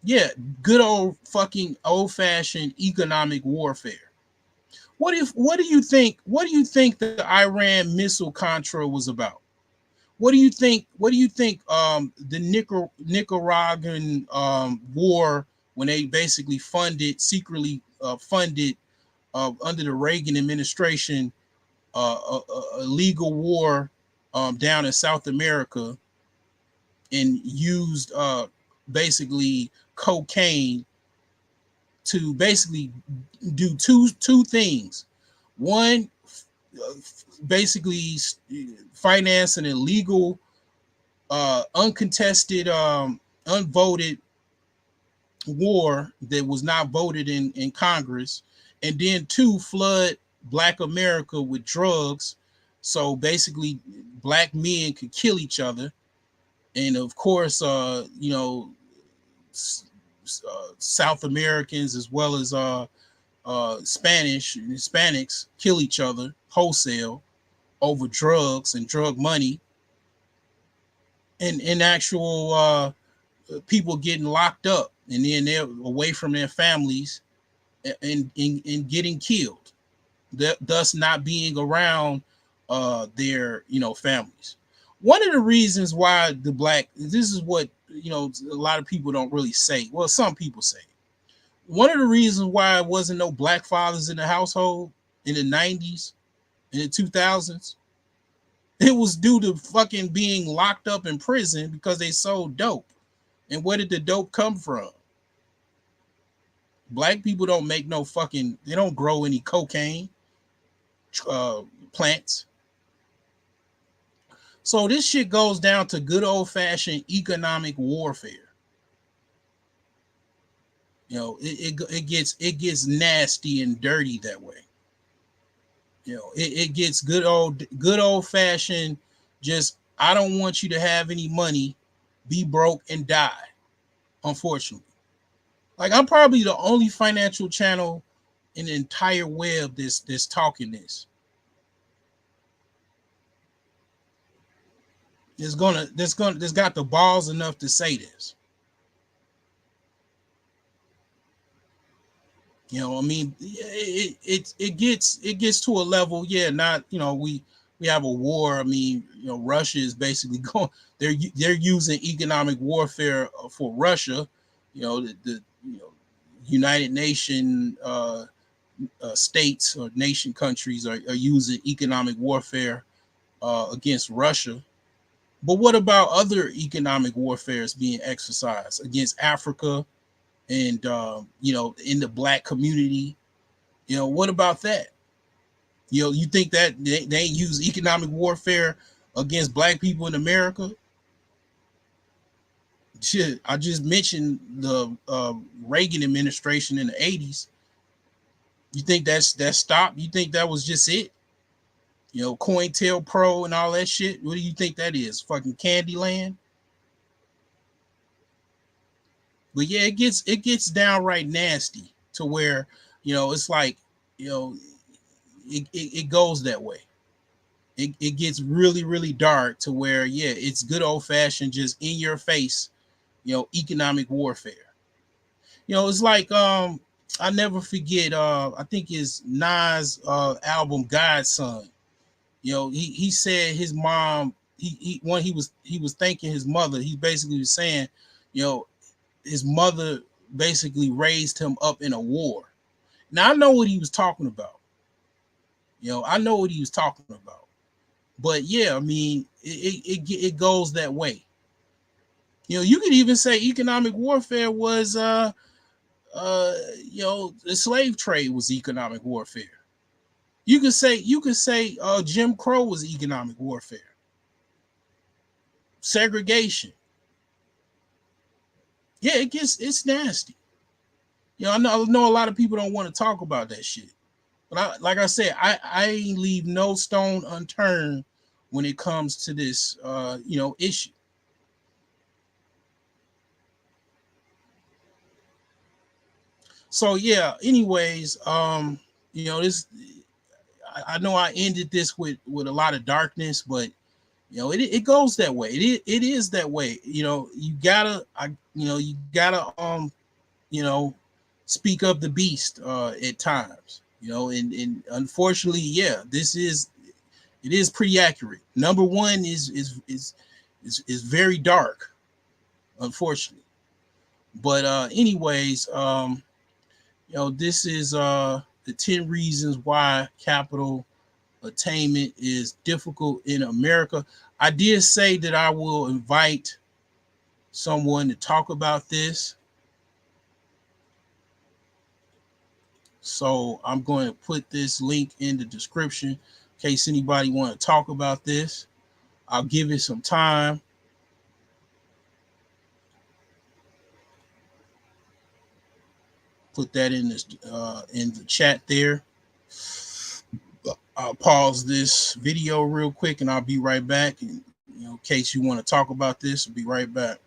Yeah, good old fucking old fashioned economic warfare. What do you think the Iran missile contra was about? What do you think the Nicaraguan war, when they basically secretly funded under the Reagan administration, a legal war down in South America, and used basically cocaine to basically do two things. One, basically finance an illegal, uncontested, unvoted war that was not voted in Congress, and then two, flood Black America with drugs, so basically Black men could kill each other, and of course, South Americans as well as Spanish and Hispanics kill each other wholesale over drugs and drug money, and in actual people getting locked up, and then they're away from their families, and getting killed, thus not being around their families. One of the reasons why this is what a lot of people don't really say. Well, some people say one of the reasons why it wasn't no Black fathers in the household in the 90s, in the 2000s, it was due to fucking being locked up in prison because they sold dope. And where did the dope come from? Black people don't make no fucking, they don't grow any cocaine plants. So this shit goes down to good old fashioned economic warfare. It gets nasty and dirty that way. It gets good old fashioned. Just, I don't want you to have any money, be broke and die. Unfortunately, like, I'm probably the only financial channel in the entire web that's talking this. That's got the balls enough to say this. I mean, it gets to a level. Yeah, not, we have a war. I mean, Russia is basically going. They're using economic warfare for Russia. The United Nation states or nation countries are using economic warfare against Russia. But what about other economic warfares being exercised against Africa and in the Black community? What about that? You think that they use economic warfare against Black people in America? Shit, I just mentioned the Reagan administration in the 80s. You think that stopped? You think that was just it? COINTELPRO and all that shit. What do you think that is? Fucking Candyland? But yeah, it gets downright nasty to where, it's like, it goes that way. It gets really, really dark to where, yeah, it's good old fashioned, just in your face, economic warfare. It's like, I never forget, I think it's Nas album Godson. He said his mom, when he was thanking his mother, he basically was saying, his mother basically raised him up in a war. Now I know what he was talking about. I know what he was talking about. But yeah, I mean, it goes that way. You could even say economic warfare was the slave trade was economic warfare. You could say Jim Crow was economic warfare. Segregation. Yeah, it's nasty. I know a lot of people don't want to talk about that shit. But like I said, I leave no stone unturned when it comes to this issue. So yeah, anyways, this I know I ended this with a lot of darkness, but it goes that way. It is that way. You gotta speak of the beast at times. And unfortunately, yeah, it is pretty accurate. Number one is very dark, unfortunately. But anyways, this is the 10 reasons why capital attainment is difficult in America. I did say that I will invite someone to talk about this. So I'm going to put this link in the description in case anybody want to talk about this. I'll give it some time. Put that in the chat there. I'll pause this video real quick and I'll be right back. And in case you want to talk about this, I'll be right back.